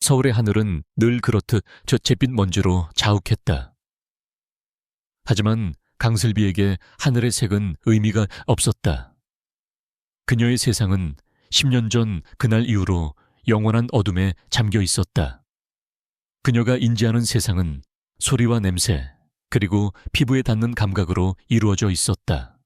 서울의 하늘은 늘 그렇듯 저 잿빛 먼지로 자욱했다. 하지만 강슬비에게 하늘의 색은 의미가 없었다. 그녀의 세상은 10년 전 그날 이후로 영원한 어둠에 잠겨 있었다. 그녀가 인지하는 세상은 소리와 냄새, 그리고 피부에 닿는 감각으로 이루어져 있었다.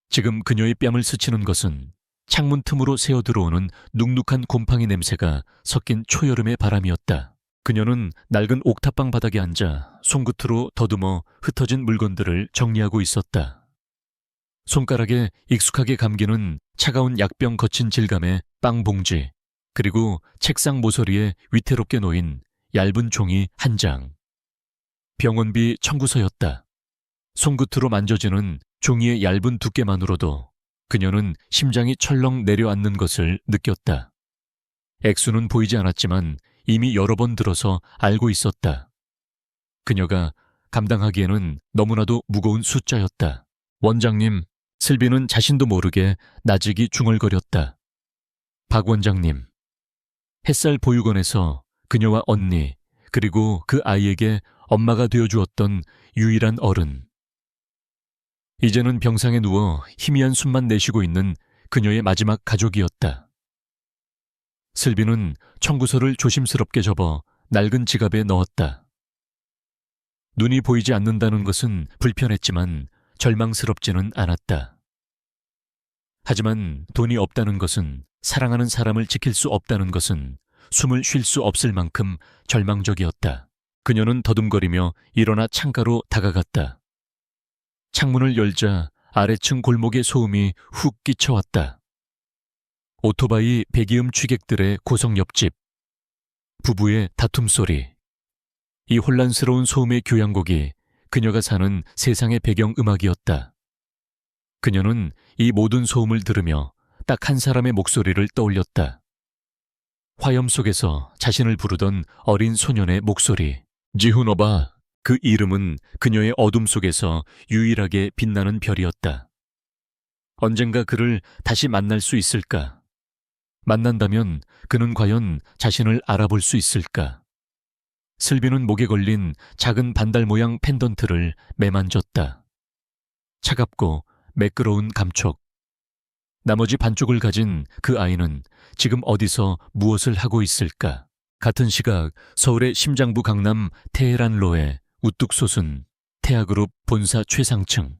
지금 그녀의 뺨을 스치는 것은 창문 틈으로 새어 들어오는 눅눅한 곰팡이 냄새가 섞인 초여름의 바람이었다. 그녀는 낡은 옥탑방 바닥에 앉아 손끝으로 더듬어 흩어진 물건들을 정리하고 있었다. 손가락에 익숙하게 감기는 차가운 약병 거친 질감의 빵 봉지, 그리고 책상 모서리에 위태롭게 놓인 얇은 종이 한 장. 병원비 청구서였다. 손끝으로 만져지는 종이의 얇은 두께만으로도 그녀는 심장이 철렁 내려앉는 것을 느꼈다. 액수는 보이지 않았지만 이미 여러 번 들어서 알고 있었다. 그녀가 감당하기에는 너무나도 무거운 숫자였다. 원장님, 슬비는 자신도 모르게 나직이 중얼거렸다. 박 원장님. 햇살 보육원에서 그녀와 언니, 그리고 그 아이에게 엄마가 되어주었던 유일한 어른. 이제는 병상에 누워 희미한 숨만 내쉬고 있는 그녀의 마지막 가족이었다. 슬비는 청구서를 조심스럽게 접어 낡은 지갑에 넣었다. 눈이 보이지 않는다는 것은 불편했지만 절망스럽지는 않았다. 하지만 돈이 없다는 것은, 사랑하는 사람을 지킬 수 없다는 것은 숨을 쉴 수 없을 만큼 절망적이었다. 그녀는 더듬거리며 일어나 창가로 다가갔다. 창문을 열자 아래층 골목의 소음이 훅 끼쳐왔다. 오토바이 배기음 취객들의 고성 옆집, 부부의 다툼 소리. 이 혼란스러운 소음의 교향곡이 그녀가 사는 세상의 배경음악이었다. 그녀는 이 모든 소음을 들으며 딱 한 사람의 목소리를 떠올렸다. 화염 속에서 자신을 부르던 어린 소년의 목소리. 지훈오바. 그 이름은 그녀의 어둠 속에서 유일하게 빛나는 별이었다. 언젠가 그를 다시 만날 수 있을까? 만난다면 그는 과연 자신을 알아볼 수 있을까? 슬비는 목에 걸린 작은 반달 모양 펜던트를 매만졌다. 차갑고 매끄러운 감촉. 나머지 반쪽을 가진 그 아이는 지금 어디서 무엇을 하고 있을까? 같은 시각 서울의 심장부 강남 테헤란로에 우뚝 솟은 태아그룹 본사 최상층.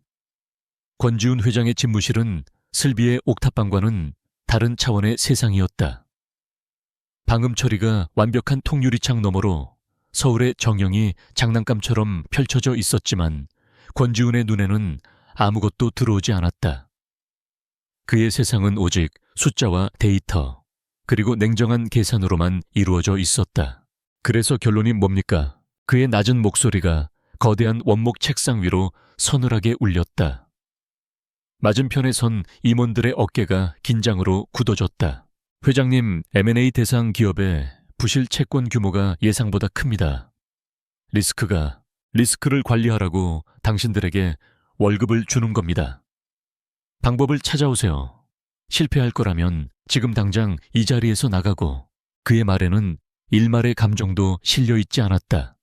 권지훈 회장의 집무실은 슬비의 옥탑방과는 다른 차원의 세상이었다. 방음 처리가 완벽한 통유리창 너머로 서울의 정형이 장난감처럼 펼쳐져 있었지만 권지훈의 눈에는 아무것도 들어오지 않았다. 그의 세상은 오직 숫자와 데이터, 그리고 냉정한 계산으로만 이루어져 있었다. 그래서 결론이 뭡니까? 그의 낮은 목소리가 거대한 원목 책상 위로 서늘하게 울렸다. 맞은편에 선 임원들의 어깨가 긴장으로 굳어졌다. 회장님, M&A 대상 기업의 부실 채권 규모가 예상보다 큽니다. 리스크를 관리하라고 당신들에게 월급을 주는 겁니다. 방법을 찾아오세요. 실패할 거라면 지금 당장 이 자리에서 나가고. 그의 말에는 일말의 감정도 실려 있지 않았다.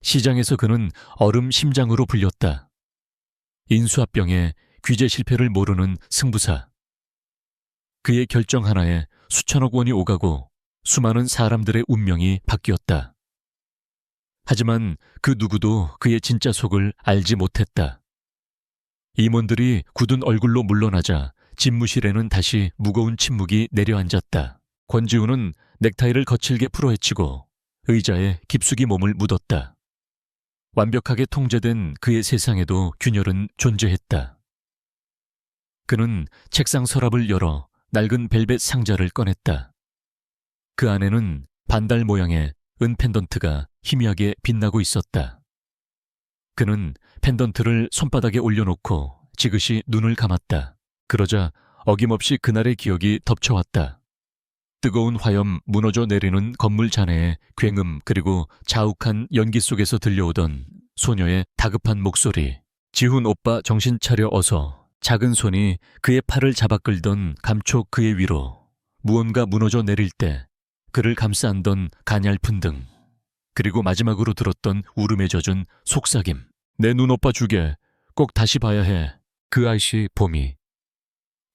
시장에서 그는 얼음 심장으로 불렸다. 인수합병의 귀재 실패를 모르는 승부사. 그의 결정 하나에 수천억 원이 오가고 수많은 사람들의 운명이 바뀌었다. 하지만 그 누구도 그의 진짜 속을 알지 못했다. 임원들이 굳은 얼굴로 물러나자 집무실에는 다시 무거운 침묵이 내려앉았다. 권지훈은 넥타이를 거칠게 풀어헤치고 의자에 깊숙이 몸을 묻었다. 완벽하게 통제된 그의 세상에도 균열은 존재했다. 그는 책상 서랍을 열어 낡은 벨벳 상자를 꺼냈다. 그 안에는 반달 모양의 은 펜던트가 희미하게 빛나고 있었다. 그는 펜던트를 손바닥에 올려놓고 지그시 눈을 감았다. 그러자 어김없이 그날의 기억이 덮쳐왔다. 뜨거운 화염 무너져 내리는 건물 잔해의 굉음, 그리고 자욱한 연기 속에서 들려오던 소녀의 다급한 목소리. 지훈 오빠 정신 차려 어서. 작은 손이 그의 팔을 잡아 끌던 감촉 그의 위로. 무언가 무너져 내릴 때 그를 감싸안던 가냘픈 등, 그리고 마지막으로 들었던 울음에 젖은 속삭임. 내 눈오빠 주게. 꼭 다시 봐야 해. 그 아이씨 봄이.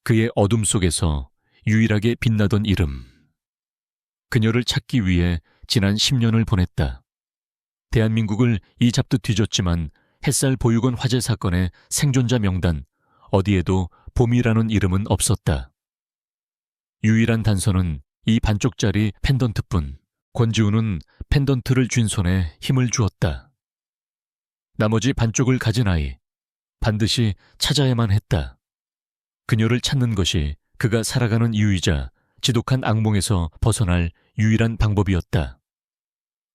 그의 어둠 속에서 유일하게 빛나던 이름. 그녀를 찾기 위해 지난 10년을 보냈다. 대한민국을 이잡듯 뒤졌지만 햇살 보육원 화재 사건의 생존자 명단 어디에도 봄이라는 이름은 없었다. 유일한 단서는 이 반쪽짜리 펜던트뿐. 권지우는 펜던트를 쥔 손에 힘을 주었다. 나머지 반쪽을 가진 아이, 반드시 찾아야만 했다. 그녀를 찾는 것이 그가 살아가는 이유이자 지독한 악몽에서 벗어날 유일한 방법이었다.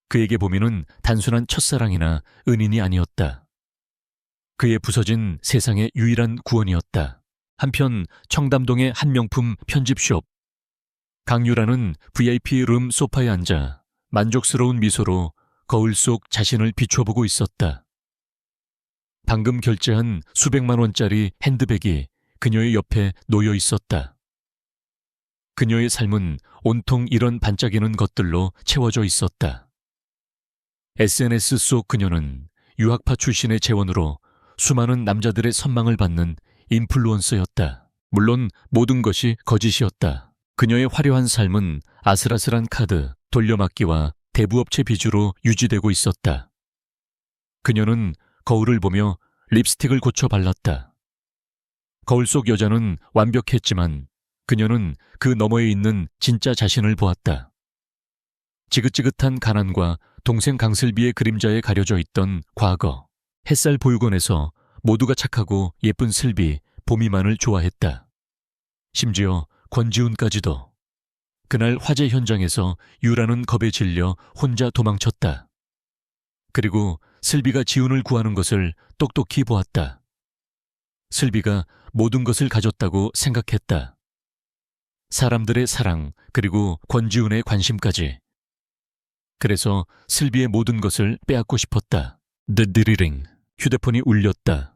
그에게 봄이는 단순한 첫사랑이나 은인이 아니었다. 그의 부서진 세상의 유일한 구원이었다. 한편 청담동의 한 명품 편집숍. 강유라는 VIP 룸 소파에 앉아 만족스러운 미소로 거울 속 자신을 비춰보고 있었다. 방금 결제한 수백만 원짜리 핸드백이 그녀의 옆에 놓여 있었다. 그녀의 삶은 온통 이런 반짝이는 것들로 채워져 있었다. SNS 속 그녀는 유학파 출신의 재원으로 수많은 남자들의 선망을 받는 인플루언서였다. 물론 모든 것이 거짓이었다. 그녀의 화려한 삶은 아슬아슬한 카드, 돌려막기와 대부업체 비주로 유지되고 있었다. 그녀는 거울을 보며 립스틱을 고쳐 발랐다. 거울 속 여자는 완벽했지만 그녀는 그 너머에 있는 진짜 자신을 보았다. 지긋지긋한 가난과 동생 강슬비의 그림자에 가려져 있던 과거. 햇살 보육원에서 모두가 착하고 예쁜 슬비, 봄이만을 좋아했다. 심지어 권지훈까지도. 그날 화재 현장에서 유라는 겁에 질려 혼자 도망쳤다. 그리고 슬비가 지훈을 구하는 것을 똑똑히 보았다. 슬비가 모든 것을 가졌다고 생각했다. 사람들의 사랑, 그리고 권지훈의 관심까지. 그래서 슬비의 모든 것을 빼앗고 싶었다. The Drilling. 휴대폰이 울렸다.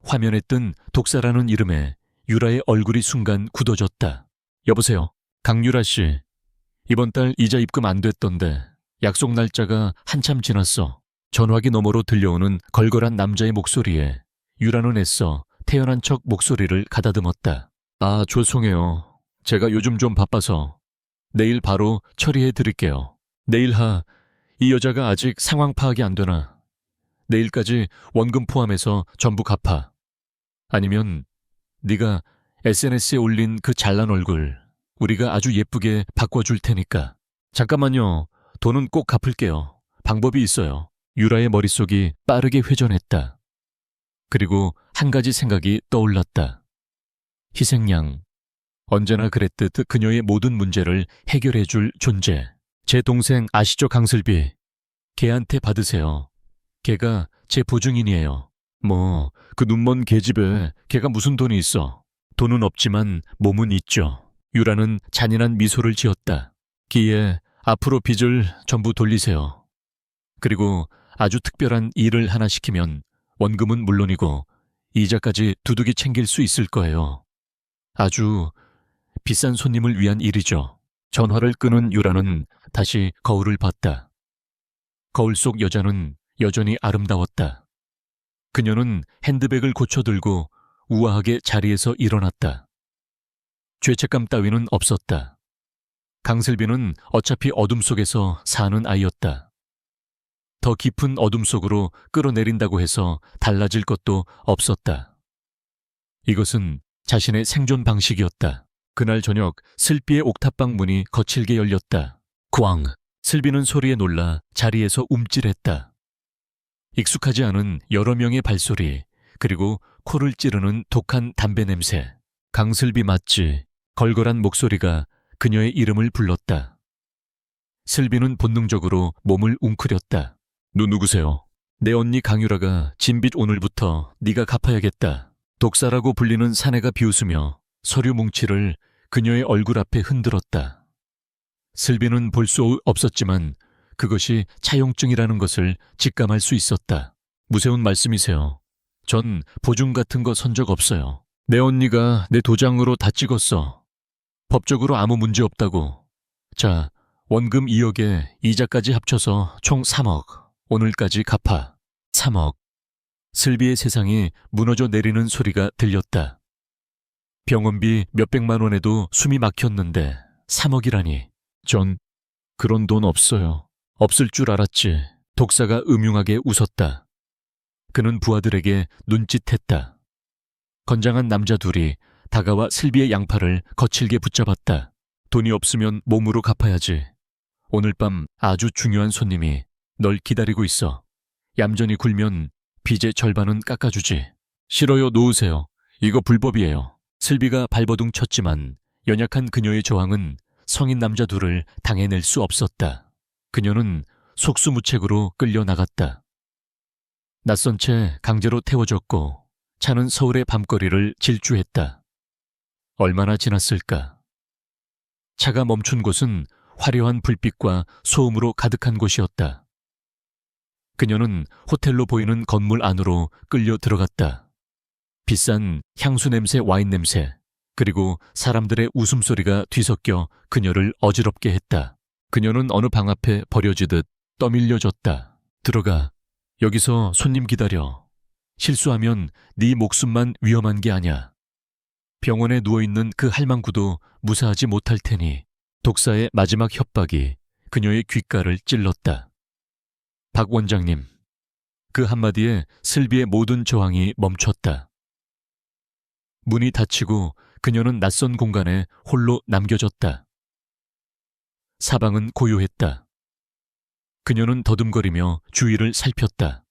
화면에 뜬 독사라는 이름에 유라의 얼굴이 순간 굳어졌다. 여보세요. 강유라 씨. 이번 달 이자 입금 안 됐던데 약속 날짜가 한참 지났어. 전화기 너머로 들려오는 걸걸한 남자의 목소리에 유라는 애써 태연한 척 목소리를 가다듬었다. 아, 죄송해요. 제가 요즘 좀 바빠서 내일 바로 처리해 드릴게요. 내일 이 여자가 아직 상황 파악이 안 되나? 내일까지 원금 포함해서 전부 갚아. 아니면 네가 SNS에 올린 그 잘난 얼굴 우리가 아주 예쁘게 바꿔줄 테니까. 잠깐만요. 돈은 꼭 갚을게요. 방법이 있어요. 유라의 머릿속이 빠르게 회전했다. 그리고 한 가지 생각이 떠올랐다. 희생양. 언제나 그랬듯 그녀의 모든 문제를 해결해줄 존재. 제 동생 아시죠, 강슬비? 걔한테 받으세요. 걔가 제 보증인이에요. 뭐 그 눈먼 계집애 걔가 무슨 돈이 있어. 돈은 없지만 몸은 있죠. 유라는 잔인한 미소를 지었다. 기에 앞으로 빚을 전부 돌리세요. 그리고 아주 특별한 일을 하나 시키면 원금은 물론이고 이자까지 두둑이 챙길 수 있을 거예요. 아주 비싼 손님을 위한 일이죠. 전화를 끊은 유라는 다시 거울을 봤다. 거울 속 여자는 여전히 아름다웠다. 그녀는 핸드백을 고쳐들고 우아하게 자리에서 일어났다. 죄책감 따위는 없었다. 강슬비는 어차피 어둠 속에서 사는 아이였다. 더 깊은 어둠 속으로 끌어내린다고 해서 달라질 것도 없었다. 이것은 자신의 생존 방식이었다. 그날 저녁 슬비의 옥탑방 문이 거칠게 열렸다. 꽝! 슬비는 소리에 놀라 자리에서 움찔했다. 익숙하지 않은 여러 명의 발소리, 그리고 코를 찌르는 독한 담배 냄새. 강슬비 맞지? 걸걸한 목소리가 그녀의 이름을 불렀다. 슬비는 본능적으로 몸을 웅크렸다. 누구세요? 내 언니 강유라가 진빚 오늘부터 네가 갚아야겠다. 독사라고 불리는 사내가 비웃으며 서류 뭉치를 그녀의 얼굴 앞에 흔들었다. 슬비는 볼 수 없었지만 그것이 차용증이라는 것을 직감할 수 있었다. 무서운 말씀이세요. 전 보증 같은 거 선 적 없어요. 내 언니가 내 도장으로 다 찍었어. 법적으로 아무 문제 없다고. 자, 원금 2억에 이자까지 합쳐서 총 3억. 오늘까지 갚아. 3억. 슬비의 세상이 무너져 내리는 소리가 들렸다. 병원비 몇백만 원에도 숨이 막혔는데 3억이라니. 전 그런 돈 없어요. 없을 줄 알았지. 독사가 음흉하게 웃었다. 그는 부하들에게 눈짓했다. 건장한 남자 둘이 다가와 슬비의 양팔을 거칠게 붙잡았다. 돈이 없으면 몸으로 갚아야지. 오늘 밤 아주 중요한 손님이 널 기다리고 있어. 얌전히 굴면 빚의 절반은 깎아주지. 싫어요, 놓으세요. 이거 불법이에요. 슬비가 발버둥 쳤지만 연약한 그녀의 저항은 성인 남자 둘을 당해낼 수 없었다. 그녀는 속수무책으로 끌려나갔다. 낯선 채 강제로 태워졌고 차는 서울의 밤거리를 질주했다. 얼마나 지났을까? 차가 멈춘 곳은 화려한 불빛과 소음으로 가득한 곳이었다. 그녀는 호텔로 보이는 건물 안으로 끌려 들어갔다. 비싼 향수 냄새, 와인 냄새, 그리고 사람들의 웃음소리가 뒤섞여 그녀를 어지럽게 했다. 그녀는 어느 방 앞에 버려지듯 떠밀려졌다. 들어가. 여기서 손님 기다려. 실수하면 네 목숨만 위험한 게 아냐. 병원에 누워있는 그 할망구도 무사하지 못할 테니. 독사의 마지막 협박이 그녀의 귓가를 찔렀다. 박 원장님. 그 한마디에 슬비의 모든 저항이 멈췄다. 문이 닫히고 그녀는 낯선 공간에 홀로 남겨졌다. 사방은 고요했다. 그녀는 더듬거리며 주위를 살폈다.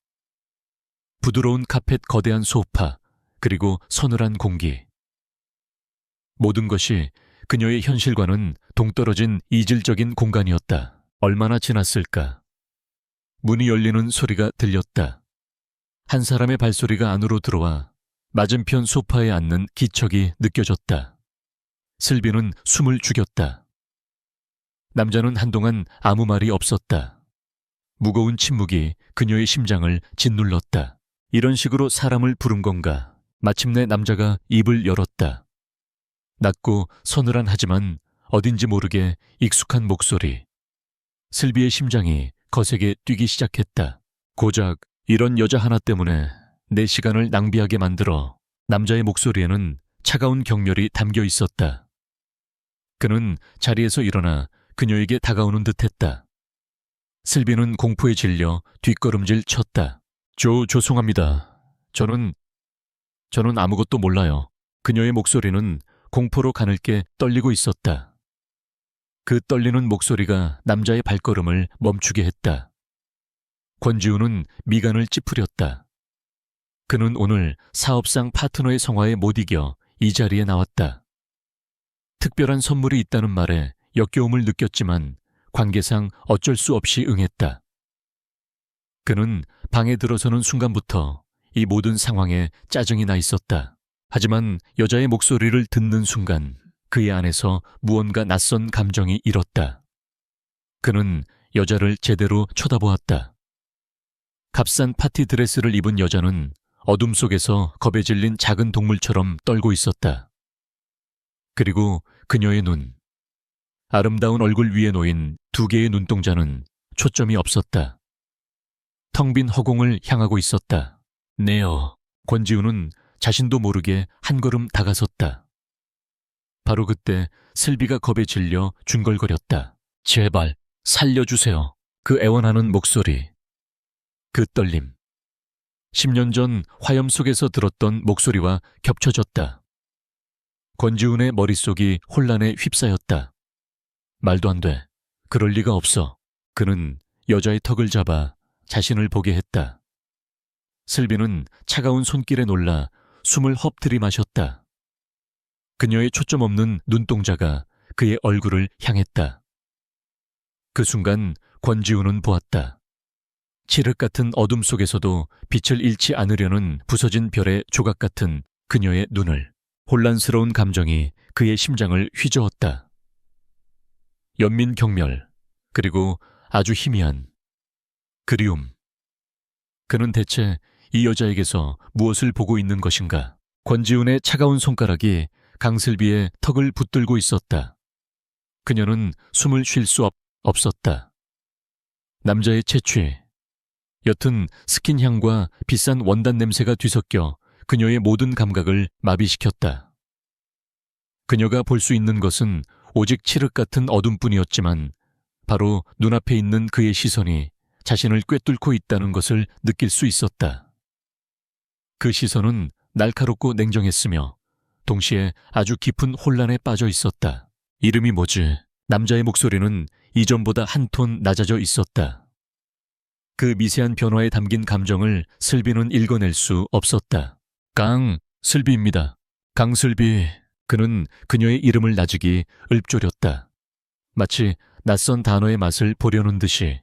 부드러운 카펫, 거대한 소파, 그리고 서늘한 공기. 모든 것이 그녀의 현실과는 동떨어진 이질적인 공간이었다. 얼마나 지났을까? 문이 열리는 소리가 들렸다. 한 사람의 발소리가 안으로 들어와 맞은편 소파에 앉는 기척이 느껴졌다. 슬비는 숨을 죽였다. 남자는 한동안 아무 말이 없었다. 무거운 침묵이 그녀의 심장을 짓눌렀다. 이런 식으로 사람을 부른 건가? 마침내 남자가 입을 열었다. 낮고 서늘한 하지만 어딘지 모르게 익숙한 목소리. 슬비의 심장이 거세게 뛰기 시작했다. 고작 이런 여자 하나 때문에 내 시간을 낭비하게 만들어. 남자의 목소리에는 차가운 경멸이 담겨 있었다. 그는 자리에서 일어나 그녀에게 다가오는 듯했다. 슬비는 공포에 질려 뒷걸음질 쳤다. 죄송합니다. 저는 아무것도 몰라요. 그녀의 목소리는 공포로 가늘게 떨리고 있었다. 그 떨리는 목소리가 남자의 발걸음을 멈추게 했다. 권지우는 미간을 찌푸렸다. 그는 오늘 사업상 파트너의 성화에 못 이겨 이 자리에 나왔다. 특별한 선물이 있다는 말에 역겨움을 느꼈지만 관계상 어쩔 수 없이 응했다. 그는 방에 들어서는 순간부터 이 모든 상황에 짜증이 나 있었다. 하지만 여자의 목소리를 듣는 순간 그의 안에서 무언가 낯선 감정이 일었다. 그는 여자를 제대로 쳐다보았다. 값싼 파티 드레스를 입은 여자는 어둠 속에서 겁에 질린 작은 동물처럼 떨고 있었다. 그리고 그녀의 눈, 아름다운 얼굴 위에 놓인 두 개의 눈동자는 초점이 없었다. 텅 빈 허공을 향하고 있었다. 네어. 권지우는 자신도 모르게 한 걸음 다가섰다. 바로 그때 슬비가 겁에 질려 중걸거렸다. 제발 살려주세요. 그 애원하는 목소리. 그 떨림. 10년 전 화염 속에서 들었던 목소리와 겹쳐졌다. 권지훈의 머릿속이 혼란에 휩싸였다. 말도 안 돼. 그럴 리가 없어. 그는 여자의 턱을 잡아 자신을 보게 했다. 슬비는 차가운 손길에 놀라 숨을 헉 들이마셨다. 그녀의 초점 없는 눈동자가 그의 얼굴을 향했다. 그 순간 권지훈은 보았다. 칠흑 같은 어둠 속에서도 빛을 잃지 않으려는 부서진 별의 조각 같은 그녀의 눈을. 혼란스러운 감정이 그의 심장을 휘저었다. 연민 경멸, 그리고 아주 희미한 그리움. 그는 대체 이 여자에게서 무엇을 보고 있는 것인가? 권지훈의 차가운 손가락이 강슬비의 턱을 붙들고 있었다. 그녀는 숨을 쉴 수 없었다. 남자의 채취, 옅은 스킨 향과 비싼 원단 냄새가 뒤섞여 그녀의 모든 감각을 마비시켰다. 그녀가 볼 수 있는 것은 오직 칠흑 같은 어둠뿐이었지만 바로 눈앞에 있는 그의 시선이 자신을 꿰뚫고 있다는 것을 느낄 수 있었다. 그 시선은 날카롭고 냉정했으며 동시에 아주 깊은 혼란에 빠져 있었다. 이름이 뭐지? 남자의 목소리는 이전보다 한 톤 낮아져 있었다. 그 미세한 변화에 담긴 감정을 슬비는 읽어낼 수 없었다. 슬비입니다. 강슬비. 그는 그녀의 이름을 낮추기 읊조렸다. 마치 낯선 단어의 맛을 보려는 듯이.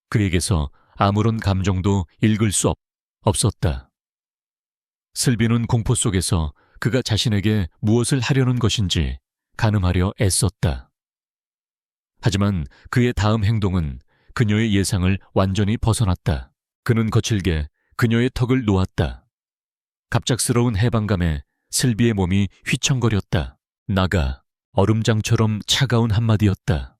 그에게서 아무런 감정도 읽을 수 없었다. 슬비는 공포 속에서 그가 자신에게 무엇을 하려는 것인지 가늠하려 애썼다. 하지만 그의 다음 행동은 그녀의 예상을 완전히 벗어났다. 그는 거칠게 그녀의 턱을 놓았다. 갑작스러운 해방감에 슬비의 몸이 휘청거렸다. 나가. 얼음장처럼 차가운 한마디였다.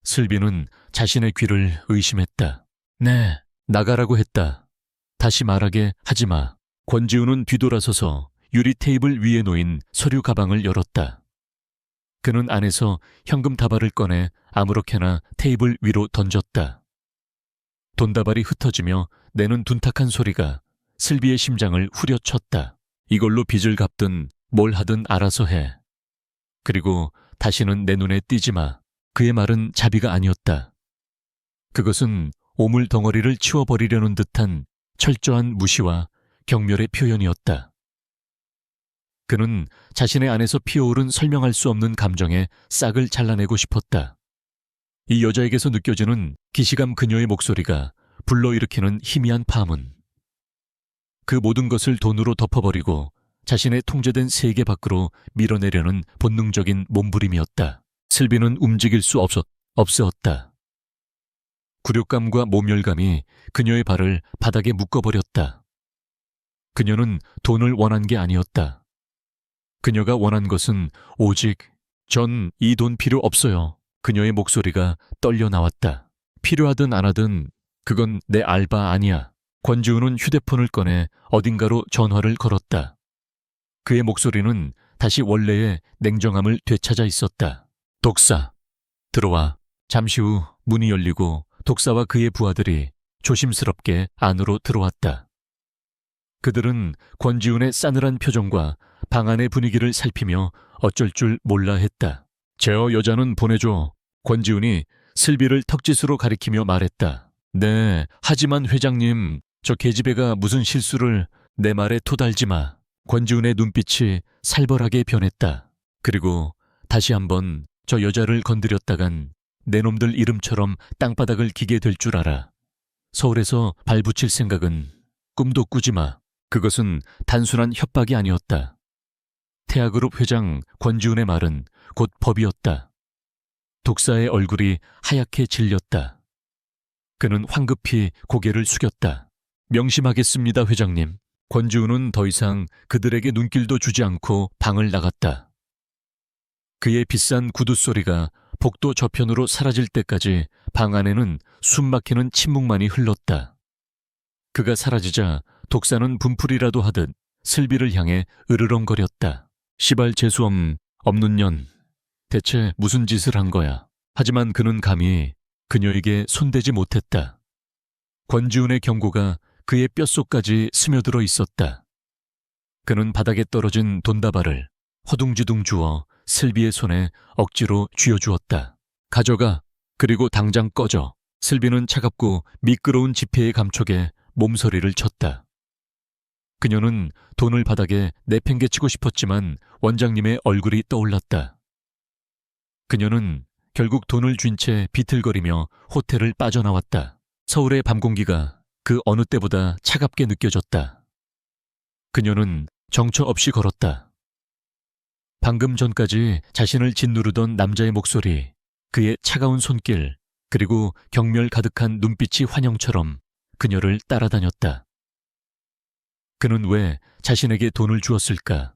슬비는 자신의 귀를 의심했다. 네, 나가라고 했다. 다시 말하게 하지 마. 권지우는 뒤돌아서서 유리 테이블 위에 놓인 서류 가방을 열었다. 그는 안에서 현금 다발을 꺼내 아무렇게나 테이블 위로 던졌다. 돈다발이 흩어지며 내는 둔탁한 소리가 슬비의 심장을 후려쳤다. 이걸로 빚을 갚든 뭘 하든 알아서 해. 그리고 다시는 내 눈에 띄지 마. 그의 말은 자비가 아니었다. 그것은 오물 덩어리를 치워버리려는 듯한 철저한 무시와 경멸의 표현이었다. 그는 자신의 안에서 피어오른 설명할 수 없는 감정에 싹을 잘라내고 싶었다. 이 여자에게서 느껴지는 기시감 그녀의 목소리가 불러일으키는 희미한 파문. 그 모든 것을 돈으로 덮어버리고 자신의 통제된 세계 밖으로 밀어내려는 본능적인 몸부림이었다. 슬비는 움직일 수 없었다. 굴욕감과 모멸감이 그녀의 발을 바닥에 묶어버렸다. 그녀는 돈을 원한 게 아니었다. 그녀가 원한 것은 오직 전 이 돈 필요 없어요. 그녀의 목소리가 떨려 나왔다. 필요하든 안 하든 그건 내 알바 아니야. 권지우는 휴대폰을 꺼내 어딘가로 전화를 걸었다. 그의 목소리는 다시 원래의 냉정함을 되찾아 있었다. 독사, 들어와. 잠시 후 문이 열리고 독사와 그의 부하들이 조심스럽게 안으로 들어왔다. 그들은 권지훈의 싸늘한 표정과 방 안의 분위기를 살피며 어쩔 줄 몰라 했다. 제어 여자는 보내줘. 권지훈이 슬비를 턱짓으로 가리키며 말했다. 네, 하지만 회장님, 저 계집애가 무슨 실수를. 내 말에 토달지 마. 권지훈의 눈빛이 살벌하게 변했다. 그리고 다시 한번 저 여자를 건드렸다간 내 놈들 이름처럼 땅바닥을 기게 될 줄 알아. 서울에서 발붙일 생각은 꿈도 꾸지 마. 그것은 단순한 협박이 아니었다. 태아그룹 회장 권지훈의 말은 곧 법이었다. 독사의 얼굴이 하얗게 질렸다. 그는 황급히 고개를 숙였다. 명심하겠습니다, 회장님. 권지훈은 더 이상 그들에게 눈길도 주지 않고 방을 나갔다. 그의 비싼 구두 소리가 복도 저편으로 사라질 때까지 방 안에는 숨막히는 침묵만이 흘렀다. 그가 사라지자 독사는 분풀이라도 하듯 슬비를 향해 으르렁거렸다. 시발 재수엄 없는 년. 대체 무슨 짓을 한 거야. 하지만 그는 감히 그녀에게 손대지 못했다. 권지훈의 경고가 그의 뼛속까지 스며들어 있었다. 그는 바닥에 떨어진 돈다발을 허둥지둥 주워 슬비의 손에 억지로 쥐어주었다. 가져가. 그리고 당장 꺼져. 슬비는 차갑고 미끄러운 지폐의 감촉에 몸서리를 쳤다. 그녀는 돈을 바닥에 내팽개치고 싶었지만 원장님의 얼굴이 떠올랐다. 그녀는 결국 돈을 쥔 채 비틀거리며 호텔을 빠져나왔다. 서울의 밤 공기가 그 어느 때보다 차갑게 느껴졌다. 그녀는 정처 없이 걸었다. 방금 전까지 자신을 짓누르던 남자의 목소리, 그의 차가운 손길, 그리고 경멸 가득한 눈빛이 환영처럼 그녀를 따라다녔다. 그는 왜 자신에게 돈을 주었을까?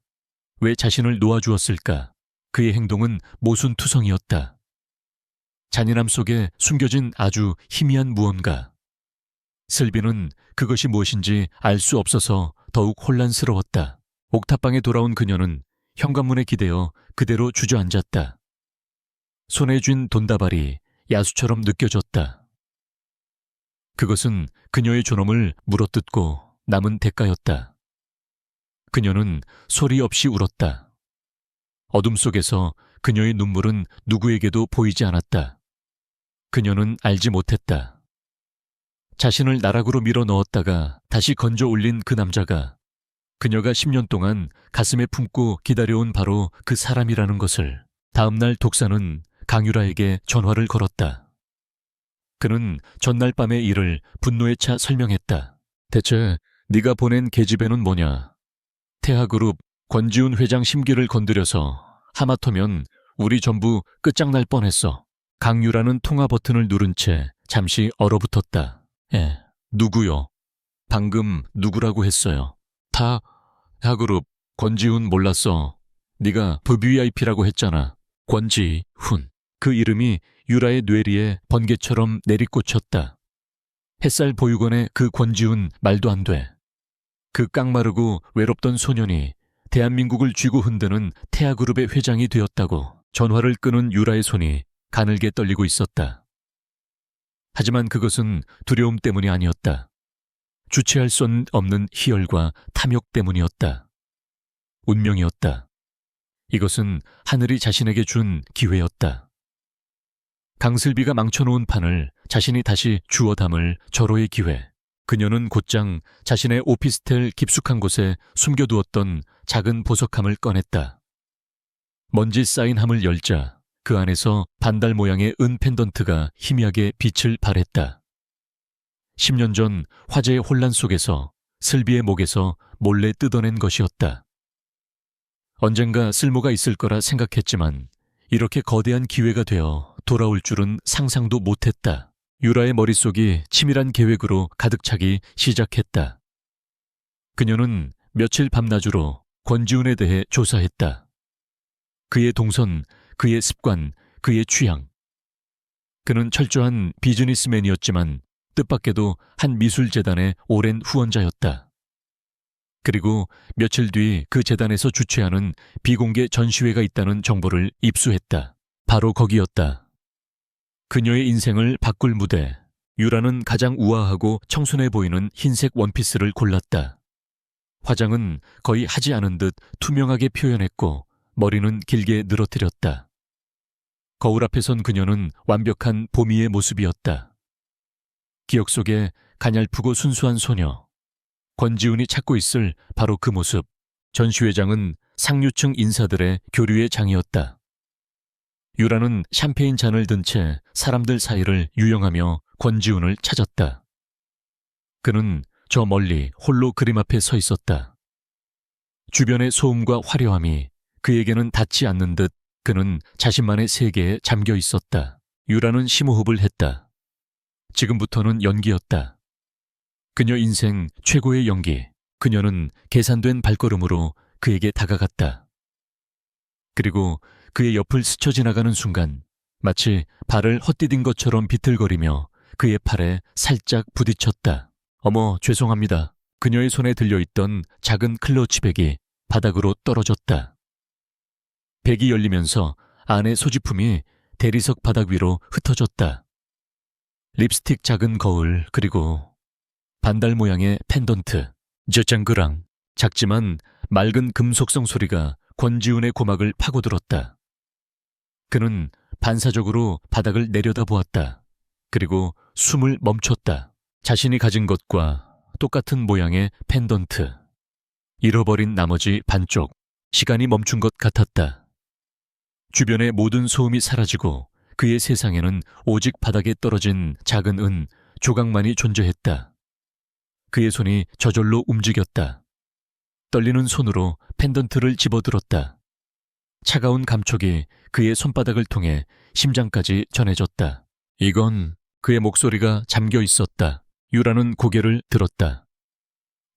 왜 자신을 놓아주었을까? 그의 행동은 모순투성이었다. 잔인함 속에 숨겨진 아주 희미한 무언가. 슬비는 그것이 무엇인지 알 수 없어서 더욱 혼란스러웠다. 옥탑방에 돌아온 그녀는 현관문에 기대어 그대로 주저앉았다. 손에 쥔 돈다발이 야수처럼 느껴졌다. 그것은 그녀의 존엄을 물어뜯고 남은 대가였다. 그녀는 소리 없이 울었다. 어둠 속에서 그녀의 눈물은 누구에게도 보이지 않았다. 그녀는 알지 못했다. 자신을 나락으로 밀어 넣었다가 다시 건져 올린 그 남자가 그녀가 10년 동안 가슴에 품고 기다려온 바로 그 사람이라는 것을. 다음날 독사는 강유라에게 전화를 걸었다. 그는 전날 밤의 일을 분노에 차 설명했다. 대체 네가 보낸 계집애는 뭐냐? 태하그룹 권지훈 회장 심기를 건드려서 하마터면 우리 전부 끝장날 뻔했어. 강유라는 통화 버튼을 누른 채 잠시 얼어붙었다. 누구요? 방금 누구라고 했어요? 태하그룹 권지훈 몰랐어. 네가 VVIP라고 했잖아. 권지훈. 그 이름이 유라의 뇌리에 번개처럼 내리꽂혔다. 햇살 보육원의 그 권지훈 말도 안 돼. 그 깡마르고 외롭던 소년이 대한민국을 쥐고 흔드는 태아그룹의 회장이 되었다고. 전화를 끄는 유라의 손이 가늘게 떨리고 있었다. 하지만 그것은 두려움 때문이 아니었다. 주체할 수 없는 희열과 탐욕 때문이었다. 운명이었다. 이것은 하늘이 자신에게 준 기회였다. 강슬비가 망쳐놓은 판을 자신이 다시 주워 담을 절호의 기회. 그녀는 곧장 자신의 오피스텔 깊숙한 곳에 숨겨두었던 작은 보석함을 꺼냈다. 먼지 쌓인 함을 열자 그 안에서 반달 모양의 은 펜던트가 희미하게 빛을 발했다. 10년 전 화재의 혼란 속에서 슬비의 목에서 몰래 뜯어낸 것이었다. 언젠가 쓸모가 있을 거라 생각했지만 이렇게 거대한 기회가 되어 돌아올 줄은 상상도 못했다. 유라의 머릿속이 치밀한 계획으로 가득 차기 시작했다. 그녀는 며칠 밤낮으로 권지훈에 대해 조사했다. 그의 동선, 그의 습관, 그의 취향. 그는 철저한 비즈니스맨이었지만 뜻밖에도 한 미술재단의 오랜 후원자였다. 그리고 며칠 뒤 그 재단에서 주최하는 비공개 전시회가 있다는 정보를 입수했다. 바로 거기였다. 그녀의 인생을 바꿀 무대. 유라는 가장 우아하고 청순해 보이는 흰색 원피스를 골랐다. 화장은 거의 하지 않은 듯 투명하게 표현했고 머리는 길게 늘어뜨렸다. 거울 앞에 선 그녀는 완벽한 보미의 모습이었다. 기억 속에 가냘프고 순수한 소녀. 권지훈이 찾고 있을 바로 그 모습. 전시회장은 상류층 인사들의 교류의 장이었다. 유라는 샴페인 잔을 든 채 사람들 사이를 유영하며 권지훈을 찾았다. 그는 저 멀리 홀로 그림 앞에 서 있었다. 주변의 소음과 화려함이 그에게는 닿지 않는 듯 그는 자신만의 세계에 잠겨 있었다. 유라는 심호흡을 했다. 지금부터는 연기였다. 그녀 인생 최고의 연기. 그녀는 계산된 발걸음으로 그에게 다가갔다. 그리고 그의 옆을 스쳐 지나가는 순간 마치 발을 헛디딘 것처럼 비틀거리며 그의 팔에 살짝 부딪혔다. 어머, 죄송합니다. 그녀의 손에 들려있던 작은 클러치백이 바닥으로 떨어졌다. 백이 열리면서 안의 소지품이 대리석 바닥 위로 흩어졌다. 립스틱 작은 거울, 그리고 반달 모양의 펜던트. 저장그랑. 작지만 맑은 금속성 소리가 권지훈의 고막을 파고들었다. 그는 반사적으로 바닥을 내려다보았다. 그리고 숨을 멈췄다. 자신이 가진 것과 똑같은 모양의 펜던트. 잃어버린 나머지 반쪽. 시간이 멈춘 것 같았다. 주변의 모든 소음이 사라지고 그의 세상에는 오직 바닥에 떨어진 작은 은 조각만이 존재했다. 그의 손이 저절로 움직였다. 떨리는 손으로 펜던트를 집어들었다. 차가운 감촉이 그의 손바닥을 통해 심장까지 전해졌다. 이건 그의 목소리가 잠겨 있었다. 유라는 고개를 들었다.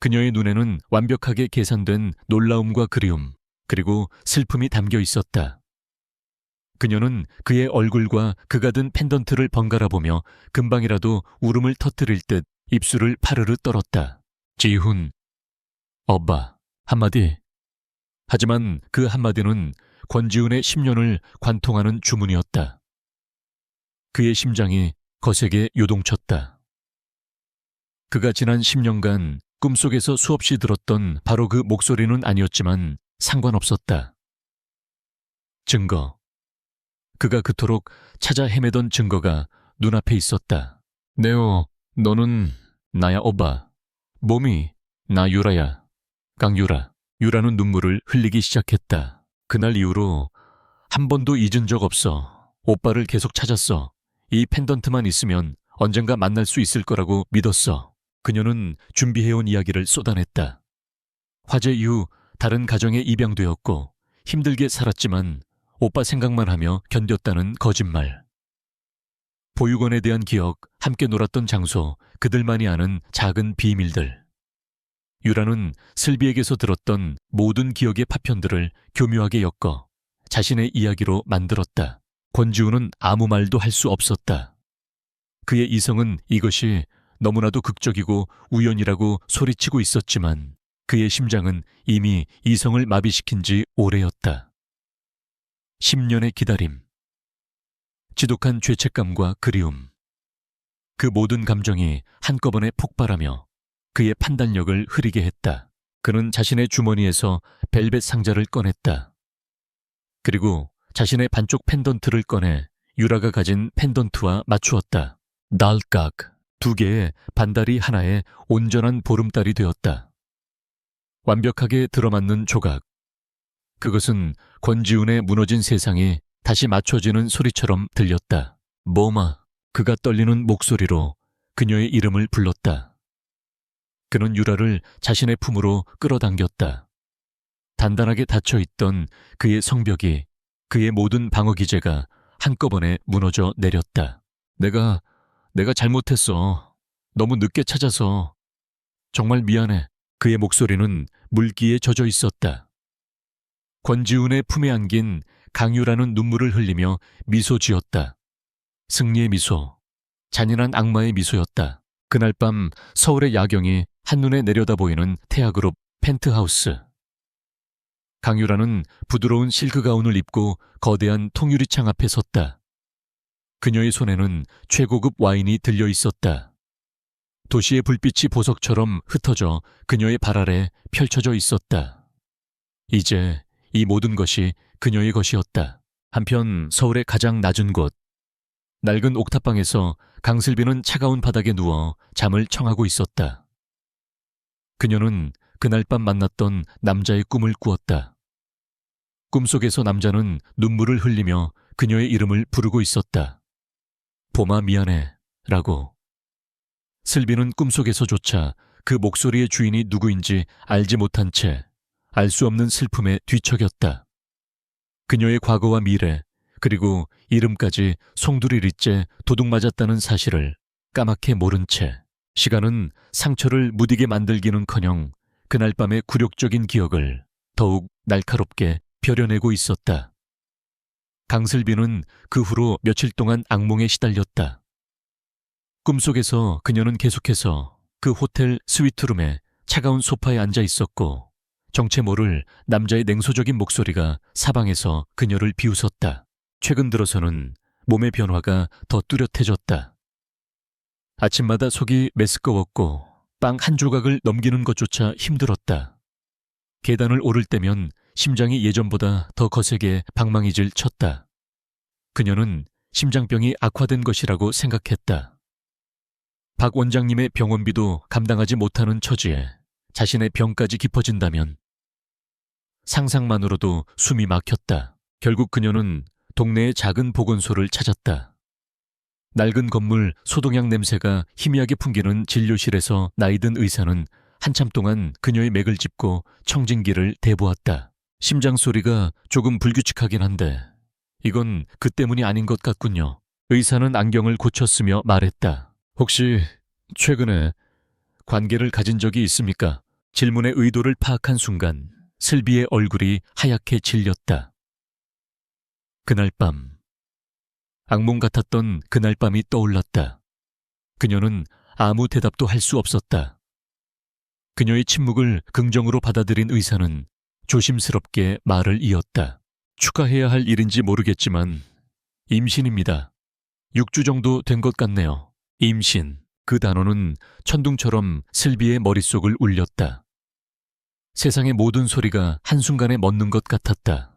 그녀의 눈에는 완벽하게 계산된 놀라움과 그리움, 그리고 슬픔이 담겨 있었다. 그녀는 그의 얼굴과 그가 든 펜던트를 번갈아 보며 금방이라도 울음을 터뜨릴 듯 입술을 파르르 떨었다. 지훈, 어빠, 한마디. 하지만 그 한마디는 권지훈의 10년을 관통하는 주문이었다. 그의 심장이 거세게 요동쳤다. 그가 지난 10년간 꿈속에서 수없이 들었던 바로 그 목소리는 아니었지만 상관없었다. 증거. 그가 그토록 찾아 헤매던 증거가 눈앞에 있었다. 네오, 너는 나야 오빠. 몸이 나 유라야. 강유라. 유라는 눈물을 흘리기 시작했다. 그날 이후로 한 번도 잊은 적 없어. 오빠를 계속 찾았어. 이 펜던트만 있으면 언젠가 만날 수 있을 거라고 믿었어. 그녀는 준비해온 이야기를 쏟아냈다. 화재 이후 다른 가정에 입양되었고 힘들게 살았지만 오빠 생각만 하며 견뎠다는 거짓말. 보육원에 대한 기억, 함께 놀았던 장소, 그들만이 아는 작은 비밀들. 유라는 슬비에게서 들었던 모든 기억의 파편들을 교묘하게 엮어 자신의 이야기로 만들었다. 권지훈은 아무 말도 할 수 없었다. 그의 이성은 이것이 너무나도 극적이고 우연이라고 소리치고 있었지만 그의 심장은 이미 이성을 마비시킨 지 오래였다. 10년의 기다림, 지독한 죄책감과 그리움. 그 모든 감정이 한꺼번에 폭발하며 그의 판단력을 흐리게 했다. 그는 자신의 주머니에서 벨벳 상자를 꺼냈다. 그리고 자신의 반쪽 펜던트를 꺼내 유라가 가진 펜던트와 맞추었다. 달깍, 2개의 반다리 하나에 온전한 보름달이 되었다. 완벽하게 들어맞는 조각. 그것은 권지훈의 무너진 세상이 다시 맞춰지는 소리처럼 들렸다. 뭐마, 그가 떨리는 목소리로 그녀의 이름을 불렀다. 그는 유라를 자신의 품으로 끌어당겼다. 단단하게 닫혀있던 그의 성벽이, 그의 모든 방어 기제가 한꺼번에 무너져 내렸다. 내가 잘못했어. 너무 늦게 찾아서. 정말 미안해. 그의 목소리는 물기에 젖어 있었다. 권지훈의 품에 안긴 강유라는 눈물을 흘리며 미소 지었다. 승리의 미소, 잔인한 악마의 미소였다. 그날 밤 서울의 야경이 한눈에 내려다 보이는 태아그룹 펜트하우스. 강유라는 부드러운 실크 가운을 입고 거대한 통유리창 앞에 섰다. 그녀의 손에는 최고급 와인이 들려 있었다. 도시의 불빛이 보석처럼 흩어져 그녀의 발 아래 펼쳐져 있었다. 이제 이 모든 것이 그녀의 것이었다. 한편 서울의 가장 낮은 곳, 낡은 옥탑방에서 강슬비는 차가운 바닥에 누워 잠을 청하고 있었다. 그녀는 그날 밤 만났던 남자의 꿈을 꾸었다. 꿈속에서 남자는 눈물을 흘리며 그녀의 이름을 부르고 있었다. 봄아 미안해 라고. 슬비는 꿈속에서조차 그 목소리의 주인이 누구인지 알지 못한 채 알 수 없는 슬픔에 뒤척였다. 그녀의 과거와 미래, 그리고 이름까지 송두리째 도둑맞았다는 사실을 까맣게 모른 채 시간은 상처를 무디게 만들기는커녕 그날 밤의 굴욕적인 기억을 더욱 날카롭게 벼려내고 있었다. 강슬비는 그 후로 며칠 동안 악몽에 시달렸다. 꿈속에서 그녀는 계속해서 그 호텔 스위트룸에 차가운 소파에 앉아 있었고 정체 모를 남자의 냉소적인 목소리가 사방에서 그녀를 비웃었다. 최근 들어서는 몸의 변화가 더 뚜렷해졌다. 아침마다 속이 메스꺼웠고 빵 한 조각을 넘기는 것조차 힘들었다. 계단을 오를 때면 심장이 예전보다 더 거세게 방망이질 쳤다. 그녀는 심장병이 악화된 것이라고 생각했다. 박 원장님의 병원비도 감당하지 못하는 처지에 자신의 병까지 깊어진다면 상상만으로도 숨이 막혔다. 결국 그녀는 동네의 작은 보건소를 찾았다. 낡은 건물 소독약 냄새가 희미하게 풍기는 진료실에서 나이든 의사는 한참 동안 그녀의 맥을 짚고 청진기를 대보았다. 심장 소리가 조금 불규칙하긴 한데 이건 그 때문이 아닌 것 같군요. 의사는 안경을 고쳤으며 말했다. 혹시 최근에 관계를 가진 적이 있습니까? 질문의 의도를 파악한 순간 슬비의 얼굴이 하얗게 질렸다. 그날 밤 악몽 같았던 그날 밤이 떠올랐다. 그녀는 아무 대답도 할 수 없었다. 그녀의 침묵을 긍정으로 받아들인 의사는 조심스럽게 말을 이었다. 축하해야 할 일인지 모르겠지만 임신입니다. 6주 정도 된 것 같네요. 임신. 그 단어는 천둥처럼 슬비의 머릿속을 울렸다. 세상의 모든 소리가 한순간에 멎는 것 같았다.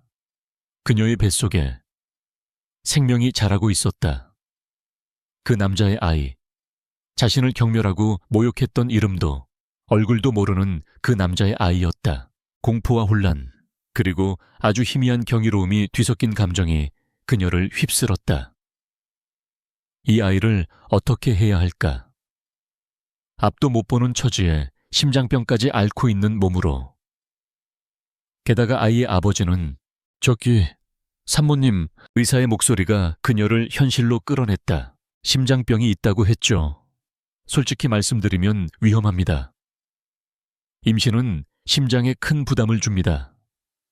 그녀의 뱃속에 생명이 자라고 있었다. 그 남자의 아이. 자신을 경멸하고 모욕했던 이름도 얼굴도 모르는 그 남자의 아이였다. 공포와 혼란, 그리고 아주 희미한 경이로움이 뒤섞인 감정이 그녀를 휩쓸었다. 이 아이를 어떻게 해야 할까? 앞도 못 보는 처지에 심장병까지 앓고 있는 몸으로. 게다가 아이의 아버지는 저기 산모님, 의사의 목소리가 그녀를 현실로 끌어냈다. 심장병이 있다고 했죠. 솔직히 말씀드리면 위험합니다. 임신은 심장에 큰 부담을 줍니다.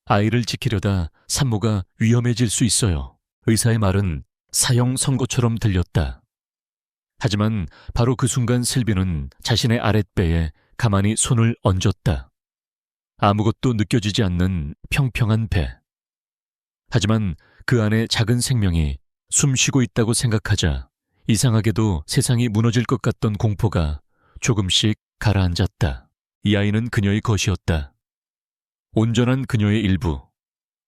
아이를 지키려다 산모가 위험해질 수 있어요. 의사의 말은 사형 선고처럼 들렸다. 하지만 바로 그 순간 슬비는 자신의 아랫배에 가만히 손을 얹었다. 아무것도 느껴지지 않는 평평한 배. 하지만 그 안에 작은 생명이 숨 쉬고 있다고 생각하자 이상하게도 세상이 무너질 것 같던 공포가 조금씩 가라앉았다. 이 아이는 그녀의 것이었다. 온전한 그녀의 일부.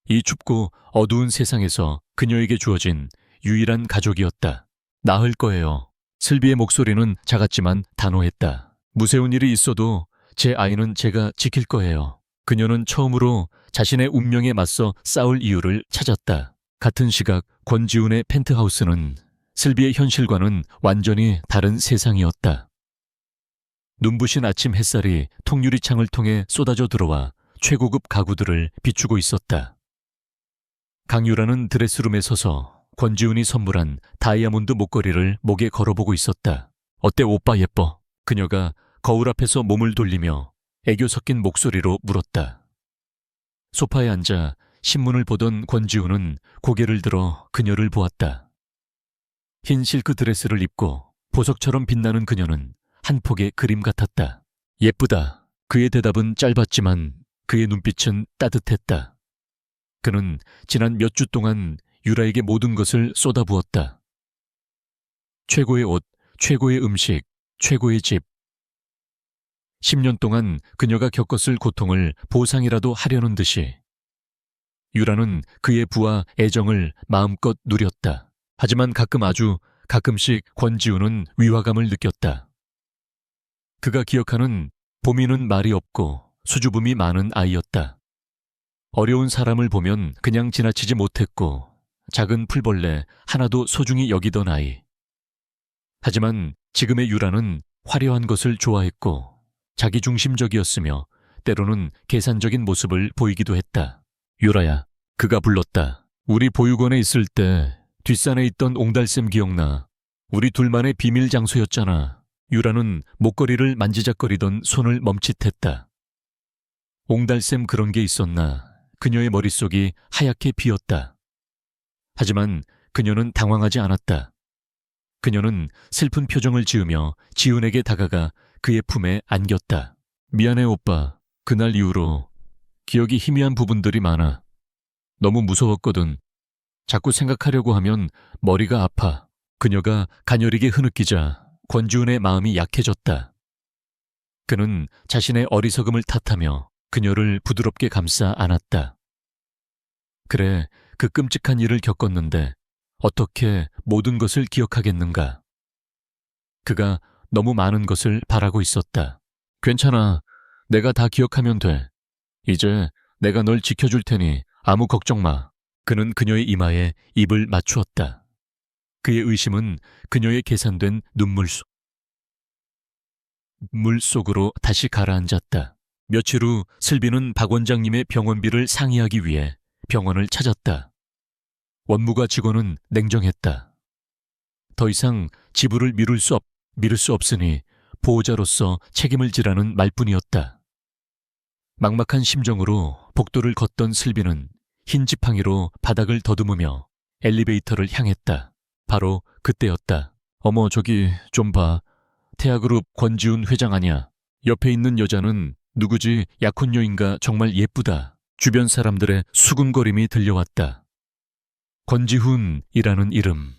이 춥고 어두운 세상에서 그녀에게 주어진 유일한 가족이었다. 낳을 거예요. 슬비의 목소리는 작았지만 단호했다. 무서운 일이 있어도 제 아이는 제가 지킬 거예요. 그녀는 처음으로 자신의 운명에 맞서 싸울 이유를 찾았다. 같은 시각 권지훈의 펜트하우스는 슬비의 현실과는 완전히 다른 세상이었다. 눈부신 아침 햇살이 통유리창을 통해 쏟아져 들어와 최고급 가구들을 비추고 있었다. 강유라는 드레스룸에 서서 권지훈이 선물한 다이아몬드 목걸이를 목에 걸어보고 있었다. 어때 오빠 예뻐? 그녀가 거울 앞에서 몸을 돌리며 애교 섞인 목소리로 물었다. 소파에 앉아 신문을 보던 권지훈은 고개를 들어 그녀를 보았다. 흰 실크 드레스를 입고 보석처럼 빛나는 그녀는 한 폭의 그림 같았다. 예쁘다. 그의 대답은 짧았지만 그의 눈빛은 따뜻했다. 그는 지난 몇 주 동안 유라에게 모든 것을 쏟아부었다. 최고의 옷, 최고의 음식, 최고의 집. 10년 동안 그녀가 겪었을 고통을 보상이라도 하려는 듯이 유라는 그의 부와 애정을 마음껏 누렸다. 하지만 아주 가끔씩 권지훈은 위화감을 느꼈다. 그가 기억하는 보미는 말이 없고 수줍음이 많은 아이였다. 어려운 사람을 보면 그냥 지나치지 못했고 작은 풀벌레 하나도 소중히 여기던 아이. 하지만 지금의 유라는 화려한 것을 좋아했고 자기중심적이었으며 때로는 계산적인 모습을 보이기도 했다. 유라야, 그가 불렀다. 우리 보육원에 있을 때 뒷산에 있던 옹달샘 기억나? 우리 둘만의 비밀 장소였잖아. 유라는 목걸이를 만지작거리던 손을 멈칫했다. 옹달샘 그런 게 있었나? 그녀의 머릿속이 하얗게 비었다. 하지만 그녀는 당황하지 않았다. 그녀는 슬픈 표정을 지으며 지훈에게 다가가 그의 품에 안겼다. 미안해 오빠. 그날 이후로 기억이 희미한 부분들이 많아. 너무 무서웠거든. 자꾸 생각하려고 하면 머리가 아파. 그녀가 가녀리게 흐느끼자 권지훈의 마음이 약해졌다. 그는 자신의 어리석음을 탓하며 그녀를 부드럽게 감싸 안았다. 그래, 그 끔찍한 일을 겪었는데 어떻게 모든 것을 기억하겠는가? 그가 너무 많은 것을 바라고 있었다. 괜찮아. 내가 다 기억하면 돼. 이제 내가 널 지켜줄 테니 아무 걱정 마. 그는 그녀의 이마에 입을 맞추었다. 그의 의심은 그녀의 계산된 눈물 속으로 다시 가라앉았다. 며칠 후 슬비는 박 원장님의 병원비를 상의하기 위해 병원을 찾았다. 원무과 직원은 냉정했다. 더 이상 지불을 미룰 수 없으니 보호자로서 책임을 지라는 말뿐이었다. 막막한 심정으로 복도를 걷던 슬비는 흰 지팡이로 바닥을 더듬으며 엘리베이터를 향했다. 바로 그때였다. 어머, 저기 좀 봐. 태아그룹 권지훈 회장 아니야. 옆에 있는 여자는 누구지? 약혼녀인가? 정말 예쁘다. 주변 사람들의 수군거림이 들려왔다. 권지훈이라는 이름.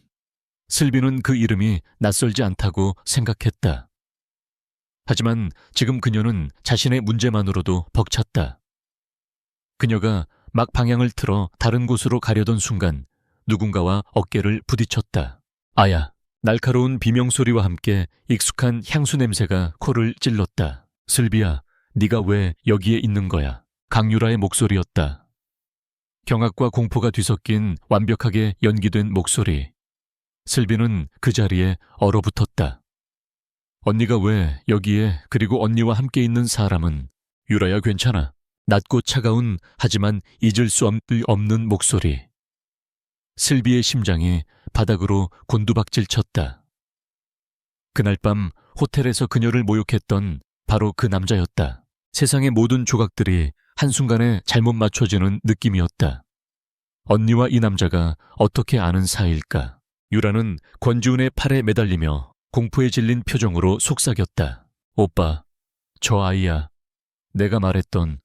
슬비는 그 이름이 낯설지 않다고 생각했다. 하지만 지금 그녀는 자신의 문제만으로도 벅찼다. 그녀가 막 방향을 틀어 다른 곳으로 가려던 순간 누군가와 어깨를 부딪혔다. 아야. 날카로운 비명소리와 함께 익숙한 향수 냄새가 코를 찔렀다. 슬비야, 네가 왜 여기에 있는 거야? 강유라의 목소리였다. 경악과 공포가 뒤섞인 완벽하게 연기된 목소리. 슬비는 그 자리에 얼어붙었다. 언니가 왜 여기에, 그리고 언니와 함께 있는 사람은? 유라야, 괜찮아. 낮고 차가운 하지만 잊을 수 없는 목소리. 슬비의 심장이 바닥으로 곤두박질 쳤다. 그날 밤 호텔에서 그녀를 모욕했던 바로 그 남자였다. 세상의 모든 조각들이 한순간에 잘못 맞춰지는 느낌이었다. 언니와 이 남자가 어떻게 아는 사이일까? 유라는 권지훈의 팔에 매달리며 공포에 질린 표정으로 속삭였다. 오빠, 저 아이야. 내가 말했던,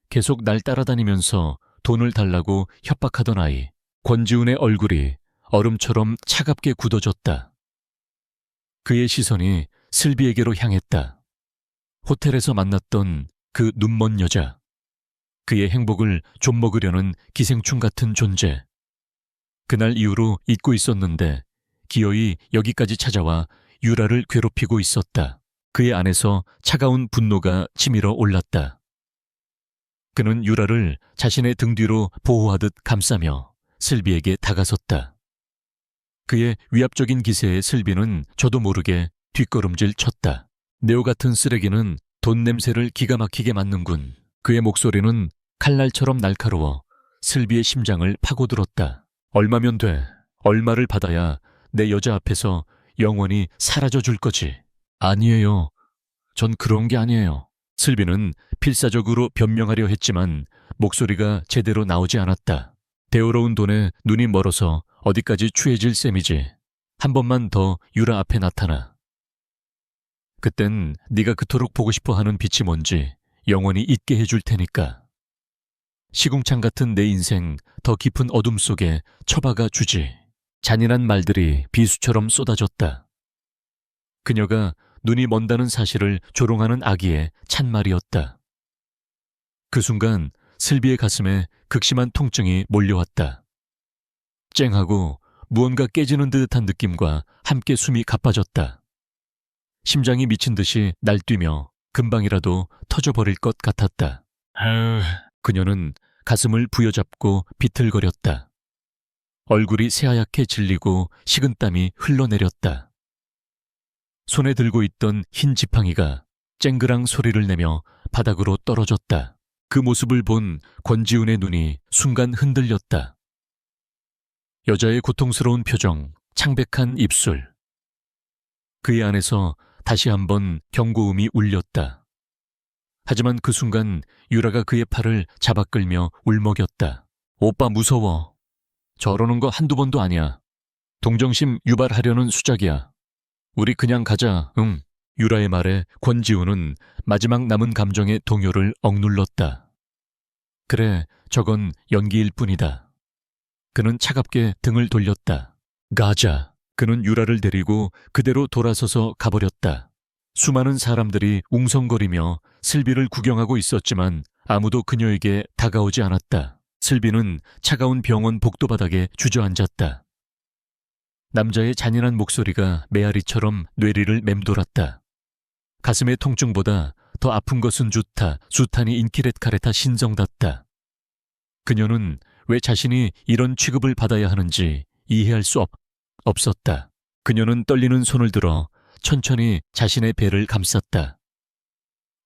계속 날 따라다니면서 돈을 달라고 협박하던 아이. 권지훈의 얼굴이 얼음처럼 차갑게 굳어졌다. 그의 시선이 슬비에게로 향했다. 호텔에서 만났던 그 눈먼 여자. 그의 행복을 좀먹으려는 기생충 같은 존재. 그날 이후로 잊고 있었는데 기어이 여기까지 찾아와 유라를 괴롭히고 있었다. 그의 안에서 차가운 분노가 치밀어 올랐다. 그는 유라를 자신의 등 뒤로 보호하듯 감싸며 슬비에게 다가섰다. 그의 위압적인 기세에 슬비는 저도 모르게 뒷걸음질 쳤다. 네오 같은 쓰레기는 돈 냄새를 기가 막히게 맡는군. 그의 목소리는 칼날처럼 날카로워 슬비의 심장을 파고들었다. 얼마면 돼? 얼마를 받아야 내 여자 앞에서 영원히 사라져 줄 거지? 아니에요. 전 그런 게 아니에요. 슬비는 필사적으로 변명하려 했지만 목소리가 제대로 나오지 않았다. 대어로운 돈에 눈이 멀어서 어디까지 추해질 셈이지. 한 번만 더 유라 앞에 나타나. 그땐 네가 그토록 보고 싶어하는 빛이 뭔지 영원히 잊게 해줄 테니까. 시궁창 같은 내 인생 더 깊은 어둠 속에 처박아 주지. 잔인한 말들이 비수처럼 쏟아졌다. 그녀가 눈이 먼다는 사실을 조롱하는 아기의 찬말이었다. 그 순간 슬비의 가슴에 극심한 통증이 몰려왔다. 쨍하고 무언가 깨지는 듯한 느낌과 함께 숨이 가빠졌다. 심장이 미친 듯이 날뛰며 금방이라도 터져버릴 것 같았다. 그녀는 가슴을 부여잡고 비틀거렸다. 얼굴이 새하얗게 질리고 식은땀이 흘러내렸다. 손에 들고 있던 흰 지팡이가 쨍그랑 소리를 내며 바닥으로 떨어졌다. 그 모습을 본 권지훈의 눈이 순간 흔들렸다. 여자의 고통스러운 표정, 창백한 입술. 그의 안에서 다시 한번 경고음이 울렸다. 하지만 그 순간 유라가 그의 팔을 잡아 끌며 울먹였다. 오빠 무서워. 저러는 거 한두 번도 아니야. 동정심 유발하려는 수작이야. 우리 그냥 가자, 응. 유라의 말에 권지훈은 마지막 남은 감정의 동요를 억눌렀다. 그래, 저건 연기일 뿐이다. 그는 차갑게 등을 돌렸다. 가자. 그는 유라를 데리고 그대로 돌아서서 가버렸다. 수많은 사람들이 웅성거리며 슬비를 구경하고 있었지만 아무도 그녀에게 다가오지 않았다. 슬비는 차가운 병원 복도바닥에 주저앉았다. 남자의 잔인한 목소리가 메아리처럼 뇌리를 맴돌았다. 가슴의 통증보다 더 아픈 것은 좋다. 수탄이 인키렛카레타 신성답다. 그녀는 왜 자신이 이런 취급을 받아야 하는지 이해할 수 없었다. 그녀는 떨리는 손을 들어 천천히 자신의 배를 감쌌다.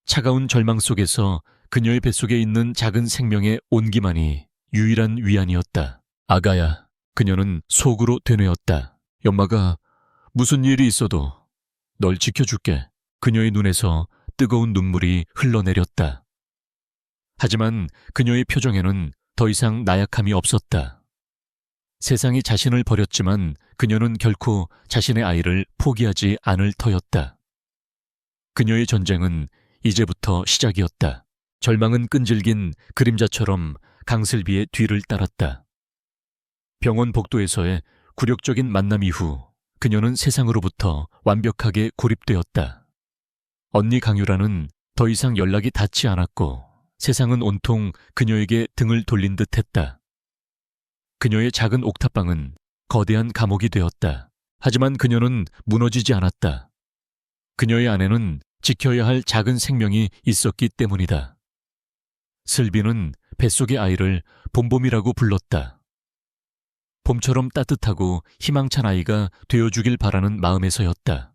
차가운 절망 속에서 그녀의 뱃속에 있는 작은 생명의 온기만이 유일한 위안이었다. 아가야, 그녀는 속으로 되뇌었다. 엄마가 무슨 일이 있어도 널 지켜줄게. 그녀의 눈에서 뜨거운 눈물이 흘러내렸다. 하지만 그녀의 표정에는 더 이상 나약함이 없었다. 세상이 자신을 버렸지만 그녀는 결코 자신의 아이를 포기하지 않을 터였다. 그녀의 전쟁은 이제부터 시작이었다. 절망은 끈질긴 그림자처럼 강슬비의 뒤를 따랐다. 병원 복도에서의 굴욕적인 만남 이후 그녀는 세상으로부터 완벽하게 고립되었다. 언니 강유라는 더 이상 연락이 닿지 않았고 세상은 온통 그녀에게 등을 돌린 듯했다. 그녀의 작은 옥탑방은 거대한 감옥이 되었다. 하지만 그녀는 무너지지 않았다. 그녀의 안에는 지켜야 할 작은 생명이 있었기 때문이다. 슬비는 뱃속의 아이를 봄봄이라고 불렀다. 봄처럼 따뜻하고 희망찬 아이가 되어주길 바라는 마음에서였다.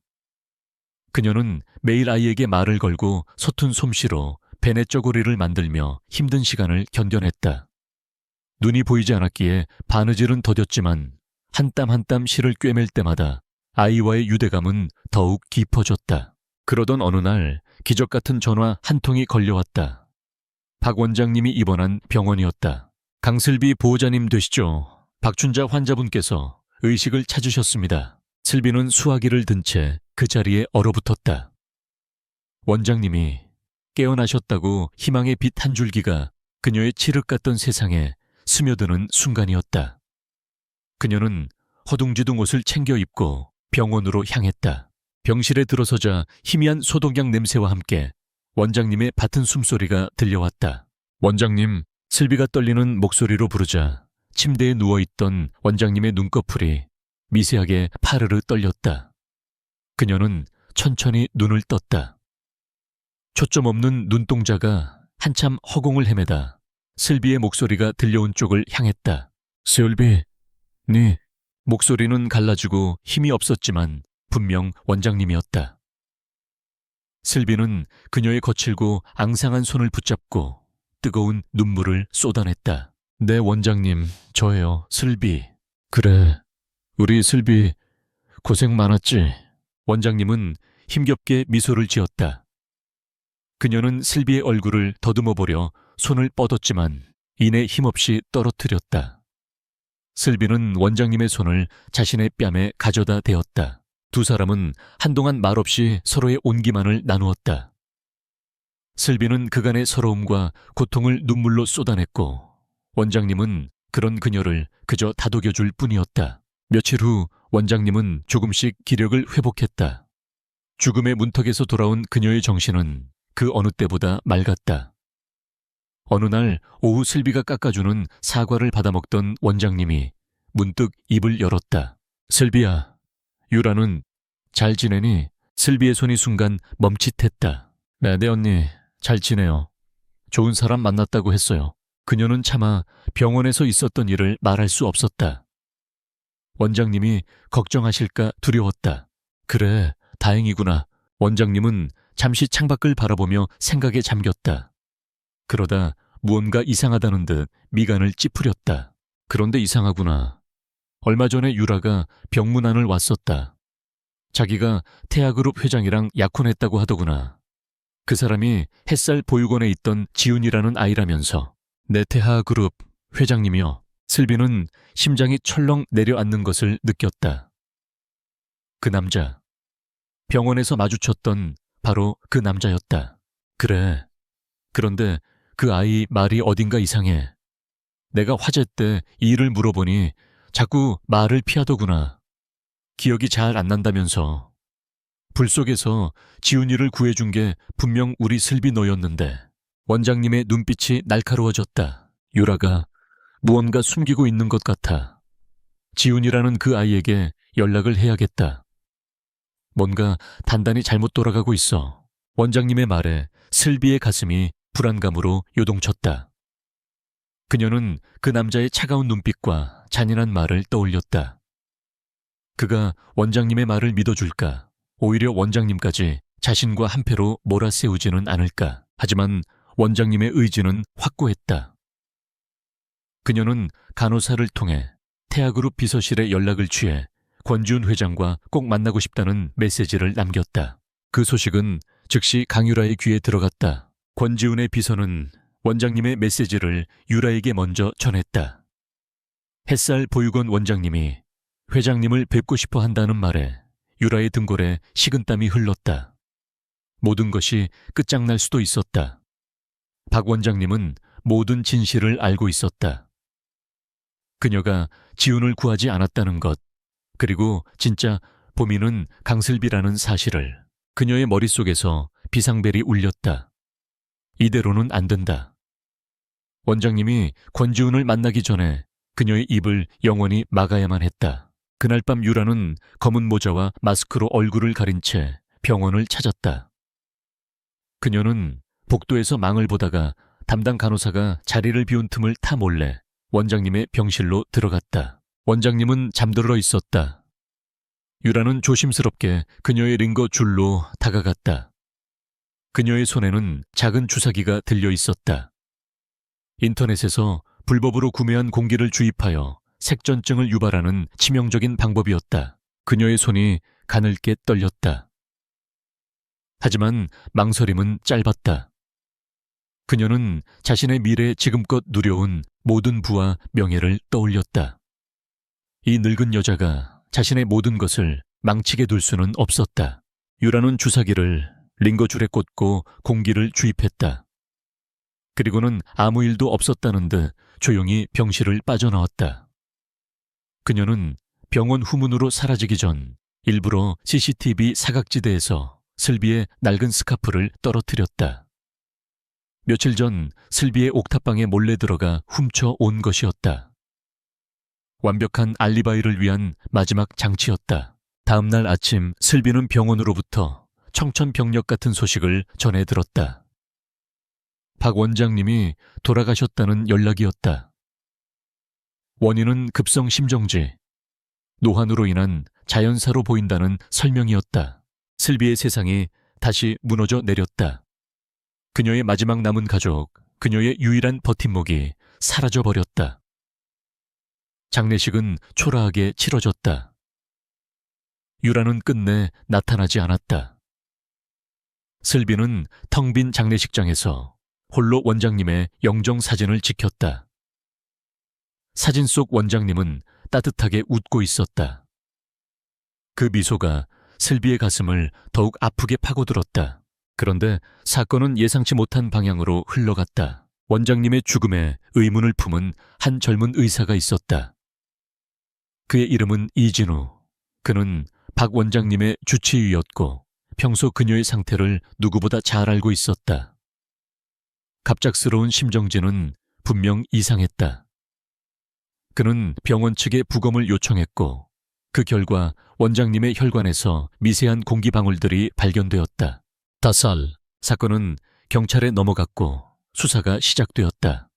그녀는 매일 아이에게 말을 걸고 서툰 솜씨로 베네쩌고리를 만들며 힘든 시간을 견뎌냈다. 눈이 보이지 않았기에 바느질은 더뎠지만 한 땀 한 땀 실을 꿰맬 때마다 아이와의 유대감은 더욱 깊어졌다. 그러던 어느 날 기적 같은 전화 한 통이 걸려왔다. 박 원장님이 입원한 병원이었다. 강슬비 보호자님 되시죠? 박춘자 환자분께서 의식을 찾으셨습니다. 슬비는 수화기를 든 채 그 자리에 얼어붙었다. 원장님이 깨어나셨다고 희망의 빛 한 줄기가 그녀의 칠흑 같던 세상에 스며드는 순간이었다. 그녀는 허둥지둥 옷을 챙겨 입고 병원으로 향했다. 병실에 들어서자 희미한 소독약 냄새와 함께 원장님의 밭은 숨소리가 들려왔다. 원장님, 슬비가 떨리는 목소리로 부르자 침대에 누워있던 원장님의 눈꺼풀이 미세하게 파르르 떨렸다. 그녀는 천천히 눈을 떴다. 초점 없는 눈동자가 한참 허공을 헤매다 슬비의 목소리가 들려온 쪽을 향했다. 슬비, 네. 목소리는 갈라지고 힘이 없었지만 분명 원장님이었다. 슬비는 그녀의 거칠고 앙상한 손을 붙잡고 뜨거운 눈물을 쏟아냈다. 네, 원장님, 저예요, 슬비. 그래, 우리 슬비 고생 많았지. 원장님은 힘겹게 미소를 지었다. 그녀는 슬비의 얼굴을 더듬어 보려 손을 뻗었지만 이내 힘없이 떨어뜨렸다. 슬비는 원장님의 손을 자신의 뺨에 가져다 대었다. 두 사람은 한동안 말없이 서로의 온기만을 나누었다. 슬비는 그간의 서러움과 고통을 눈물로 쏟아냈고 원장님은 그런 그녀를 그저 다독여줄 뿐이었다. 며칠 후 원장님은 조금씩 기력을 회복했다. 죽음의 문턱에서 돌아온 그녀의 정신은 그 어느 때보다 맑았다. 어느 날 오후 슬비가 깎아주는 사과를 받아먹던 원장님이 문득 입을 열었다. 슬비야, 유라는 잘 지내니? 슬비의 손이 순간 멈칫했다. 네, 언니, 잘 지내요. 좋은 사람 만났다고 했어요. 그녀는 차마 병원에서 있었던 일을 말할 수 없었다. 원장님이 걱정하실까 두려웠다. 그래, 다행이구나. 원장님은 잠시 창밖을 바라보며 생각에 잠겼다. 그러다 무언가 이상하다는 듯 미간을 찌푸렸다. 그런데 이상하구나. 얼마 전에 유라가 병문안을 왔었다. 자기가 태아그룹 회장이랑 약혼했다고 하더구나. 그 사람이 햇살 보육원에 있던 지훈이라는 아이라면서. 내 태아그룹 회장님이요. 슬비는 심장이 철렁 내려앉는 것을 느꼈다. 그 남자. 병원에서 마주쳤던 바로 그 남자였다. 그래. 그런데 그 아이 말이 어딘가 이상해. 내가 화재 때 이 일을 물어보니 자꾸 말을 피하더구나. 기억이 잘 안 난다면서. 불 속에서 지훈이를 구해준 게 분명 우리 슬비 너였는데. 원장님의 눈빛이 날카로워졌다. 유라가 무언가 숨기고 있는 것 같아. 지훈이라는 그 아이에게 연락을 해야겠다. 뭔가 단단히 잘못 돌아가고 있어. 원장님의 말에 슬비의 가슴이 불안감으로 요동쳤다. 그녀는 그 남자의 차가운 눈빛과 잔인한 말을 떠올렸다. 그가 원장님의 말을 믿어줄까? 오히려 원장님까지 자신과 한패로 몰아세우지는 않을까? 하지만 원장님의 의지는 확고했다. 그녀는 간호사를 통해 태아그룹 비서실에 연락을 취해 권지훈 회장과 꼭 만나고 싶다는 메시지를 남겼다. 그 소식은 즉시 강유라의 귀에 들어갔다. 권지훈의 비서는 원장님의 메시지를 유라에게 먼저 전했다. 햇살 보육원 원장님이 회장님을 뵙고 싶어 한다는 말에 유라의 등골에 식은땀이 흘렀다. 모든 것이 끝장날 수도 있었다. 박 원장님은 모든 진실을 알고 있었다. 그녀가 지훈을 구하지 않았다는 것, 그리고 진짜 보미는 강슬비라는 사실을. 그녀의 머릿속에서 비상벨이 울렸다. 이대로는 안 된다. 원장님이 권지훈을 만나기 전에 그녀의 입을 영원히 막아야만 했다. 그날 밤 유라는 검은 모자와 마스크로 얼굴을 가린 채 병원을 찾았다. 그녀는 복도에서 망을 보다가 담당 간호사가 자리를 비운 틈을 타 몰래 원장님의 병실로 들어갔다. 원장님은 잠들어 있었다. 유라는 조심스럽게 그녀의 링거 줄로 다가갔다. 그녀의 손에는 작은 주사기가 들려 있었다. 인터넷에서 불법으로 구매한 공기를 주입하여 색전증을 유발하는 치명적인 방법이었다. 그녀의 손이 가늘게 떨렸다. 하지만 망설임은 짧았다. 그녀는 자신의 미래에 지금껏 누려온 모든 부와 명예를 떠올렸다. 이 늙은 여자가 자신의 모든 것을 망치게 둘 수는 없었다. 유라는 주사기를 링거줄에 꽂고 공기를 주입했다. 그리고는 아무 일도 없었다는 듯 조용히 병실을 빠져나왔다. 그녀는 병원 후문으로 사라지기 전 일부러 CCTV 사각지대에서 슬비의 낡은 스카프를 떨어뜨렸다. 며칠 전 슬비의 옥탑방에 몰래 들어가 훔쳐 온 것이었다. 완벽한 알리바이를 위한 마지막 장치였다. 다음 날 아침 슬비는 병원으로부터 청천벽력 같은 소식을 전해 들었다. 박 원장님이 돌아가셨다는 연락이었다. 원인은 급성 심정지, 노환으로 인한 자연사로 보인다는 설명이었다. 슬비의 세상이 다시 무너져 내렸다. 그녀의 마지막 남은 가족, 그녀의 유일한 버팀목이 사라져버렸다. 장례식은 초라하게 치러졌다. 유라는 끝내 나타나지 않았다. 슬비는 텅 빈 장례식장에서 홀로 원장님의 영정 사진을 지켰다. 사진 속 원장님은 따뜻하게 웃고 있었다. 그 미소가 슬비의 가슴을 더욱 아프게 파고들었다. 그런데 사건은 예상치 못한 방향으로 흘러갔다. 원장님의 죽음에 의문을 품은 한 젊은 의사가 있었다. 그의 이름은 이진우. 그는 박 원장님의 주치의였고 평소 그녀의 상태를 누구보다 잘 알고 있었다. 갑작스러운 심정지는 분명 이상했다. 그는 병원 측에 부검을 요청했고 그 결과 원장님의 혈관에서 미세한 공기 방울들이 발견되었다. 다살, 사건은 경찰에 넘어갔고 수사가 시작되었다.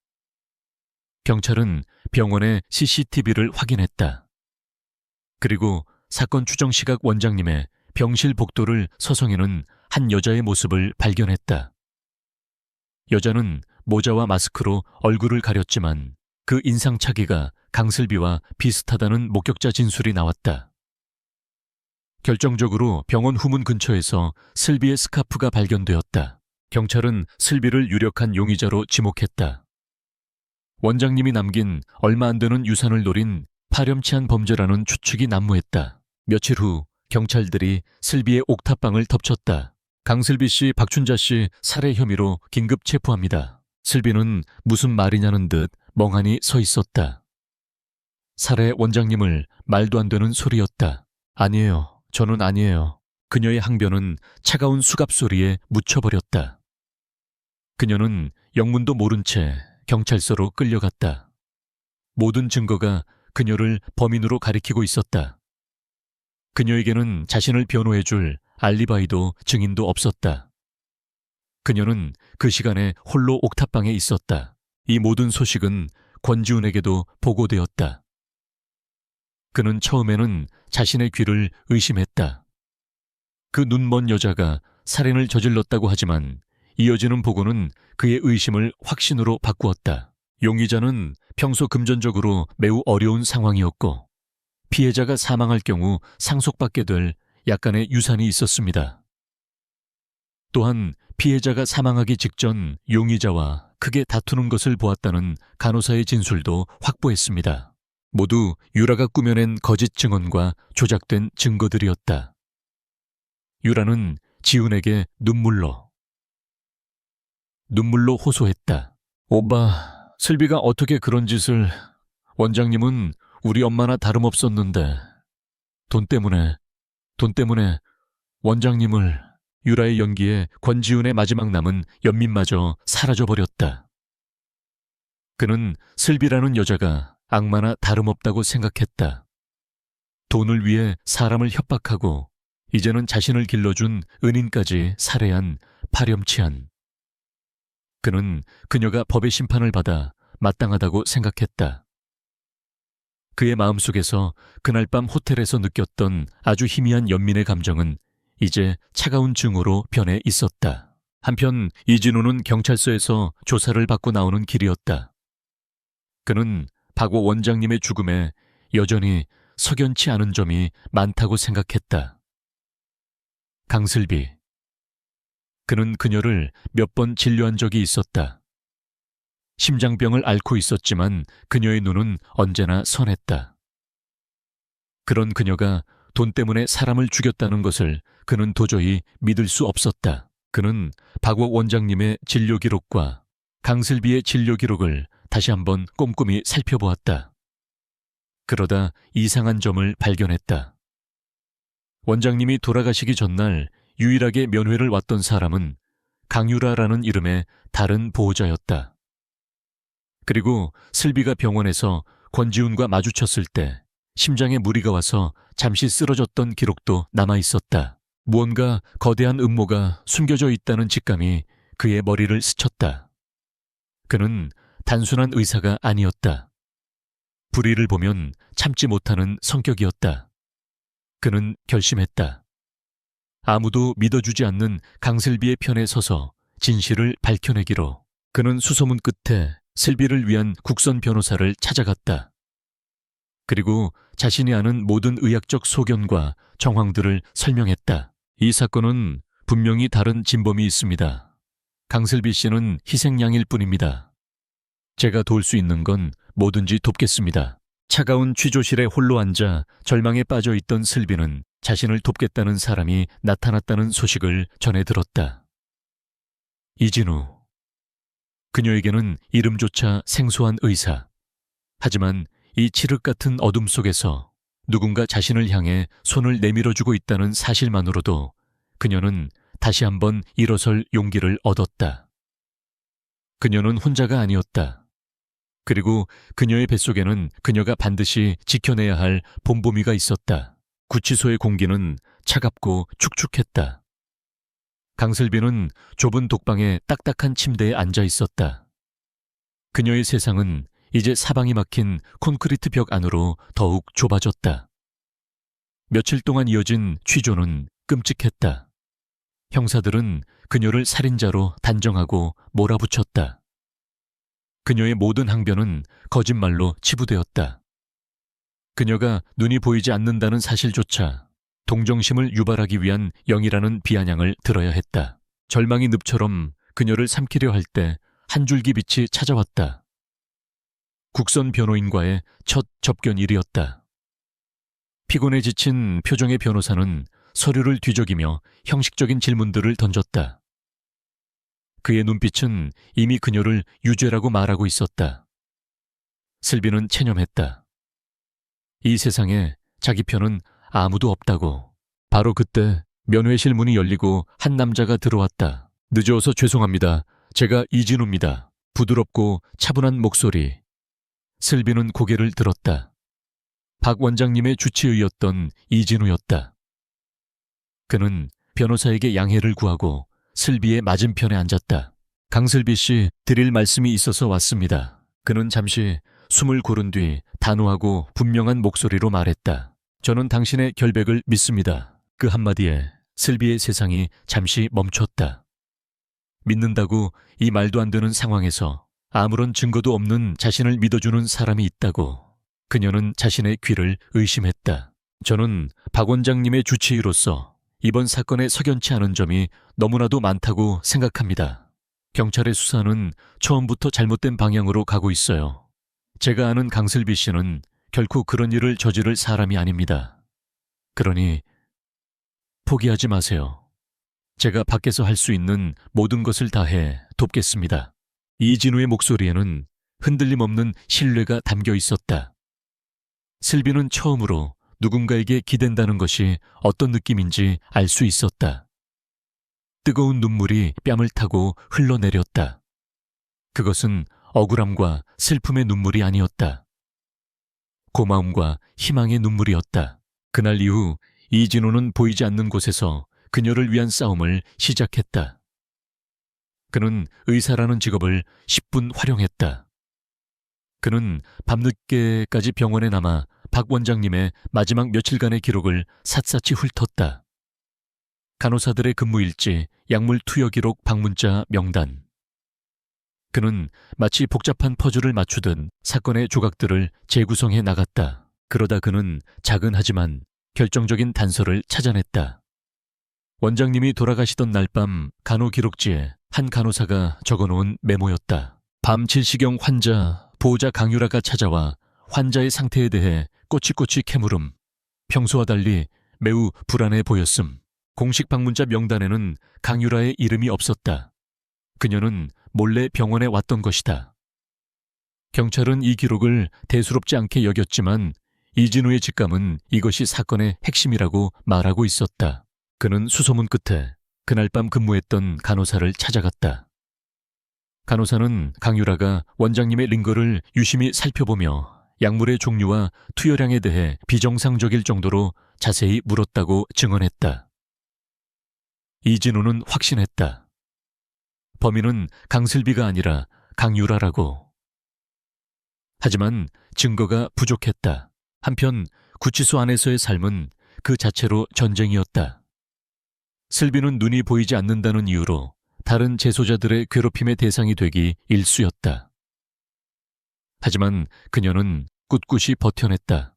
경찰은 병원의 CCTV를 확인했다. 그리고 사건 추정 시각 원장님의 병실 복도를 서성이는 한 여자의 모습을 발견했다. 여자는 모자와 마스크로 얼굴을 가렸지만 그 인상착의가 강슬비와 비슷하다는 목격자 진술이 나왔다. 결정적으로 병원 후문 근처에서 슬비의 스카프가 발견되었다. 경찰은 슬비를 유력한 용의자로 지목했다. 원장님이 남긴 얼마 안 되는 유산을 노린 파렴치한 범죄라는 추측이 난무했다. 며칠 후 경찰들이 슬비의 옥탑방을 덮쳤다. 강슬비 씨, 박춘자 씨 살해 혐의로 긴급 체포합니다. 슬비는 무슨 말이냐는 듯 멍하니 서 있었다. 살해 원장님을 말도 안 되는 소리였다. 아니에요. 저는 아니에요. 그녀의 항변은 차가운 수갑 소리에 묻혀버렸다. 그녀는 영문도 모른 채 경찰서로 끌려갔다. 모든 증거가 그녀를 범인으로 가리키고 있었다. 그녀에게는 자신을 변호해줄 알리바이도 증인도 없었다. 그녀는 그 시간에 홀로 옥탑방에 있었다. 이 모든 소식은 권지훈에게도 보고되었다. 그는 처음에는 자신의 귀를 의심했다. 그 눈먼 여자가 살인을 저질렀다고 하지만 이어지는 보고는 그의 의심을 확신으로 바꾸었다. 용의자는 평소 금전적으로 매우 어려운 상황이었고 피해자가 사망할 경우 상속받게 될 약간의 유산이 있었습니다. 또한 피해자가 사망하기 직전 용의자와 크게 다투는 것을 보았다는 간호사의 진술도 확보했습니다. 모두 유라가 꾸며낸 거짓 증언과 조작된 증거들이었다. 유라는 지훈에게 눈물로 호소했다. 오빠, 슬비가 어떻게 그런 짓을... 원장님은 우리 엄마나 다름없었는데 돈 때문에 원장님을... 유라의 연기에 권지훈의 마지막 남은 연민마저 사라져버렸다. 그는 슬비라는 여자가 악마나 다름없다고 생각했다. 돈을 위해 사람을 협박하고 이제는 자신을 길러준 은인까지 살해한 파렴치한. 그는 그녀가 법의 심판을 받아 마땅하다고 생각했다. 그의 마음속에서 그날 밤 호텔에서 느꼈던 아주 희미한 연민의 감정은 이제 차가운 증오로 변해 있었다. 한편 이진우는 경찰서에서 조사를 받고 나오는 길이었다. 그는 박오 원장님의 죽음에 여전히 석연치 않은 점이 많다고 생각했다. 강슬비. 그는 그녀를 몇 번 진료한 적이 있었다. 심장병을 앓고 있었지만 그녀의 눈은 언제나 선했다. 그런 그녀가 돈 때문에 사람을 죽였다는 것을 그는 도저히 믿을 수 없었다. 그는 박옥 원장님의 진료 기록과 강슬비의 진료 기록을 다시 한번 꼼꼼히 살펴보았다. 그러다 이상한 점을 발견했다. 원장님이 돌아가시기 전날 유일하게 면회를 왔던 사람은 강유라라는 이름의 다른 보호자였다. 그리고 슬비가 병원에서 권지훈과 마주쳤을 때 심장에 무리가 와서 잠시 쓰러졌던 기록도 남아있었다. 무언가 거대한 음모가 숨겨져 있다는 직감이 그의 머리를 스쳤다. 그는 단순한 의사가 아니었다. 불의를 보면 참지 못하는 성격이었다. 그는 결심했다. 아무도 믿어주지 않는 강슬비의 편에 서서 진실을 밝혀내기로. 그는 수소문 끝에 슬비를 위한 국선 변호사를 찾아갔다. 그리고 자신이 아는 모든 의학적 소견과 정황들을 설명했다. 이 사건은 분명히 다른 진범이 있습니다. 강슬비 씨는 희생양일 뿐입니다. 제가 도울 수 있는 건 뭐든지 돕겠습니다. 차가운 취조실에 홀로 앉아 절망에 빠져 있던 슬비는 자신을 돕겠다는 사람이 나타났다는 소식을 전해 들었다. 이진우. 그녀에게는 이름조차 생소한 의사. 하지만 이 칠흑 같은 어둠 속에서 누군가 자신을 향해 손을 내밀어주고 있다는 사실만으로도 그녀는 다시 한번 일어설 용기를 얻었다. 그녀는 혼자가 아니었다. 그리고 그녀의 뱃속에는 그녀가 반드시 지켜내야 할 봄봄이가 있었다. 구치소의 공기는 차갑고 축축했다. 강슬비는 좁은 독방의 딱딱한 침대에 앉아 있었다. 그녀의 세상은 이제 사방이 막힌 콘크리트 벽 안으로 더욱 좁아졌다. 며칠 동안 이어진 취조는 끔찍했다. 형사들은 그녀를 살인자로 단정하고 몰아붙였다. 그녀의 모든 항변은 거짓말로 치부되었다. 그녀가 눈이 보이지 않는다는 사실조차 동정심을 유발하기 위한 영이라는 비아냥을 들어야 했다. 절망이 늪처럼 그녀를 삼키려 할 때 한 줄기 빛이 찾아왔다. 국선 변호인과의 첫 접견일이었다. 피곤에 지친 표정의 변호사는 서류를 뒤적이며 형식적인 질문들을 던졌다. 그의 눈빛은 이미 그녀를 유죄라고 말하고 있었다. 슬비는 체념했다. 이 세상에 자기 편은 아무도 없다고. 바로 그때 면회실 문이 열리고 한 남자가 들어왔다. 늦어서 죄송합니다. 제가 이진우입니다. 부드럽고 차분한 목소리. 슬비는 고개를 들었다. 박 원장님의 주치의였던 이진우였다. 그는 변호사에게 양해를 구하고 슬비의 맞은편에 앉았다. 강슬비 씨, 드릴 말씀이 있어서 왔습니다. 그는 잠시 숨을 고른 뒤 단호하고 분명한 목소리로 말했다. 저는 당신의 결백을 믿습니다. 그 한마디에 슬비의 세상이 잠시 멈췄다. 믿는다고 이 말도 안 되는 상황에서 아무런 증거도 없는 자신을 믿어주는 사람이 있다고 그녀는 자신의 귀를 의심했다. 저는 박 원장님의 주치의로서 이번 사건에 석연치 않은 점이 너무나도 많다고 생각합니다. 경찰의 수사는 처음부터 잘못된 방향으로 가고 있어요. 제가 아는 강슬비 씨는 결코 그런 일을 저지를 사람이 아닙니다. 그러니 포기하지 마세요. 제가 밖에서 할 수 있는 모든 것을 다해 돕겠습니다. 이진우의 목소리에는 흔들림 없는 신뢰가 담겨 있었다. 슬비는 처음으로 누군가에게 기댄다는 것이 어떤 느낌인지 알 수 있었다. 뜨거운 눈물이 뺨을 타고 흘러내렸다. 그것은 억울함과 슬픔의 눈물이 아니었다. 고마움과 희망의 눈물이었다. 그날 이후 이진우는 보이지 않는 곳에서 그녀를 위한 싸움을 시작했다. 그는 의사라는 직업을 10분 활용했다. 그는 밤늦게까지 병원에 남아 박 원장님의 마지막 며칠간의 기록을 샅샅이 훑었다. 간호사들의 근무일지, 약물 투여 기록, 방문자, 명단. 그는 마치 복잡한 퍼즐을 맞추듯 사건의 조각들을 재구성해 나갔다. 그러다 그는 작은 하지만 결정적인 단서를 찾아냈다. 원장님이 돌아가시던 날 밤 간호 기록지에 한 간호사가 적어놓은 메모였다. 밤 7시경 환자, 보호자 강유라가 찾아와 환자의 상태에 대해 꼬치꼬치 캐물음. 평소와 달리 매우 불안해 보였음. 공식 방문자 명단에는 강유라의 이름이 없었다. 그녀는 몰래 병원에 왔던 것이다. 경찰은 이 기록을 대수롭지 않게 여겼지만 이진우의 직감은 이것이 사건의 핵심이라고 말하고 있었다. 그는 수소문 끝에 그날 밤 근무했던 간호사를 찾아갔다. 간호사는 강유라가 원장님의 링거를 유심히 살펴보며 약물의 종류와 투여량에 대해 비정상적일 정도로 자세히 물었다고 증언했다. 이진우는 확신했다. 범인은 강슬비가 아니라 강유라라고. 하지만 증거가 부족했다. 한편 구치소 안에서의 삶은 그 자체로 전쟁이었다. 슬비는 눈이 보이지 않는다는 이유로 다른 재소자들의 괴롭힘의 대상이 되기 일쑤였다. 하지만 그녀는 꿋꿋이 버텨냈다.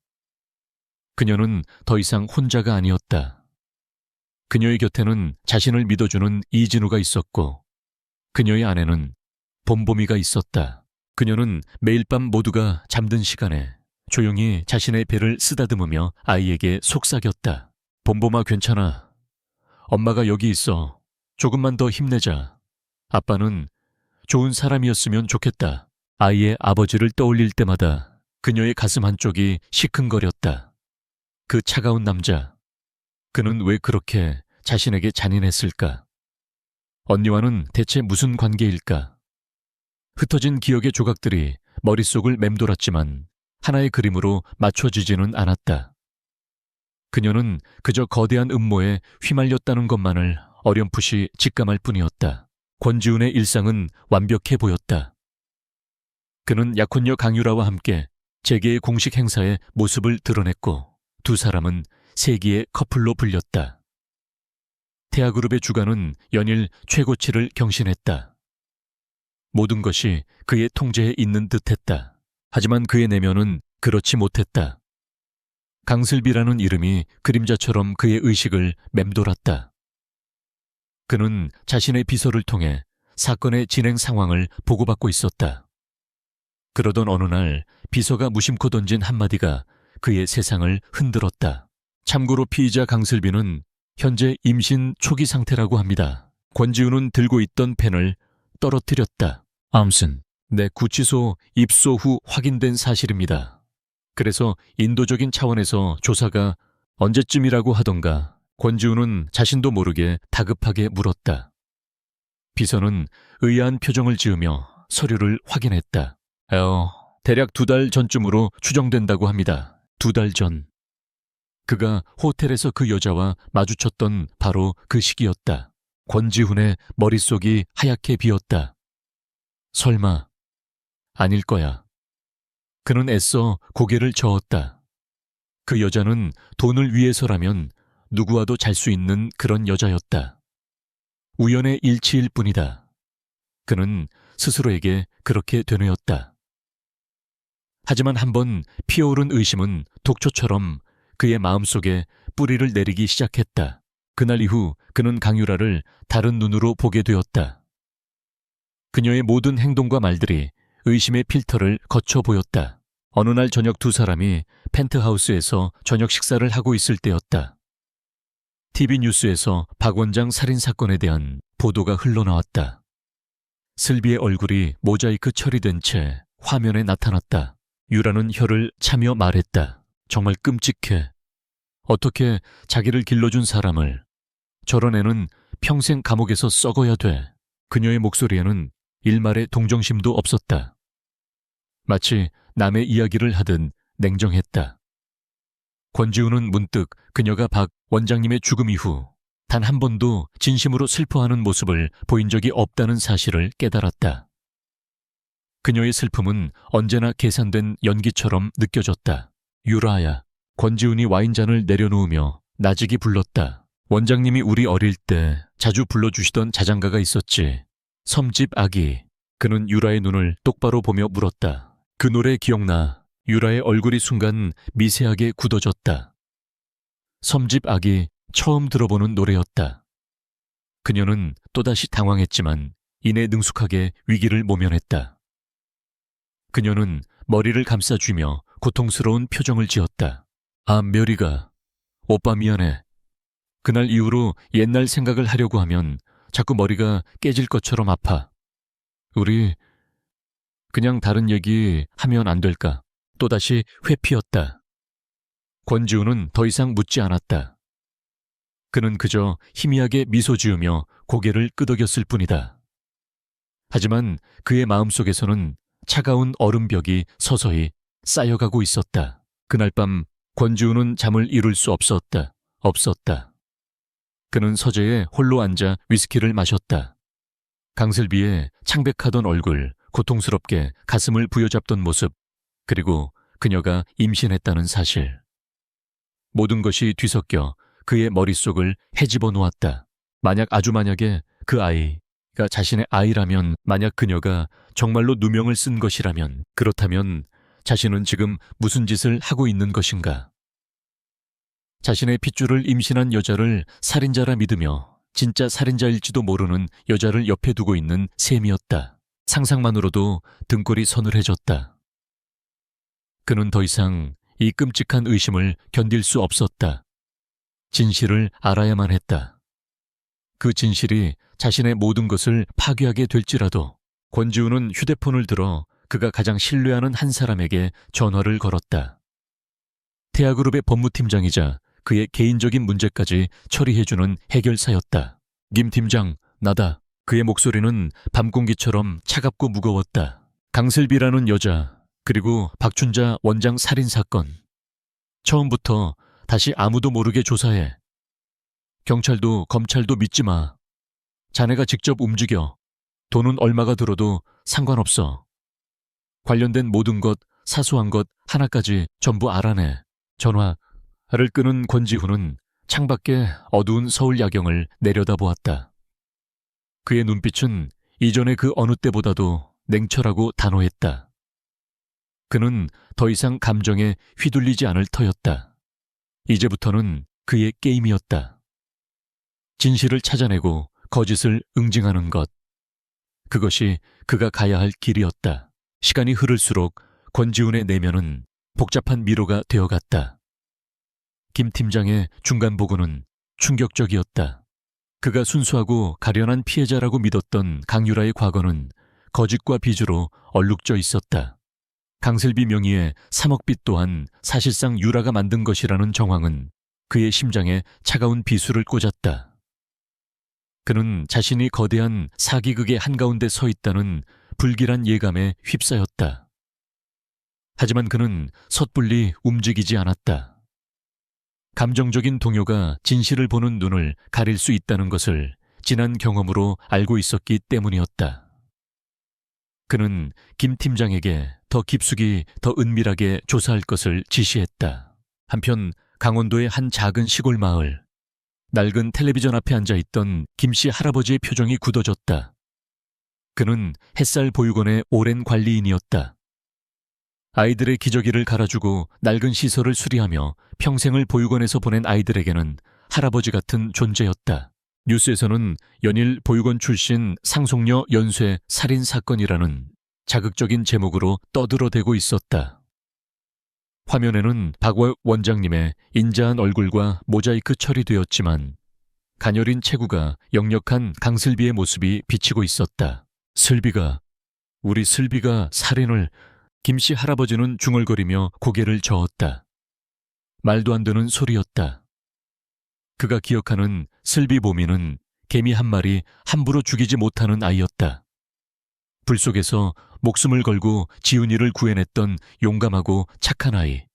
그녀는 더 이상 혼자가 아니었다. 그녀의 곁에는 자신을 믿어주는 이진우가 있었고 그녀의 아내는 봄봄이가 있었다. 그녀는 매일 밤 모두가 잠든 시간에 조용히 자신의 배를 쓰다듬으며 아이에게 속삭였다. 봄봄아 괜찮아. 엄마가 여기 있어. 조금만 더 힘내자. 아빠는 좋은 사람이었으면 좋겠다. 아이의 아버지를 떠올릴 때마다 그녀의 가슴 한쪽이 시큰거렸다. 그 차가운 남자. 그는 왜 그렇게 자신에게 잔인했을까? 언니와는 대체 무슨 관계일까? 흩어진 기억의 조각들이 머릿속을 맴돌았지만 하나의 그림으로 맞춰지지는 않았다. 그녀는 그저 거대한 음모에 휘말렸다는 것만을 어렴풋이 직감할 뿐이었다. 권지훈의 일상은 완벽해 보였다. 그는 약혼녀 강유라와 함께 재계의 공식 행사에 모습을 드러냈고 두 사람은 세기의 커플로 불렸다. 태아그룹의 주가는 연일 최고치를 경신했다. 모든 것이 그의 통제에 있는 듯했다. 하지만 그의 내면은 그렇지 못했다. 강슬비라는 이름이 그림자처럼 그의 의식을 맴돌았다. 그는 자신의 비서를 통해 사건의 진행 상황을 보고받고 있었다. 그러던 어느 날 비서가 무심코 던진 한마디가 그의 세상을 흔들었다. 참고로 피의자 강슬비는 현재 임신 초기 상태라고 합니다. 권지훈은 들고 있던 펜을 떨어뜨렸다. 암슨, 내 구치소 입소 후 확인된 사실입니다. 그래서 인도적인 차원에서 조사가 언제쯤이라고 하던가 권지훈은 자신도 모르게 다급하게 물었다. 비서는 의아한 표정을 지으며 서류를 확인했다. 대략 2달 전쯤으로 추정된다고 합니다. 2달 전. 그가 호텔에서 그 여자와 마주쳤던 바로 그 시기였다. 권지훈의 머릿속이 하얗게 비었다. 설마 아닐 거야. 그는 애써 고개를 저었다. 그 여자는 돈을 위해서라면 누구와도 잘 수 있는 그런 여자였다. 우연의 일치일 뿐이다. 그는 스스로에게 그렇게 되뇌었다. 하지만 한번 피어오른 의심은 독초처럼 그의 마음속에 뿌리를 내리기 시작했다. 그날 이후 그는 강유라를 다른 눈으로 보게 되었다. 그녀의 모든 행동과 말들이 의심의 필터를 거쳐 보였다. 어느 날 저녁 두 사람이 펜트하우스에서 저녁 식사를 하고 있을 때였다. TV 뉴스에서 박 원장 살인 사건에 대한 보도가 흘러나왔다. 슬비의 얼굴이 모자이크 처리된 채 화면에 나타났다. 유라는 혀를 차며 말했다. 정말 끔찍해. 어떻게 자기를 길러준 사람을. 저런 애는 평생 감옥에서 썩어야 돼. 그녀의 목소리에는 일말의 동정심도 없었다. 마치 남의 이야기를 하듯 냉정했다. 권지우는 문득 그녀가 박 원장님의 죽음 이후 단 한 번도 진심으로 슬퍼하는 모습을 보인 적이 없다는 사실을 깨달았다. 그녀의 슬픔은 언제나 계산된 연기처럼 느껴졌다. 유라야, 권지훈이 와인잔을 내려놓으며 나직이 불렀다. 원장님이 우리 어릴 때 자주 불러주시던 자장가가 있었지. 섬집 아기. 그는 유라의 눈을 똑바로 보며 물었다. 그 노래 기억나. 유라의 얼굴이 순간 미세하게 굳어졌다. 섬집 아기 처음 들어보는 노래였다. 그녀는 또다시 당황했지만 이내 능숙하게 위기를 모면했다. 그녀는 머리를 감싸쥐며 고통스러운 표정을 지었다. 아, 멸이가. 오빠 미안해. 그날 이후로 옛날 생각을 하려고 하면 자꾸 머리가 깨질 것처럼 아파. 우리 그냥 다른 얘기 하면 안 될까? 또다시 회피었다. 권지우는 더 이상 묻지 않았다. 그는 그저 희미하게 미소 지으며 고개를 끄덕였을 뿐이다. 하지만 그의 마음속에서는 차가운 얼음벽이 서서히 쌓여가고 있었다. 그날 밤 권지우는 잠을 이룰 수 없었다. 그는 서재에 홀로 앉아 위스키를 마셨다. 강슬비의 창백하던 얼굴, 고통스럽게 가슴을 부여잡던 모습, 그리고 그녀가 임신했다는 사실. 모든 것이 뒤섞여 그의 머릿속을 헤집어 놓았다. 아주 만약에 그 아이가 자신의 아이라면, 만약 그녀가 정말로 누명을 쓴 것이라면, 그렇다면 자신은 지금 무슨 짓을 하고 있는 것인가? 자신의 핏줄을 임신한 여자를 살인자라 믿으며 진짜 살인자일지도 모르는 여자를 옆에 두고 있는 셈이었다. 상상만으로도 등골이 서늘해졌다. 그는 더 이상 이 끔찍한 의심을 견딜 수 없었다. 진실을 알아야만 했다. 그 진실이 자신의 모든 것을 파괴하게 될지라도. 권지우는 휴대폰을 들어 그가 가장 신뢰하는 한 사람에게 전화를 걸었다. 태아그룹의 법무팀장이자 그의 개인적인 문제까지 처리해주는 해결사였다. 김 팀장, 나다. 그의 목소리는 밤공기처럼 차갑고 무거웠다. 강슬비라는 여자, 그리고 박춘자 원장 살인 사건. 처음부터 다시 아무도 모르게 조사해. 경찰도 검찰도 믿지 마. 자네가 직접 움직여. 돈은 얼마가 들어도 상관없어. 관련된 모든 것, 사소한 것 하나까지 전부 알아내. 전화를 끄는 권지훈은 창밖에 어두운 서울 야경을 내려다보았다. 그의 눈빛은 이전의 그 어느 때보다도 냉철하고 단호했다. 그는 더 이상 감정에 휘둘리지 않을 터였다. 이제부터는 그의 게임이었다. 진실을 찾아내고 거짓을 응징하는 것. 그것이 그가 가야 할 길이었다. 시간이 흐를수록 권지훈의 내면은 복잡한 미로가 되어갔다. 김 팀장의 중간 보고는 충격적이었다. 그가 순수하고 가련한 피해자라고 믿었던 강유라의 과거는 거짓과 비주로 얼룩져 있었다. 강슬비 명의의 3억 빚 또한 사실상 유라가 만든 것이라는 정황은 그의 심장에 차가운 비수를 꽂았다. 그는 자신이 거대한 사기극의 한가운데 서 있다는 불길한 예감에 휩싸였다. 하지만 그는 섣불리 움직이지 않았다. 감정적인 동요가 진실을 보는 눈을 가릴 수 있다는 것을 지난 경험으로 알고 있었기 때문이었다. 그는 김 팀장에게 더 깊숙이, 더 은밀하게 조사할 것을 지시했다. 한편 강원도의 한 작은 시골 마을. 낡은 텔레비전 앞에 앉아있던 김씨 할아버지의 표정이 굳어졌다. 그는 햇살 보육원의 오랜 관리인이었다. 아이들의 기저귀를 갈아주고 낡은 시설을 수리하며 평생을 보육원에서 보낸 아이들에게는 할아버지 같은 존재였다. 뉴스에서는 연일 보육원 출신 상속녀 연쇄 살인 사건이라는 자극적인 제목으로 떠들어대고 있었다. 화면에는 박 원장님의 인자한 얼굴과 모자이크 처리되었지만 가녀린 체구가 역력한 강슬비의 모습이 비치고 있었다. 우리 슬비가 살인을... 김씨 할아버지는 중얼거리며 고개를 저었다. 말도 안 되는 소리였다. 그가 기억하는 슬비 보미는 개미 한 마리 함부로 죽이지 못하는 아이였다. 불 속에서 목숨을 걸고 지훈이를 구해냈던 용감하고 착한 아이.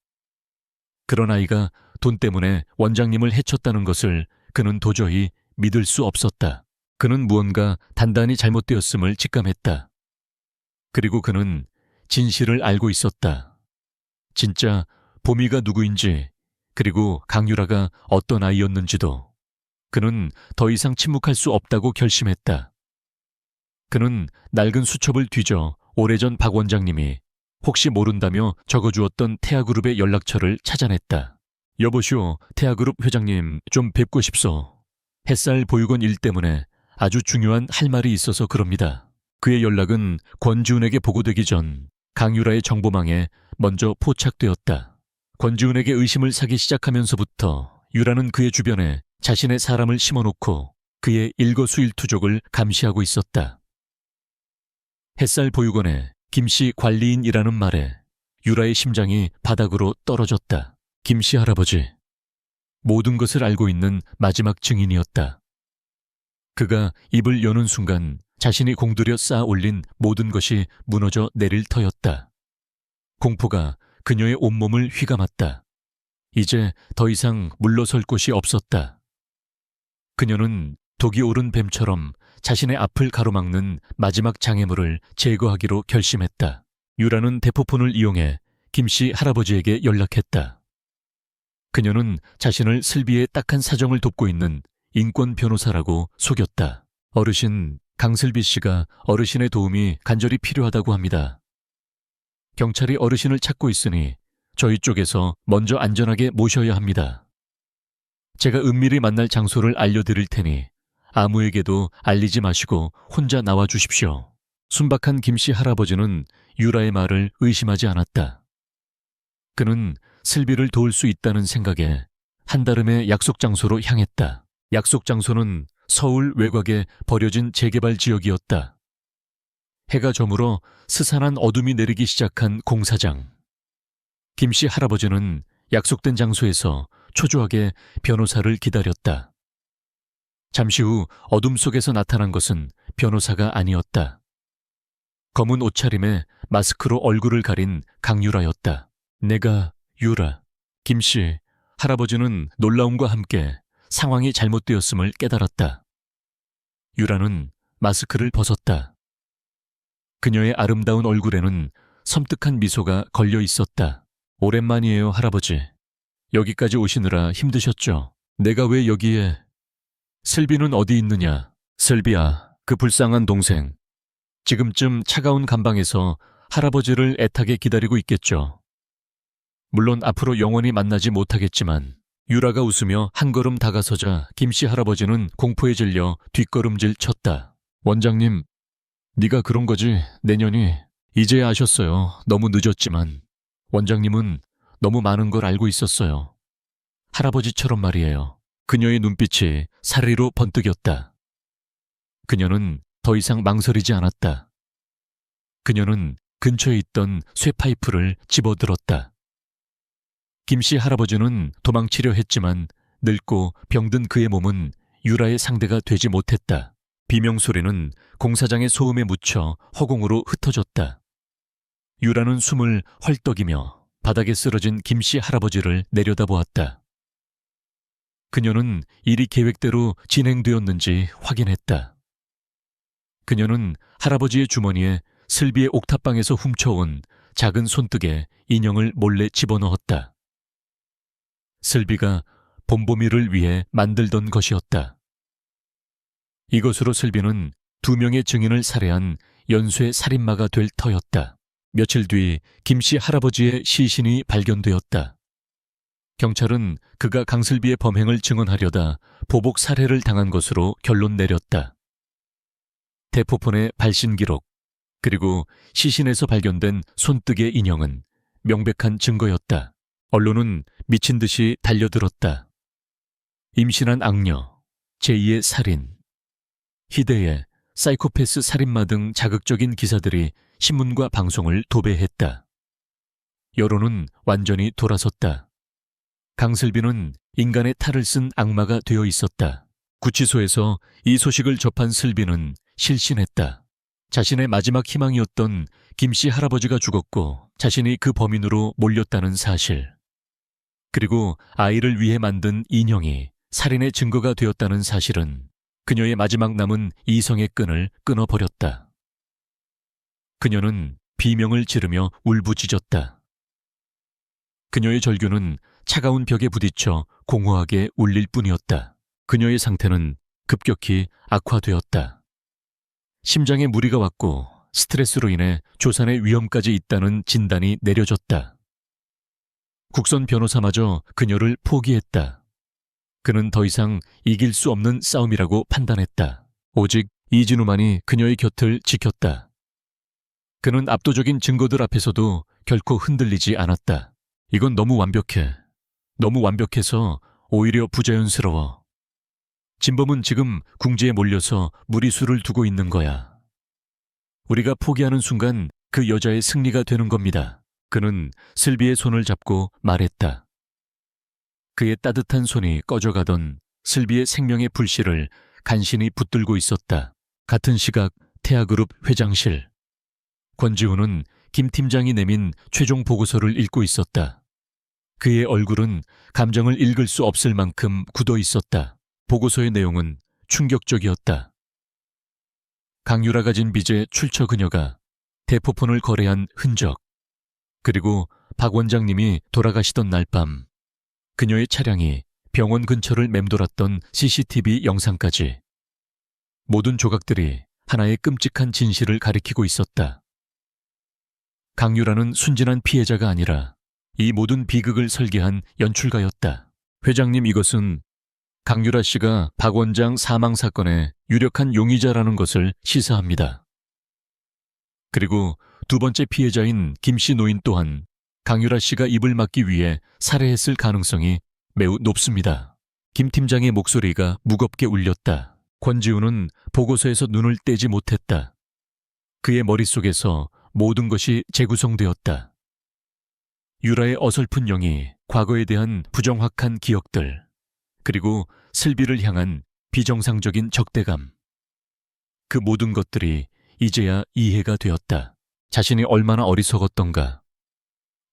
그런 아이가 돈 때문에 원장님을 해쳤다는 것을 그는 도저히 믿을 수 없었다. 그는 무언가 단단히 잘못되었음을 직감했다. 그리고 그는 진실을 알고 있었다. 진짜 보미가 누구인지, 그리고 강유라가 어떤 아이였는지도. 그는 더 이상 침묵할 수 없다고 결심했다. 그는 낡은 수첩을 뒤져 오래전 박 원장님이 혹시 모른다며 적어주었던 태아그룹의 연락처를 찾아냈다. 여보시오, 태아그룹 회장님, 좀 뵙고 싶소. 햇살 보육원 일 때문에 아주 중요한 할 말이 있어서 그럽니다. 그의 연락은 권지훈에게 보고되기 전 강유라의 정보망에 먼저 포착되었다. 권지훈에게 의심을 사기 시작하면서부터 유라는 그의 주변에 자신의 사람을 심어놓고 그의 일거수일투족을 감시하고 있었다. 햇살 보육원의 김씨 관리인이라는 말에 유라의 심장이 바닥으로 떨어졌다. 김씨 할아버지, 모든 것을 알고 있는 마지막 증인이었다. 그가 입을 여는 순간 자신이 공들여 쌓아 올린 모든 것이 무너져 내릴 터였다. 공포가 그녀의 온몸을 휘감았다. 이제 더 이상 물러설 곳이 없었다. 그녀는 독이 오른 뱀처럼 자신의 앞을 가로막는 마지막 장애물을 제거하기로 결심했다. 유라는 대포폰을 이용해 김씨 할아버지에게 연락했다. 그녀는 자신을 슬비의 딱한 사정을 돕고 있는 인권 변호사라고 속였다. 어르신, 강슬비 씨가 어르신의 도움이 간절히 필요하다고 합니다. 경찰이 어르신을 찾고 있으니 저희 쪽에서 먼저 안전하게 모셔야 합니다. 제가 은밀히 만날 장소를 알려드릴 테니 아무에게도 알리지 마시고 혼자 나와 주십시오. 순박한 김씨 할아버지는 유라의 말을 의심하지 않았다. 그는 슬비를 도울 수 있다는 생각에 한달음의 약속 장소로 향했다. 약속 장소는 서울 외곽에 버려진 재개발 지역이었다. 해가 저물어 스산한 어둠이 내리기 시작한 공사장. 김씨 할아버지는 약속된 장소에서 초조하게 변호사를 기다렸다. 잠시 후 어둠 속에서 나타난 것은 변호사가 아니었다. 검은 옷차림에 마스크로 얼굴을 가린 강유라였다. 내가 유라. 김씨 할아버지는 놀라움과 함께 상황이 잘못되었음을 깨달았다. 유라는 마스크를 벗었다. 그녀의 아름다운 얼굴에는 섬뜩한 미소가 걸려 있었다. 오랜만이에요, 할아버지. 여기까지 오시느라 힘드셨죠? 내가 왜 여기에... 슬비는 어디 있느냐? 슬비야, 그 불쌍한 동생. 지금쯤 차가운 감방에서 할아버지를 애타게 기다리고 있겠죠. 물론 앞으로 영원히 만나지 못하겠지만. 유라가 웃으며 한 걸음 다가서자 김씨 할아버지는 공포에 질려 뒷걸음질 쳤다. 원장님, 네가 그런 거지, 내년이. 이제야 아셨어요. 너무 늦었지만. 원장님은 너무 많은 걸 알고 있었어요. 할아버지처럼 말이에요. 그녀의 눈빛이 사리로 번뜩였다. 그녀는 더 이상 망설이지 않았다. 그녀는 근처에 있던 쇠파이프를 집어들었다. 김씨 할아버지는 도망치려 했지만 늙고 병든 그의 몸은 유라의 상대가 되지 못했다. 비명소리는 공사장의 소음에 묻혀 허공으로 흩어졌다. 유라는 숨을 헐떡이며 바닥에 쓰러진 김씨 할아버지를 내려다보았다. 그녀는 일이 계획대로 진행되었는지 확인했다. 그녀는 할아버지의 주머니에 슬비의 옥탑방에서 훔쳐온 작은 손뜨개 인형을 몰래 집어넣었다. 슬비가 봄보미를 위해 만들던 것이었다. 이것으로 슬비는 2명의 증인을 살해한 연쇄 살인마가 될 터였다. 며칠 뒤 김씨 할아버지의 시신이 발견되었다. 경찰은 그가 강슬비의 범행을 증언하려다 보복 살해를 당한 것으로 결론 내렸다. 대포폰의 발신 기록, 그리고 시신에서 발견된 손뜨개 인형은 명백한 증거였다. 언론은 미친 듯이 달려들었다. 임신한 악녀, 제2의 살인, 희대의 사이코패스 살인마 등 자극적인 기사들이 신문과 방송을 도배했다. 여론은 완전히 돌아섰다. 강슬비는 인간의 탈을 쓴 악마가 되어 있었다. 구치소에서 이 소식을 접한 슬비는 실신했다. 자신의 마지막 희망이었던 김씨 할아버지가 죽었고 자신이 그 범인으로 몰렸다는 사실. 그리고 아이를 위해 만든 인형이 살인의 증거가 되었다는 사실은 그녀의 마지막 남은 이성의 끈을 끊어버렸다. 그녀는 비명을 지르며 울부짖었다. 그녀의 절규는 차가운 벽에 부딪혀 공허하게 울릴 뿐이었다. 그녀의 상태는 급격히 악화되었다. 심장에 무리가 왔고 스트레스로 인해 조산의 위험까지 있다는 진단이 내려졌다. 국선 변호사마저 그녀를 포기했다. 그는 더 이상 이길 수 없는 싸움이라고 판단했다. 오직 이진우만이 그녀의 곁을 지켰다. 그는 압도적인 증거들 앞에서도 결코 흔들리지 않았다. 이건 너무 완벽해. 너무 완벽해서 오히려 부자연스러워. 진범은 지금 궁지에 몰려서 무리수를 두고 있는 거야. 우리가 포기하는 순간 그 여자의 승리가 되는 겁니다. 그는 슬비의 손을 잡고 말했다. 그의 따뜻한 손이 꺼져가던 슬비의 생명의 불씨를 간신히 붙들고 있었다. 같은 시각 태아그룹 회장실. 권지우는 김 팀장이 내민 최종 보고서를 읽고 있었다. 그의 얼굴은 감정을 읽을 수 없을 만큼 굳어 있었다. 보고서의 내용은 충격적이었다. 강유라가 진 빚의 출처 그녀가 대포폰을 거래한 흔적, 그리고 박 원장님이 돌아가시던 날 밤 그녀의 차량이 병원 근처를 맴돌았던 CCTV 영상까지. 모든 조각들이 하나의 끔찍한 진실을 가리키고 있었다. 강유라는 순진한 피해자가 아니라 이 모든 비극을 설계한 연출가였다. 회장님, 이것은 강유라 씨가 박 원장 사망 사건의 유력한 용의자라는 것을 시사합니다. 그리고 두 번째 피해자인 김씨 노인 또한 강유라 씨가 입을 막기 위해 살해했을 가능성이 매우 높습니다. 김 팀장의 목소리가 무겁게 울렸다. 권지우는 보고서에서 눈을 떼지 못했다. 그의 머릿속에서 모든 것이 재구성되었다. 유라의 어설픈 영이, 과거에 대한 부정확한 기억들, 그리고 슬비를 향한 비정상적인 적대감. 그 모든 것들이 이제야 이해가 되었다. 자신이 얼마나 어리석었던가.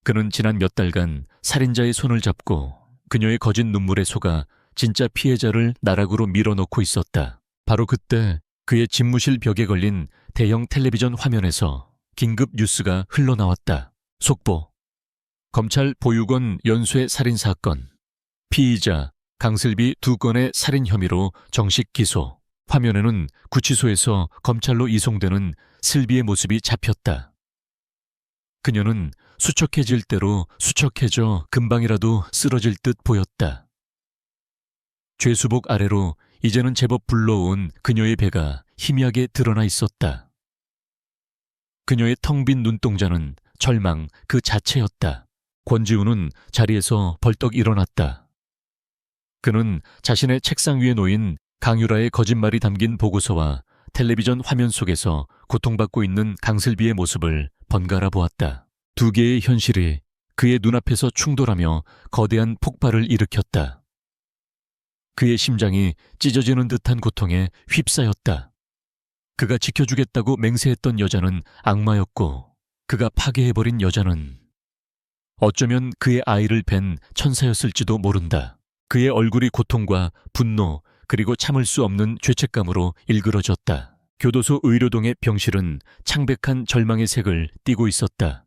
그는 지난 몇 달간 살인자의 손을 잡고 그녀의 거짓 눈물에 속아 진짜 피해자를 나락으로 밀어넣고 있었다. 바로 그때 그의 집무실 벽에 걸린 대형 텔레비전 화면에서 긴급 뉴스가 흘러나왔다. 속보. 검찰 보육원 연쇄 살인사건. 피의자 강슬비 2건의 살인 혐의로 정식 기소. 화면에는 구치소에서 검찰로 이송되는 슬비의 모습이 잡혔다. 그녀는 수척해질 대로 수척해져 금방이라도 쓰러질 듯 보였다. 죄수복 아래로 이제는 제법 불러온 그녀의 배가 희미하게 드러나 있었다. 그녀의 텅 빈 눈동자는 절망 그 자체였다. 권지우는 자리에서 벌떡 일어났다. 그는 자신의 책상 위에 놓인 강유라의 거짓말이 담긴 보고서와 텔레비전 화면 속에서 고통받고 있는 강슬비의 모습을 번갈아 보았다. 두 개의 현실이 그의 눈앞에서 충돌하며 거대한 폭발을 일으켰다. 그의 심장이 찢어지는 듯한 고통에 휩싸였다. 그가 지켜주겠다고 맹세했던 여자는 악마였고 그가 파괴해버린 여자는 어쩌면 그의 아이를 뵌 천사였을지도 모른다. 그의 얼굴이 고통과 분노 그리고 참을 수 없는 죄책감으로 일그러졌다. 교도소 의료동의 병실은 창백한 절망의 색을 띠고 있었다.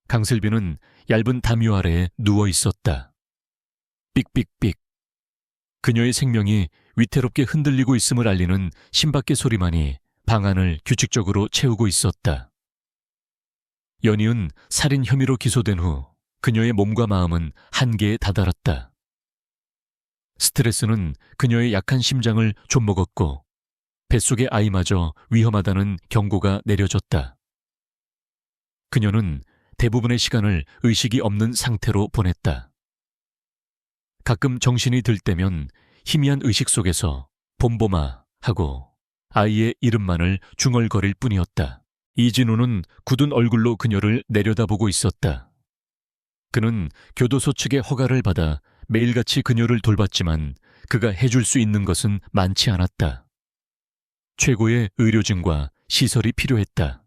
강슬비는 얇은 담요 아래에 누워 있었다. 삑삑삑. 그녀의 생명이 위태롭게 흔들리고 있음을 알리는 심박계 소리만이 방 안을 규칙적으로 채우고 있었다. 연이은 살인 혐의로 기소된 후 그녀의 몸과 마음은 한계에 다다랐다. 스트레스는 그녀의 약한 심장을 좀먹었고 뱃속의 아이마저 위험하다는 경고가 내려졌다. 그녀는 대부분의 시간을 의식이 없는 상태로 보냈다. 가끔 정신이 들 때면 희미한 의식 속에서 봄봄아 하고 아이의 이름만을 중얼거릴 뿐이었다. 이진우는 굳은 얼굴로 그녀를 내려다보고 있었다. 그는 교도소 측의 허가를 받아 매일같이 그녀를 돌봤지만 그가 해줄 수 있는 것은 많지 않았다. 최고의 의료진과 시설이 필요했다.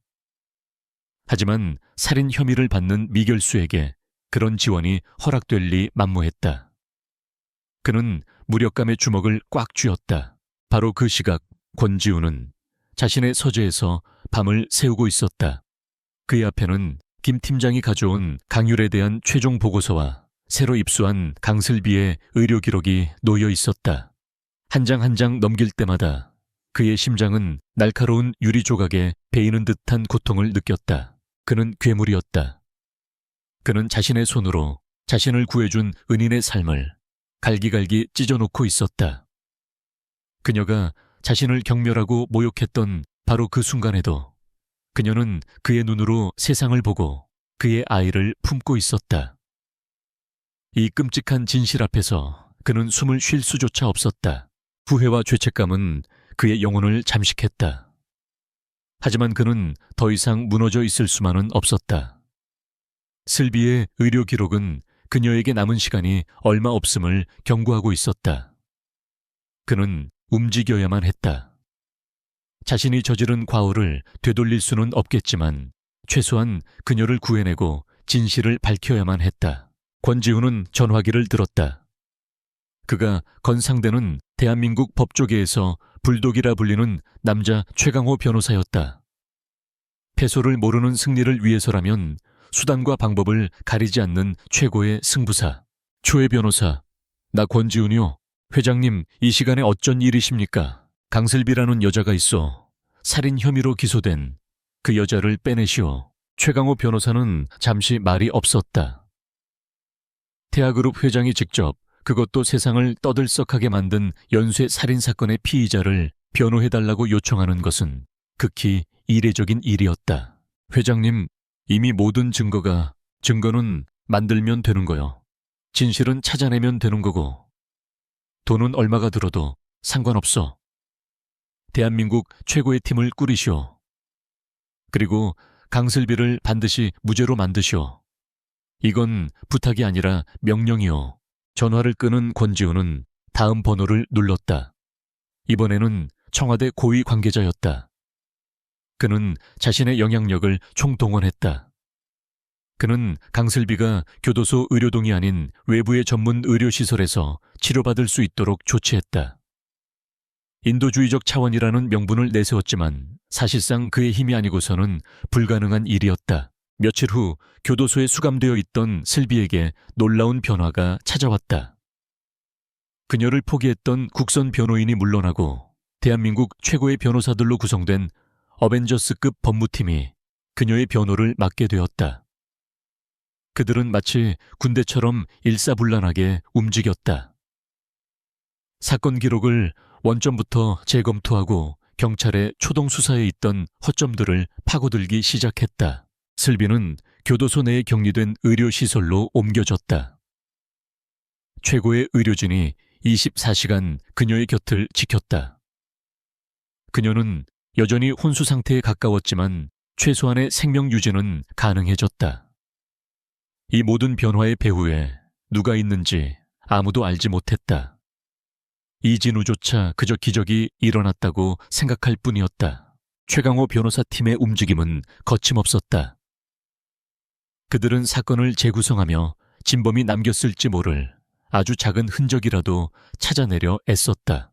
하지만 살인 혐의를 받는 미결수에게 그런 지원이 허락될 리 만무했다. 그는 무력감의 주먹을 꽉 쥐었다. 바로 그 시각 권지우는 자신의 서재에서 밤을 새우고 있었다. 그의 앞에는 김 팀장이 가져온 강율에 대한 최종 보고서와 새로 입수한 강슬비의 의료 기록이 놓여 있었다. 한 장 한 장 넘길 때마다 그의 심장은 날카로운 유리 조각에 베이는 듯한 고통을 느꼈다. 그는 괴물이었다. 그는 자신의 손으로 자신을 구해준 은인의 삶을 갈기갈기 찢어놓고 있었다. 그녀가 자신을 경멸하고 모욕했던 바로 그 순간에도 그녀는 그의 눈으로 세상을 보고 그의 아이를 품고 있었다. 이 끔찍한 진실 앞에서 그는 숨을 쉴 수조차 없었다. 후회와 죄책감은 그의 영혼을 잠식했다. 하지만 그는 더 이상 무너져 있을 수만은 없었다. 슬비의 의료 기록은 그녀에게 남은 시간이 얼마 없음을 경고하고 있었다. 그는 움직여야만 했다. 자신이 저지른 과오를 되돌릴 수는 없겠지만 최소한 그녀를 구해내고 진실을 밝혀야만 했다. 권지우는 전화기를 들었다. 그가 건상대는 대한민국 법조계에서 불독이라 불리는 남자 최강호 변호사였다. 패소를 모르는 승리를 위해서라면 수단과 방법을 가리지 않는 최고의 승부사. 초의 변호사, 나 권지훈이요. 회장님, 이 시간에 어쩐 일이십니까? 강슬비라는 여자가 있어. 살인 혐의로 기소된 그 여자를 빼내시오. 최강호 변호사는 잠시 말이 없었다. 태아그룹 회장이 직접 그것도 세상을 떠들썩하게 만든 연쇄 살인 사건의 피의자를 변호해달라고 요청하는 것은 극히 이례적인 일이었다. 회장님, 이미 모든 증거는 만들면 되는 거요. 진실은 찾아내면 되는 거고. 돈은 얼마가 들어도 상관없어. 대한민국 최고의 팀을 꾸리시오. 그리고 강슬비를 반드시 무죄로 만드시오. 이건 부탁이 아니라 명령이오. 전화를 끄는 권지우는 다음 번호를 눌렀다. 이번에는 청와대 고위 관계자였다. 그는 자신의 영향력을 총동원했다. 그는 강슬비가 교도소 의료동이 아닌 외부의 전문 의료시설에서 치료받을 수 있도록 조치했다. 인도주의적 차원이라는 명분을 내세웠지만 사실상 그의 힘이 아니고서는 불가능한 일이었다. 며칠 후 교도소에 수감되어 있던 슬비에게 놀라운 변화가 찾아왔다. 그녀를 포기했던 국선 변호인이 물러나고 대한민국 최고의 변호사들로 구성된 어벤져스급 법무팀이 그녀의 변호를 맡게 되었다. 그들은 마치 군대처럼 일사불란하게 움직였다. 사건 기록을 원점부터 재검토하고 경찰의 초동 수사에 있던 허점들을 파고들기 시작했다. 슬비는 교도소 내에 격리된 의료시설로 옮겨졌다. 최고의 의료진이 24시간 그녀의 곁을 지켰다. 그녀는 여전히 혼수 상태에 가까웠지만 최소한의 생명 유지는 가능해졌다. 이 모든 변화의 배후에 누가 있는지 아무도 알지 못했다. 이진우조차 그저 기적이 일어났다고 생각할 뿐이었다. 최강호 변호사 팀의 움직임은 거침없었다. 그들은 사건을 재구성하며 진범이 남겼을지 모를 아주 작은 흔적이라도 찾아내려 애썼다.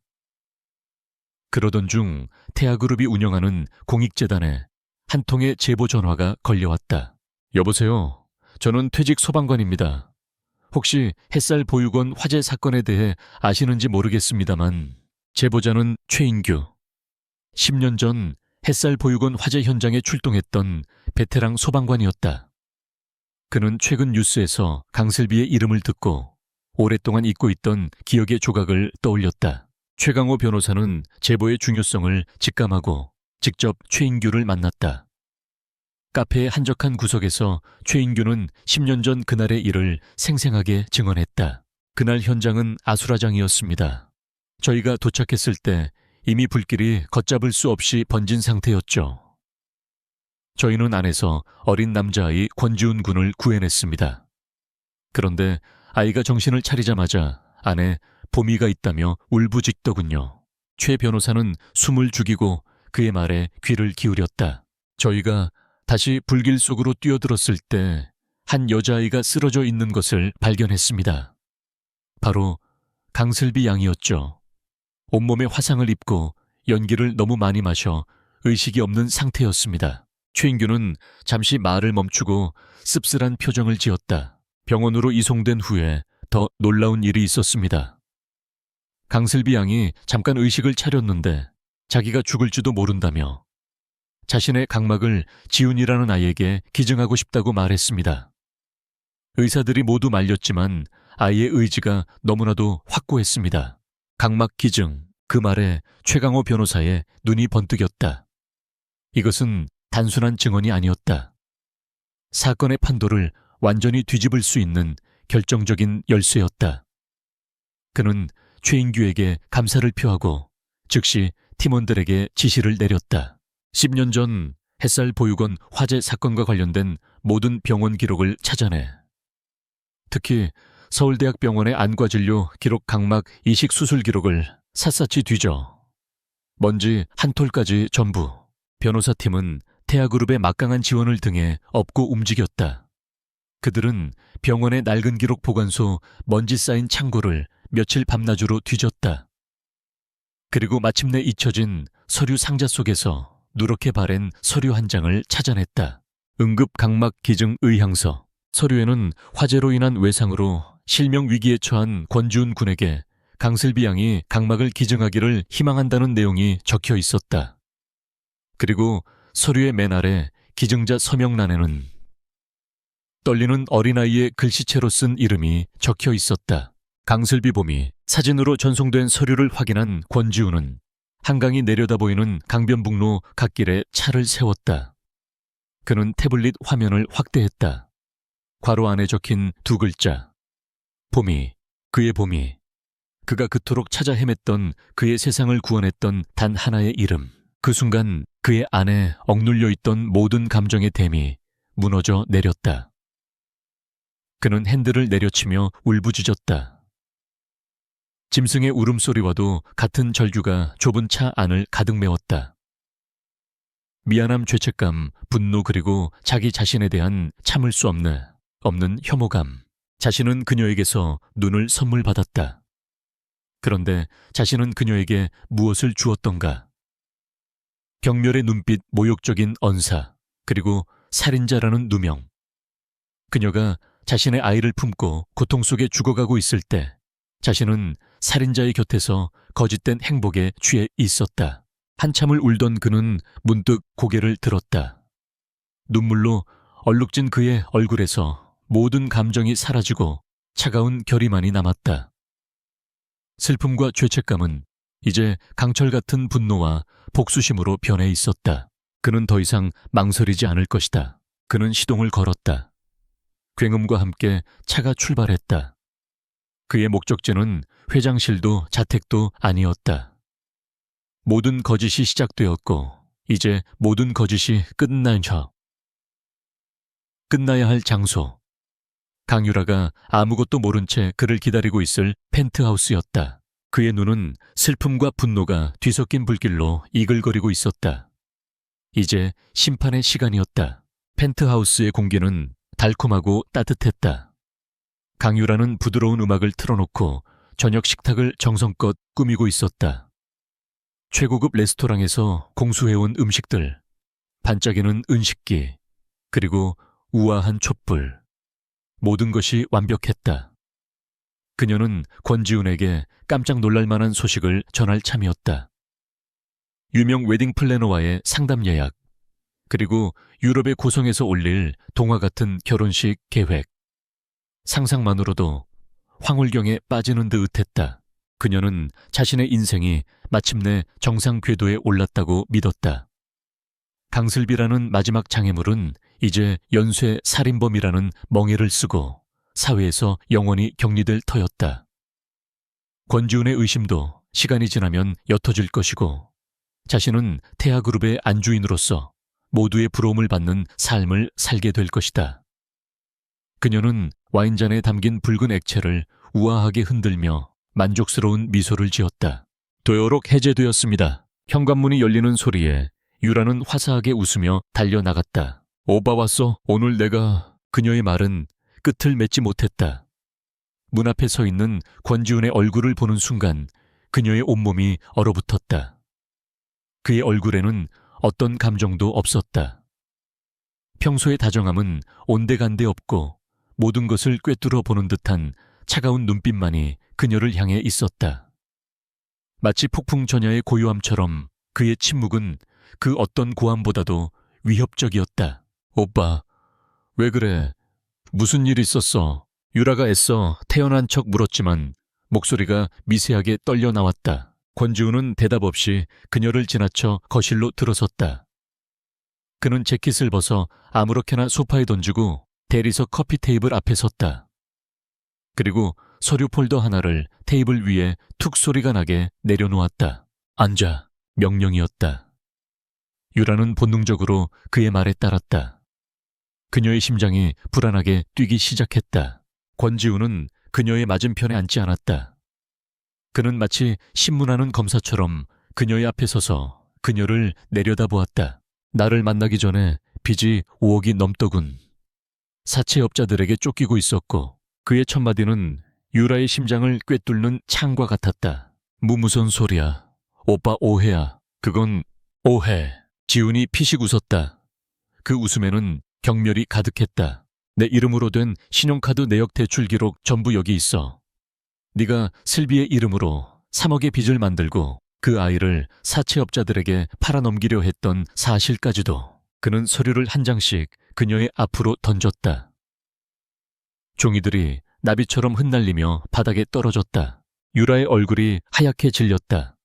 그러던 중 태아그룹이 운영하는 공익재단에 한 통의 제보 전화가 걸려왔다. 여보세요. 저는 퇴직 소방관입니다. 혹시 햇살 보육원 화재 사건에 대해 아시는지 모르겠습니다만 제보자는 최인규. 10년 전 햇살 보육원 화재 현장에 출동했던 베테랑 소방관이었다. 그는 최근 뉴스에서 강슬비의 이름을 듣고 오랫동안 잊고 있던 기억의 조각을 떠올렸다. 최강호 변호사는 제보의 중요성을 직감하고 직접 최인규를 만났다. 카페의 한적한 구석에서 최인규는 10년 전 그날의 일을 생생하게 증언했다. 그날 현장은 아수라장이었습니다. 저희가 도착했을 때 이미 불길이 걷잡을 수 없이 번진 상태였죠. 저희는 안에서 어린 남자아이 권지훈 군을 구해냈습니다. 그런데 아이가 정신을 차리자마자 안에 보미가 있다며 울부짖더군요. 최 변호사는 숨을 죽이고 그의 말에 귀를 기울였다. 저희가 다시 불길 속으로 뛰어들었을 때 한 여자아이가 쓰러져 있는 것을 발견했습니다. 바로 강슬비 양이었죠. 온몸에 화상을 입고 연기를 너무 많이 마셔 의식이 없는 상태였습니다. 최인규는 잠시 말을 멈추고 씁쓸한 표정을 지었다. 병원으로 이송된 후에 더 놀라운 일이 있었습니다. 강슬비 양이 잠깐 의식을 차렸는데 자기가 죽을지도 모른다며 자신의 각막을 지훈이라는 아이에게 기증하고 싶다고 말했습니다. 의사들이 모두 말렸지만 아이의 의지가 너무나도 확고했습니다. 각막 기증, 그 말에 최강호 변호사의 눈이 번뜩였다. 이것은 단순한 증언이 아니었다. 사건의 판도를 완전히 뒤집을 수 있는 결정적인 열쇠였다. 그는 최인규에게 감사를 표하고 즉시 팀원들에게 지시를 내렸다. 10년 전 햇살 보육원 화재 사건과 관련된 모든 병원 기록을 찾아내. 특히 서울대학병원의 안과진료 기록 각막 이식 수술 기록을 샅샅이 뒤져 먼지 한 톨까지 전부. 변호사팀은 태아그룹의 막강한 지원을 등에 업고 움직였다. 그들은 병원의 낡은 기록 보관소 먼지 쌓인 창고를 며칠 밤낮으로 뒤졌다. 그리고 마침내 잊혀진 서류 상자 속에서 누렇게 바랜 서류 한 장을 찾아냈다. 응급 각막 기증 의향서. 서류에는 화재로 인한 외상으로 실명 위기에 처한 권지훈 군에게 강슬비 양이 각막을 기증하기를 희망한다는 내용이 적혀 있었다. 그리고 서류의 맨 아래 기증자 서명란에는 떨리는 어린아이의 글씨체로 쓴 이름이 적혀 있었다. 강슬비 봄이 사진으로 전송된 서류를 확인한 권지훈은 한강이 내려다 보이는 강변북로 갓길에 차를 세웠다. 그는 태블릿 화면을 확대했다. 괄호 안에 적힌 두 글자. 봄이, 그의 봄이. 그가 그토록 찾아 헤맸던 그의 세상을 구원했던 단 하나의 이름. 그 순간 그의 안에 억눌려 있던 모든 감정의 댐이 무너져 내렸다. 그는 핸들을 내려치며 울부짖었다. 짐승의 울음소리와도 같은 절규가 좁은 차 안을 가득 메웠다. 미안함, 죄책감, 분노 그리고 자기 자신에 대한 참을 수 없는 혐오감. 자신은 그녀에게서 눈을 선물 받았다. 그런데 자신은 그녀에게 무엇을 주었던가? 경멸의 눈빛, 모욕적인 언사, 그리고 살인자라는 누명. 그녀가 자신의 아이를 품고 고통 속에 죽어가고 있을 때 자신은 살인자의 곁에서 거짓된 행복에 취해 있었다. 한참을 울던 그는 문득 고개를 들었다. 눈물로 얼룩진 그의 얼굴에서 모든 감정이 사라지고 차가운 결의만이 남았다. 슬픔과 죄책감은 이제 강철 같은 분노와 복수심으로 변해 있었다. 그는 더 이상 망설이지 않을 것이다. 그는 시동을 걸었다. 굉음과 함께 차가 출발했다. 그의 목적지는 회장실도 자택도 아니었다. 모든 거짓이 시작되었고 이제 모든 거짓이 끝나야 할 장소. 강유라가 아무것도 모른 채 그를 기다리고 있을 펜트하우스였다. 그의 눈은 슬픔과 분노가 뒤섞인 불길로 이글거리고 있었다. 이제 심판의 시간이었다. 펜트하우스의 공기는 달콤하고 따뜻했다. 강유라는 부드러운 음악을 틀어놓고 저녁 식탁을 정성껏 꾸미고 있었다. 최고급 레스토랑에서 공수해온 음식들, 반짝이는 은식기, 그리고 우아한 촛불. 모든 것이 완벽했다. 그녀는 권지훈에게 깜짝 놀랄 만한 소식을 전할 참이었다. 유명 웨딩 플래너와의 상담 예약, 그리고 유럽의 고성에서 올릴 동화 같은 결혼식 계획. 상상만으로도 황홀경에 빠지는 듯했다. 그녀는 자신의 인생이 마침내 정상 궤도에 올랐다고 믿었다. 강슬비라는 마지막 장애물은 이제 연쇄 살인범이라는 멍에를 쓰고 사회에서 영원히 격리될 터였다. 권지훈의 의심도 시간이 지나면 옅어질 것이고 자신은 태아그룹의 안주인으로서 모두의 부러움을 받는 삶을 살게 될 것이다. 그녀는 와인잔에 담긴 붉은 액체를 우아하게 흔들며 만족스러운 미소를 지었다. 도요록 해제되었습니다. 현관문이 열리는 소리에 유라는 화사하게 웃으며 달려나갔다. 오빠 왔어. 오늘 내가... 그녀의 말은 끝을 맺지 못했다. 문 앞에 서 있는 권지훈의 얼굴을 보는 순간 그녀의 온몸이 얼어붙었다. 그의 얼굴에는 어떤 감정도 없었다. 평소의 다정함은 온데간데 없고 모든 것을 꿰뚫어 보는 듯한 차가운 눈빛만이 그녀를 향해 있었다. 마치 폭풍 전야의 고요함처럼 그의 침묵은 그 어떤 고함보다도 위협적이었다. 오빠, 왜 그래? 무슨 일 있었어? 유라가 애써 태연한 척 물었지만 목소리가 미세하게 떨려 나왔다. 권지훈은 대답 없이 그녀를 지나쳐 거실로 들어섰다. 그는 재킷을 벗어 아무렇게나 소파에 던지고 대리석 커피 테이블 앞에 섰다. 그리고 서류 폴더 하나를 테이블 위에 툭 소리가 나게 내려놓았다. 앉아. 명령이었다. 유라는 본능적으로 그의 말에 따랐다. 그녀의 심장이 불안하게 뛰기 시작했다. 권지훈은 그녀의 맞은편에 앉지 않았다. 그는 마치 신문하는 검사처럼 그녀의 앞에 서서 그녀를 내려다보았다. 나를 만나기 전에 빚이 5억이 넘더군. 사채업자들에게 쫓기고 있었고 그의 첫마디는 유라의 심장을 꿰뚫는 창과 같았다. 무무선 소리야. 오빠 오해야. 그건 오해. 지훈이 피식 웃었다. 그 웃음에는 경멸이 가득했다. 내 이름으로 된 신용카드 내역 대출 기록 전부 여기 있어. 네가 슬비의 이름으로 3억의 빚을 만들고 그 아이를 사채업자들에게 팔아넘기려 했던 사실까지도. 그는 서류를 한 장씩 그녀의 앞으로 던졌다. 종이들이 나비처럼 흩날리며 바닥에 떨어졌다. 유라의 얼굴이 하얗게 질렸다.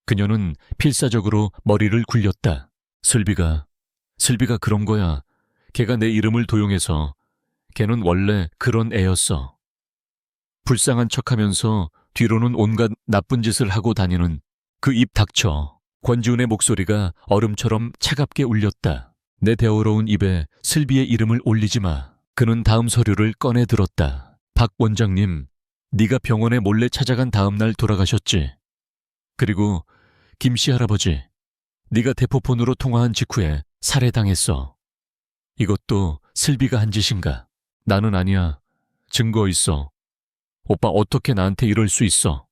그녀는 필사적으로 머리를 굴렸다. 슬비가 그런 거야. 걔가 내 이름을 도용해서. 걔는 원래 그런 애였어. 불쌍한 척하면서 뒤로는 온갖 나쁜 짓을 하고 다니는. 그 입 닥쳐. 권지훈의 목소리가 얼음처럼 차갑게 울렸다. 내 대어로운 입에 슬비의 이름을 올리지 마. 그는 다음 서류를 꺼내 들었다. 박 원장님, 네가 병원에 몰래 찾아간 다음 날 돌아가셨지. 그리고 김씨 할아버지, 네가 대포폰으로 통화한 직후에 살해당했어. 이것도 슬비가 한 짓인가? 나는 아니야. 증거 있어. 오빠 어떻게 나한테 이럴 수 있어?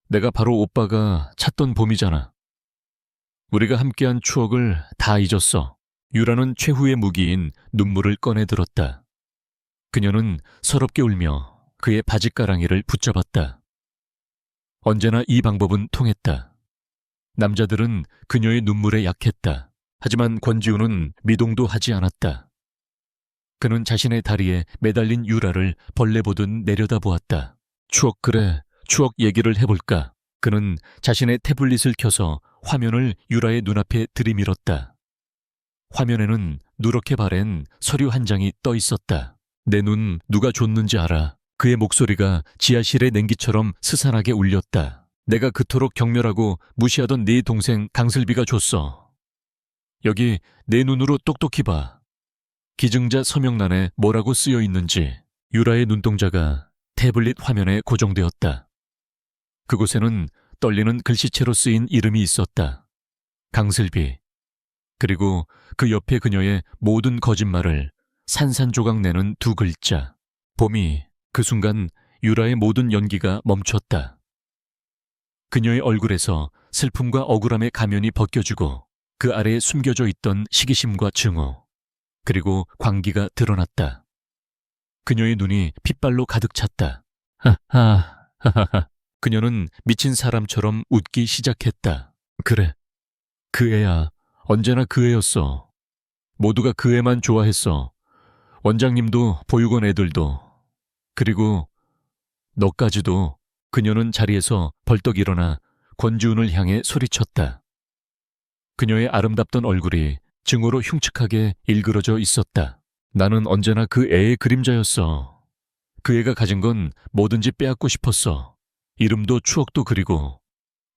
내가 바로 오빠가 찾던 봄이잖아. 우리가 함께한 추억을 다 잊었어. 유라는 최후의 무기인 눈물을 꺼내 들었다. 그녀는 서럽게 울며 그의 바짓가랑이를 붙잡았다. 언제나 이 방법은 통했다. 남자들은 그녀의 눈물에 약했다. 하지만 권지훈은 미동도 하지 않았다. 그는 자신의 다리에 매달린 유라를 벌레 보듯 내려다보았다. 추억 그래, 추억 얘기를 해볼까. 그는 자신의 태블릿을 켜서 화면을 유라의 눈앞에 들이밀었다. 화면에는 누렇게 바랜 서류 한 장이 떠 있었다. 내 눈 누가 줬는지 알아. 그의 목소리가 지하실의 냉기처럼 스산하게 울렸다. 내가 그토록 경멸하고 무시하던 네 동생 강슬비가 줬어. 여기 내 눈으로 똑똑히 봐. 기증자 서명란에 뭐라고 쓰여 있는지. 유라의 눈동자가 태블릿 화면에 고정되었다. 그곳에는 떨리는 글씨체로 쓰인 이름이 있었다. 강슬비. 그리고 그 옆에 그녀의 모든 거짓말을 산산조각 내는 두 글자. 봄이. 그 순간 유라의 모든 연기가 멈췄다. 그녀의 얼굴에서 슬픔과 억울함의 가면이 벗겨지고 그 아래에 숨겨져 있던 시기심과 증오, 그리고 광기가 드러났다. 그녀의 눈이 핏발로 가득 찼다. 하하하하하. 그녀는 미친 사람처럼 웃기 시작했다. 그래, 그 애야. 언제나 그 애였어. 모두가 그 애만 좋아했어. 원장님도 보육원 애들도. 그리고 너까지도. 그녀는 자리에서 벌떡 일어나 권지훈을 향해 소리쳤다. 그녀의 아름답던 얼굴이 증오로 흉측하게 일그러져 있었다. 나는 언제나 그 애의 그림자였어. 그 애가 가진 건 뭐든지 빼앗고 싶었어. 이름도 추억도 그리고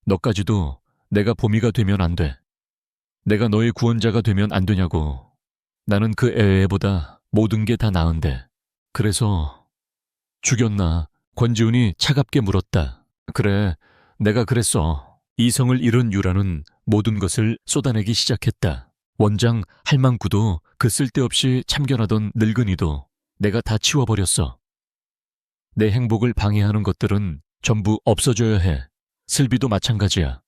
너까지도 내가 보미가 되면 안 돼. 내가 너의 구원자가 되면 안 되냐고. 나는 그 애보다 모든 게 다 나은데. 그래서 죽였나? 권지훈이 차갑게 물었다. 그래, 내가 그랬어. 이성을 잃은 유라는 모든 것을 쏟아내기 시작했다. 원장 할망구도 그 쓸데없이 참견하던 늙은이도 내가 다 치워버렸어. 내 행복을 방해하는 것들은 전부 없어져야 해. 슬비도 마찬가지야.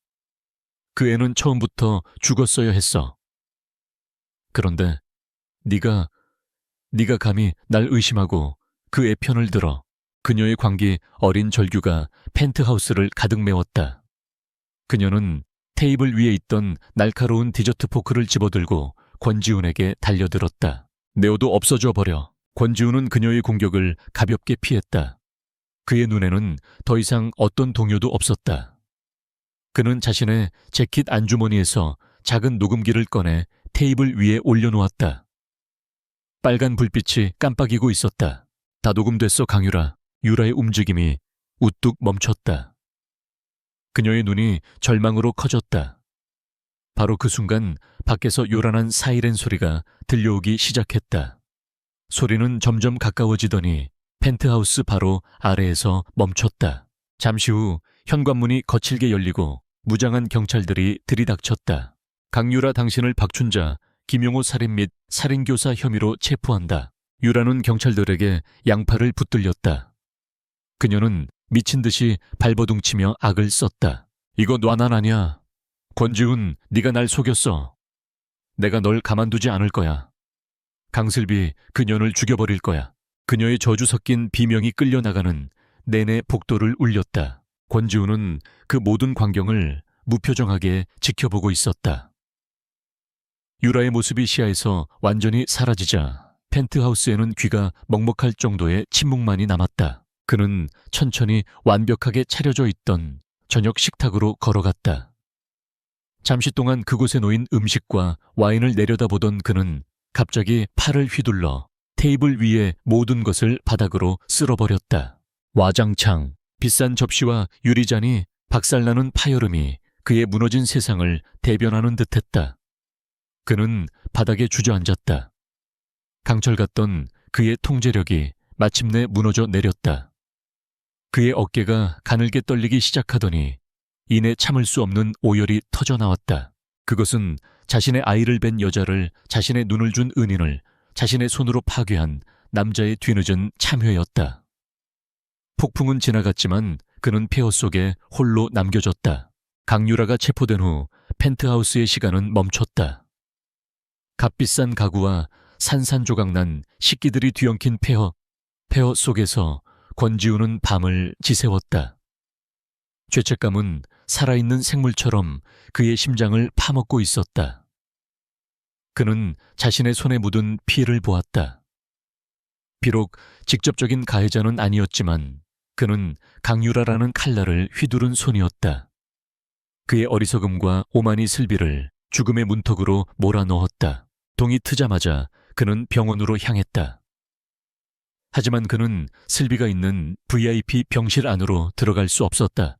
그 애는 처음부터 죽었어야 했어. 그런데 네가 감히 날 의심하고 그 애 편을 들어. 그녀의 광기 어린 절규가 펜트하우스를 가득 메웠다. 그녀는 테이블 위에 있던 날카로운 디저트 포크를 집어들고 권지훈에게 달려들었다. 내 옷도 없어져 버려. 권지훈은 그녀의 공격을 가볍게 피했다. 그의 눈에는 더 이상 어떤 동요도 없었다. 그는 자신의 재킷 안주머니에서 작은 녹음기를 꺼내 테이블 위에 올려놓았다. 빨간 불빛이 깜빡이고 있었다. 다 녹음됐어, 강유라. 유라의 움직임이 우뚝 멈췄다. 그녀의 눈이 절망으로 커졌다. 바로 그 순간 밖에서 요란한 사이렌 소리가 들려오기 시작했다. 소리는 점점 가까워지더니 펜트하우스 바로 아래에서 멈췄다. 잠시 후 현관문이 거칠게 열리고 무장한 경찰들이 들이닥쳤다. 강유라 당신을 박춘자, 김용호 살인 및 살인교사 혐의로 체포한다. 유라는 경찰들에게 양팔을 붙들렸다. 그녀는 미친 듯이 발버둥치며 악을 썼다. 이거 놔난 아니야. 권지훈, 네가 날 속였어. 내가 널 가만두지 않을 거야. 강슬비, 그년을 죽여버릴 거야. 그녀의 저주 섞인 비명이 끌려나가는 내내 복도를 울렸다. 권지훈은 그 모든 광경을 무표정하게 지켜보고 있었다. 유라의 모습이 시야에서 완전히 사라지자 펜트하우스에는 귀가 먹먹할 정도의 침묵만이 남았다. 그는 천천히 완벽하게 차려져 있던 저녁 식탁으로 걸어갔다. 잠시 동안 그곳에 놓인 음식과 와인을 내려다보던 그는 갑자기 팔을 휘둘러 테이블 위의 모든 것을 바닥으로 쓸어버렸다. 와장창 비싼 접시와 유리잔이 박살나는 파열음이 그의 무너진 세상을 대변하는 듯했다. 그는 바닥에 주저앉았다. 강철 같던 그의 통제력이 마침내 무너져 내렸다. 그의 어깨가 가늘게 떨리기 시작하더니 이내 참을 수 없는 오열이 터져나왔다. 그것은 자신의 아이를 뵌 여자를, 자신의 눈을 준 은인을 자신의 손으로 파괴한 남자의 뒤늦은 참회였다. 폭풍은 지나갔지만 그는 폐허 속에 홀로 남겨졌다. 강유라가 체포된 후 펜트하우스의 시간은 멈췄다. 값비싼 가구와 산산조각난 식기들이 뒤엉킨 폐허 속에서 권지훈은 밤을 지새웠다. 죄책감은 살아있는 생물처럼 그의 심장을 파먹고 있었다. 그는 자신의 손에 묻은 피를 보았다. 비록 직접적인 가해자는 아니었지만 그는 강유라라는 칼날을 휘두른 손이었다. 그의 어리석음과 오만이 슬비를 죽음의 문턱으로 몰아넣었다. 동이 트자마자 그는 병원으로 향했다. 하지만 그는 슬비가 있는 VIP 병실 안으로 들어갈 수 없었다.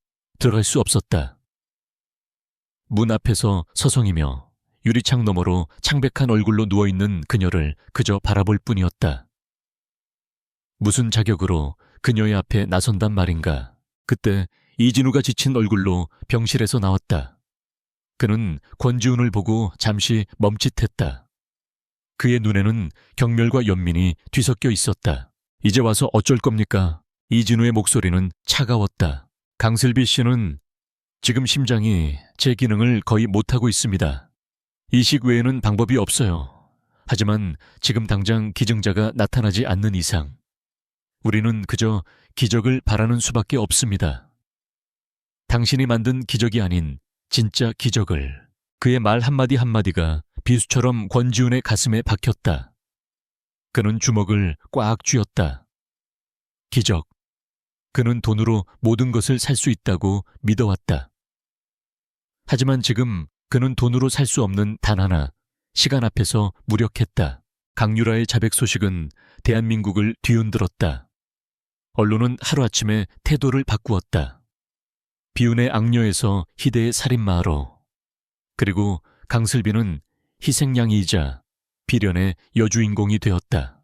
문 앞에서 서성이며 유리창 너머로 창백한 얼굴로 누워있는 그녀를 그저 바라볼 뿐이었다. 무슨 자격으로 그녀의 앞에 나선단 말인가. 그때 이진우가 지친 얼굴로 병실에서 나왔다. 그는 권지훈을 보고 잠시 멈칫했다. 그의 눈에는 경멸과 연민이 뒤섞여 있었다. 이제 와서 어쩔 겁니까? 이진우의 목소리는 차가웠다. 강슬비 씨는 지금 심장이 제 기능을 거의 못하고 있습니다. 이식 외에는 방법이 없어요. 하지만 지금 당장 기증자가 나타나지 않는 이상 우리는 그저 기적을 바라는 수밖에 없습니다. 당신이 만든 기적이 아닌 진짜 기적을. 그의 말 한마디 한마디가 비수처럼 권지훈의 가슴에 박혔다. 그는 주먹을 꽉 쥐었다. 기적. 그는 돈으로 모든 것을 살 수 있다고 믿어왔다. 하지만 지금 그는 돈으로 살 수 없는 단 하나, 시간 앞에서 무력했다. 강유라의 자백 소식은 대한민국을 뒤흔들었다. 언론은 하루아침에 태도를 바꾸었다. 비운의 악녀에서 희대의 살인마로, 그리고 강슬비는 희생양이이자 비련의 여주인공이 되었다.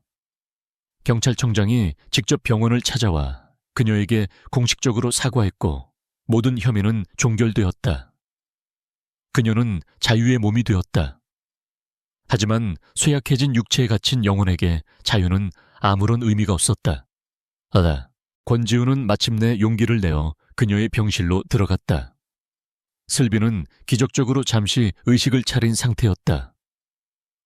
경찰청장이 직접 병원을 찾아와 그녀에게 공식적으로 사과했고 모든 혐의는 종결되었다. 그녀는 자유의 몸이 되었다. 하지만 쇠약해진 육체에 갇힌 영혼에게 자유는 아무런 의미가 없었다. 권지우는 마침내 용기를 내어 그녀의 병실로 들어갔다. 슬비는 기적적으로 잠시 의식을 차린 상태였다.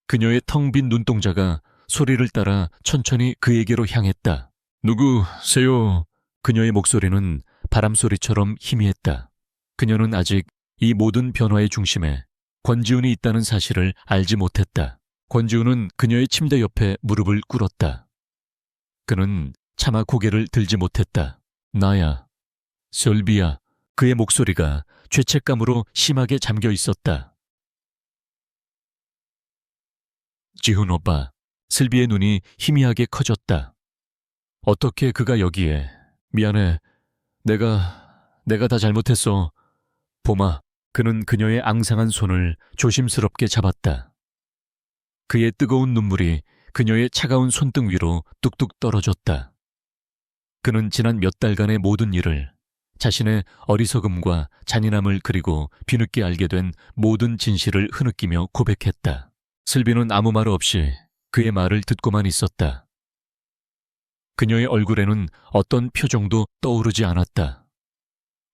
그녀의 텅 빈 눈동자가 소리를 따라 천천히 그에게로 향했다. 누구세요? 그녀의 목소리는 바람소리처럼 희미했다. 그녀는 아직 이 모든 변화의 중심에 권지훈이 있다는 사실을 알지 못했다. 권지훈은 그녀의 침대 옆에 무릎을 꿇었다. 그는 차마 고개를 들지 못했다. 나야, 슬비야. 그의 목소리가 죄책감으로 심하게 잠겨 있었다. 지훈 오빠, 슬비의 눈이 희미하게 커졌다. 어떻게 그가 여기에? 미안해. 내가 다 잘못했어. 봄아. 그는 그녀의 앙상한 손을 조심스럽게 잡았다. 그의 뜨거운 눈물이 그녀의 차가운 손등 위로 뚝뚝 떨어졌다. 그는 지난 몇 달간의 모든 일을, 자신의 어리석음과 잔인함을 그리고 뒤늦게 알게 된 모든 진실을 흐느끼며 고백했다. 슬비는 아무 말 없이 그의 말을 듣고만 있었다. 그녀의 얼굴에는 어떤 표정도 떠오르지 않았다.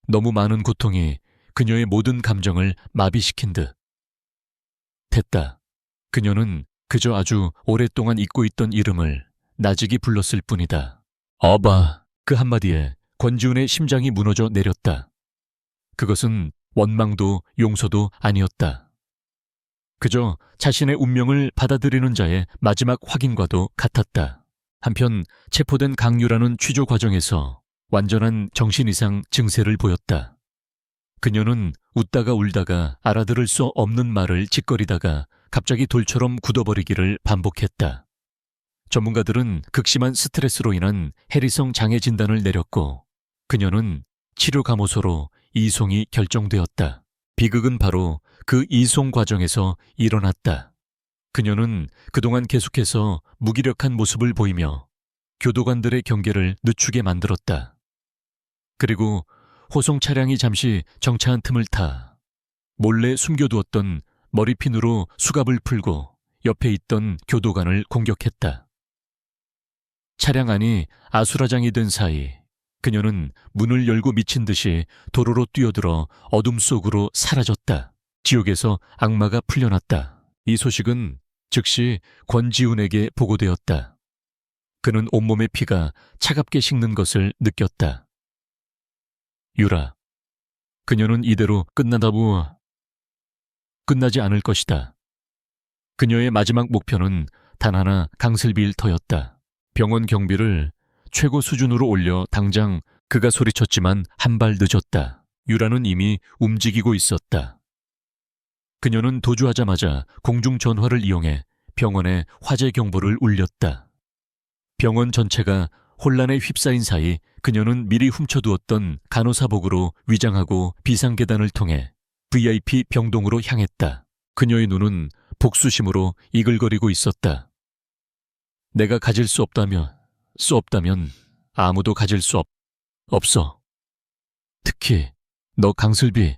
너무 많은 고통이 그녀의 모든 감정을 마비시킨 듯. 됐다. 그녀는 그저 아주 오랫동안 잊고 있던 이름을 나직이 불렀을 뿐이다. 어바. 그 한마디에 권지훈의 심장이 무너져 내렸다. 그것은 원망도 용서도 아니었다. 그저 자신의 운명을 받아들이는 자의 마지막 확인과도 같았다. 한편 체포된 강유라는 취조 과정에서 완전한 정신 이상 증세를 보였다. 그녀는 웃다가 울다가 알아들을 수 없는 말을 짓거리다가 갑자기 돌처럼 굳어버리기를 반복했다. 전문가들은 극심한 스트레스로 인한 해리성 장애 진단을 내렸고 그녀는 치료 감호소로 이송이 결정되었다. 비극은 바로 그 이송 과정에서 일어났다. 그녀는 그동안 계속해서 무기력한 모습을 보이며 교도관들의 경계를 늦추게 만들었다. 그리고 호송 차량이 잠시 정차한 틈을 타 몰래 숨겨두었던 머리핀으로 수갑을 풀고 옆에 있던 교도관을 공격했다. 차량 안이 아수라장이 된 사이 그녀는 문을 열고 미친 듯이 도로로 뛰어들어 어둠 속으로 사라졌다. 지옥에서 악마가 풀려났다. 이 소식은 즉시 권지훈에게 보고되었다. 그는 온몸의 피가 차갑게 식는 것을 느꼈다. 유라, 그녀는 이대로 끝나지 않을 것이다. 그녀의 마지막 목표는 단 하나 강슬비 일터였다. 병원 경비를 최고 수준으로 올려 당장 그가 소리쳤지만 한 발 늦었다. 유라는 이미 움직이고 있었다. 그녀는 도주하자마자 공중전화를 이용해 병원에 화재 경보를 울렸다. 병원 전체가 혼란에 휩싸인 사이 그녀는 미리 훔쳐두었던 간호사복으로 위장하고 비상계단을 통해 VIP 병동으로 향했다. 그녀의 눈은 복수심으로 이글거리고 있었다. 내가 가질 수 없다면 아무도 가질 수 없어. 특히 너 강슬비,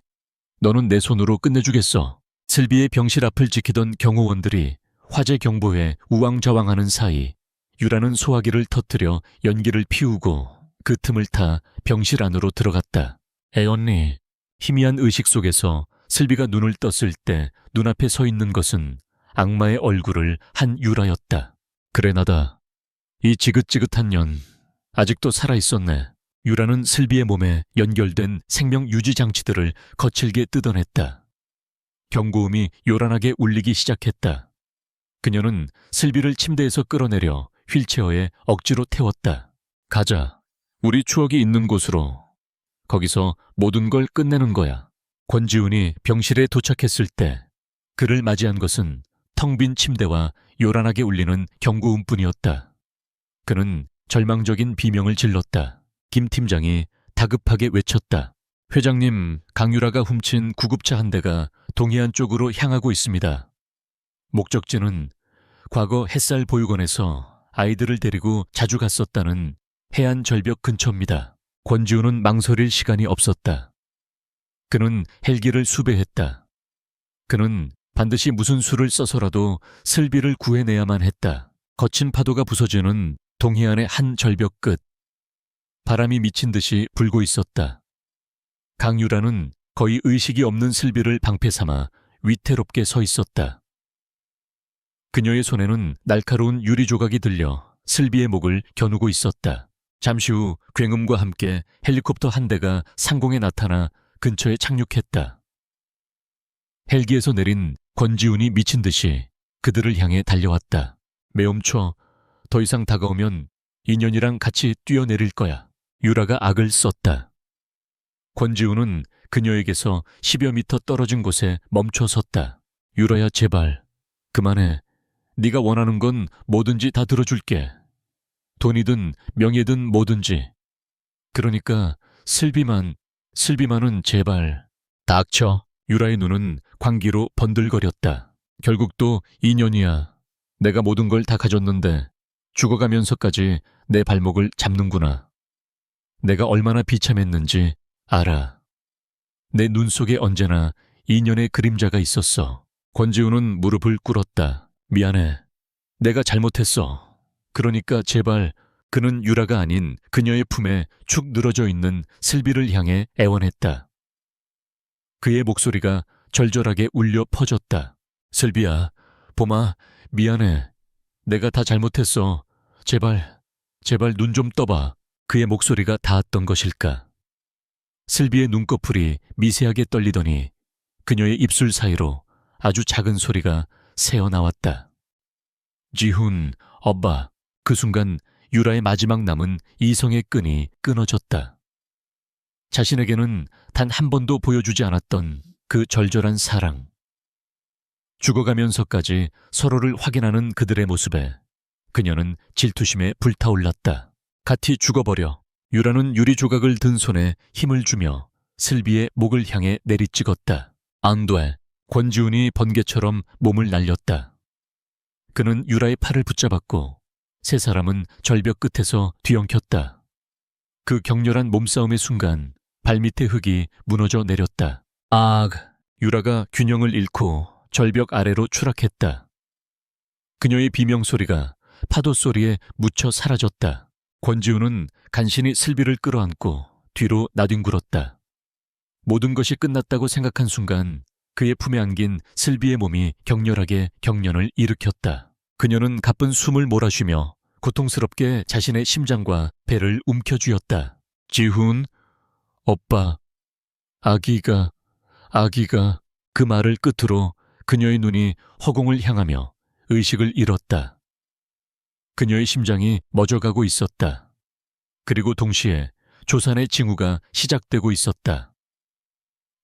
너는 내 손으로 끝내주겠어. 슬비의 병실 앞을 지키던 경호원들이 화재 경보에 우왕좌왕하는 사이 유라는 소화기를 터뜨려 연기를 피우고 그 틈을 타 병실 안으로 들어갔다. 애언니. 희미한 의식 속에서 슬비가 눈을 떴을 때 눈앞에 서 있는 것은 악마의 얼굴을 한 유라였다. 그래 나다. 이 지긋지긋한 년 아직도 살아있었네. 유라는 슬비의 몸에 연결된 생명 유지 장치들을 거칠게 뜯어냈다. 경고음이 요란하게 울리기 시작했다. 그녀는 슬비를 침대에서 끌어내려 휠체어에 억지로 태웠다. 가자. 우리 추억이 있는 곳으로. 거기서 모든 걸 끝내는 거야. 권지훈이 병실에 도착했을 때 그를 맞이한 것은 텅 빈 침대와 요란하게 울리는 경고음뿐이었다. 그는 절망적인 비명을 질렀다. 김 팀장이 다급하게 외쳤다. 회장님, 강유라가 훔친 구급차 한 대가 동해안 쪽으로 향하고 있습니다. 목적지는 과거 햇살 보육원에서 아이들을 데리고 자주 갔었다는 해안 절벽 근처입니다. 권지훈은 망설일 시간이 없었다. 그는 헬기를 수배했다. 그는 반드시 무슨 수를 써서라도 슬비를 구해내야만 했다. 거친 파도가 부서지는 동해안의 한 절벽 끝. 바람이 미친 듯이 불고 있었다. 강유라는 거의 의식이 없는 슬비를 방패 삼아 위태롭게 서 있었다. 그녀의 손에는 날카로운 유리 조각이 들려 슬비의 목을 겨누고 있었다. 잠시 후 굉음과 함께 헬리콥터 한 대가 상공에 나타나 근처에 착륙했다. 헬기에서 내린 권지훈이 미친 듯이 그들을 향해 달려왔다. 매엄쳐 더 이상 다가오면 인연이랑 같이 뛰어내릴 거야. 유라가 악을 썼다. 권지훈은 그녀에게서 10여 미터 떨어진 곳에 멈춰 섰다. 유라야, 제발 그만해. 네가 원하는 건 뭐든지 다 들어줄게. 돈이든 명예든 뭐든지. 그러니까 슬비만은 제발. 닥쳐. 유라의 눈은 광기로 번들거렸다. 결국 또 2년이야. 내가 모든 걸 다 가졌는데 죽어가면서까지 내 발목을 잡는구나. 내가 얼마나 비참했는지 알아. 내 눈 속에 언제나 2년의 그림자가 있었어. 권지훈은 무릎을 꿇었다. 미안해. 내가 잘못했어. 그러니까 제발. 그는 유라가 아닌 그녀의 품에 축 늘어져 있는 슬비를 향해 애원했다. 그의 목소리가 절절하게 울려 퍼졌다. 슬비야, 봄아, 미안해. 내가 다 잘못했어. 제발 눈 좀 떠봐. 그의 목소리가 닿았던 것일까? 슬비의 눈꺼풀이 미세하게 떨리더니 그녀의 입술 사이로 아주 작은 소리가 새어나왔다. 지훈, 오빠. 그 순간 유라의 마지막 남은 이성의 끈이 끊어졌다. 자신에게는 단 한 번도 보여주지 않았던 그 절절한 사랑. 죽어가면서까지 서로를 확인하는 그들의 모습에 그녀는 질투심에 불타올랐다. 같이 죽어버려. 유라는 유리 조각을 든 손에 힘을 주며 슬비의 목을 향해 내리찍었다. 안 돼. 권지훈이 번개처럼 몸을 날렸다. 그는 유라의 팔을 붙잡았고 세 사람은 절벽 끝에서 뒤엉켰다. 그 격렬한 몸싸움의 순간 발밑의 흙이 무너져 내렸다. 유라가 균형을 잃고 절벽 아래로 추락했다. 그녀의 비명소리가 파도 소리에 묻혀 사라졌다. 권지훈은 간신히 슬비를 끌어안고 뒤로 나뒹굴었다. 모든 것이 끝났다고 생각한 순간 그의 품에 안긴 슬비의 몸이 격렬하게 경련을 일으켰다. 그녀는 가쁜 숨을 몰아쉬며 고통스럽게 자신의 심장과 배를 움켜쥐었다. 지훈, 오빠, 아기가. 그 말을 끝으로 그녀의 눈이 허공을 향하며 의식을 잃었다. 그녀의 심장이 멎어가고 있었다. 그리고 동시에 조산의 징후가 시작되고 있었다.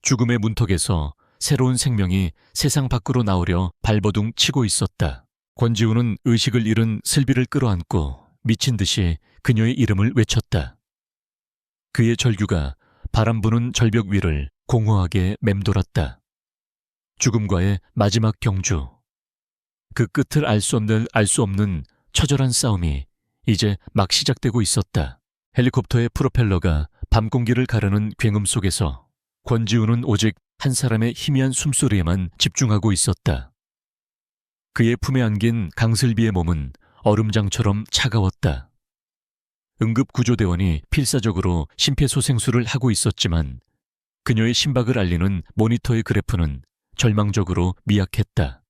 죽음의 문턱에서 새로운 생명이 세상 밖으로 나오려 발버둥 치고 있었다. 권지훈은 의식을 잃은 슬비를 끌어안고 미친 듯이 그녀의 이름을 외쳤다. 그의 절규가 바람 부는 절벽 위를 공허하게 맴돌았다. 죽음과의 마지막 경주. 그 끝을 알 수 없는 처절한 싸움이 이제 막 시작되고 있었다. 헬리콥터의 프로펠러가 밤 공기를 가르는 굉음 속에서 권지훈은 오직 한 사람의 희미한 숨소리에만 집중하고 있었다. 그의 품에 안긴 강슬비의 몸은 얼음장처럼 차가웠다. 응급구조대원이 필사적으로 심폐소생술을 하고 있었지만 그녀의 심박을 알리는 모니터의 그래프는 절망적으로 미약했다.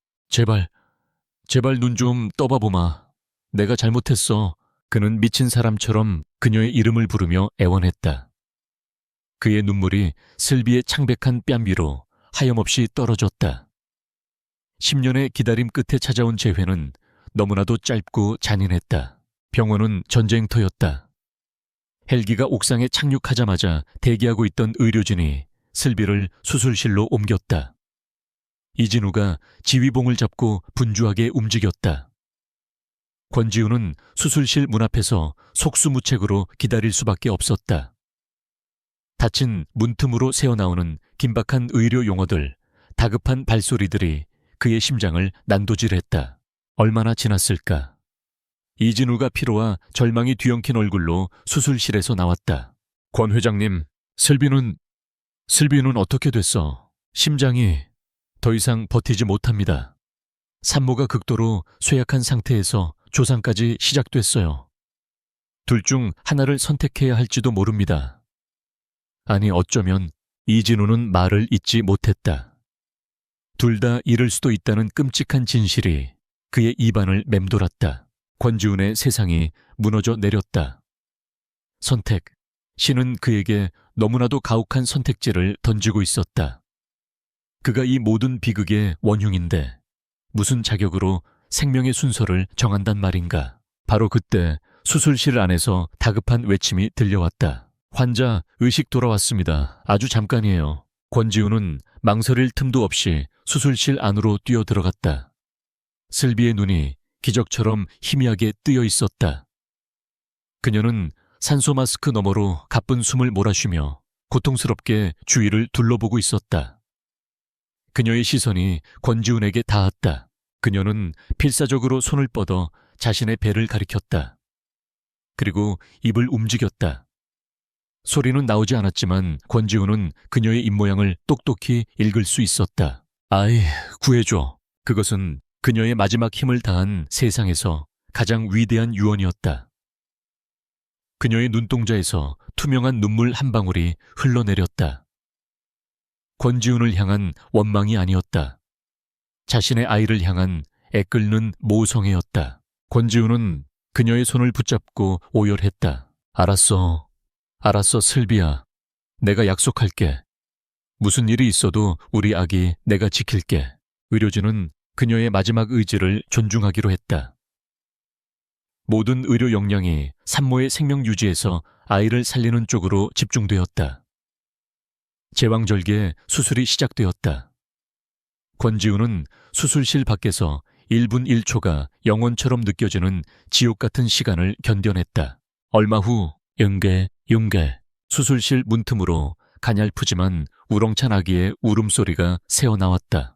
제발 눈 좀 떠봐보마. 내가 잘못했어. 그는 미친 사람처럼 그녀의 이름을 부르며 애원했다. 그의 눈물이 슬비의 창백한 뺨 위로 하염없이 떨어졌다. 10년의 기다림 끝에 찾아온 재회는 너무나도 짧고 잔인했다. 병원은 전쟁터였다. 헬기가 옥상에 착륙하자마자 대기하고 있던 의료진이 슬비를 수술실로 옮겼다. 이진우가 지휘봉을 잡고 분주하게 움직였다. 권지우는 수술실 문 앞에서 속수무책으로 기다릴 수밖에 없었다. 닫힌 문틈으로 새어나오는 긴박한 의료 용어들, 다급한 발소리들이 그의 심장을 난도질했다. 얼마나 지났을까? 이진우가 피로와 절망이 뒤엉킨 얼굴로 수술실에서 나왔다. 권 회장님, 슬비는 어떻게 됐어? 심장이 더 이상 버티지 못합니다. 산모가 극도로 쇠약한 상태에서 조상까지 시작됐어요. 둘 중 하나를 선택해야 할지도 모릅니다. 아니, 어쩌면 이진우는 말을 잇지 못했다. 둘 다 잃을 수도 있다는 끔찍한 진실이 그의 입안을 맴돌았다. 권지훈의 세상이 무너져 내렸다. 선택. 신은 그에게 너무나도 가혹한 선택지를 던지고 있었다. 그가 이 모든 비극의 원흉인데 무슨 자격으로 생명의 순서를 정한단 말인가. 바로 그때 수술실 안에서 다급한 외침이 들려왔다. 환자 의식 돌아왔습니다. 아주 잠깐이에요. 권지훈은 망설일 틈도 없이 수술실 안으로 뛰어들어갔다. 슬비의 눈이 기적처럼 희미하게 뜨여 있었다. 그녀는 산소 마스크 너머로 가쁜 숨을 몰아쉬며 고통스럽게 주위를 둘러보고 있었다. 그녀의 시선이 권지훈에게 닿았다. 그녀는 필사적으로 손을 뻗어 자신의 배를 가리켰다. 그리고 입을 움직였다. 소리는 나오지 않았지만 권지훈은 그녀의 입모양을 똑똑히 읽을 수 있었다. 아이, 구해줘. 그것은 그녀의 마지막 힘을 다한 세상에서 가장 위대한 유언이었다. 그녀의 눈동자에서 투명한 눈물 한 방울이 흘러내렸다. 권지훈을 향한 원망이 아니었다. 자신의 아이를 향한 애끓는 모성애였다. 권지훈은 그녀의 손을 붙잡고 오열했다. 알았어, 슬비야. 내가 약속할게. 무슨 일이 있어도 우리 아기 내가 지킬게. 의료진은 그녀의 마지막 의지를 존중하기로 했다. 모든 의료 역량이 산모의 생명 유지에서 아이를 살리는 쪽으로 집중되었다. 제왕절개의 수술이 시작되었다. 권지훈은 수술실 밖에서 1분 1초가 영원처럼 느껴지는 지옥 같은 시간을 견뎌냈다. 얼마 후 융계 수술실 문틈으로 가냘프지만 우렁찬 아기의 울음소리가 새어나왔다.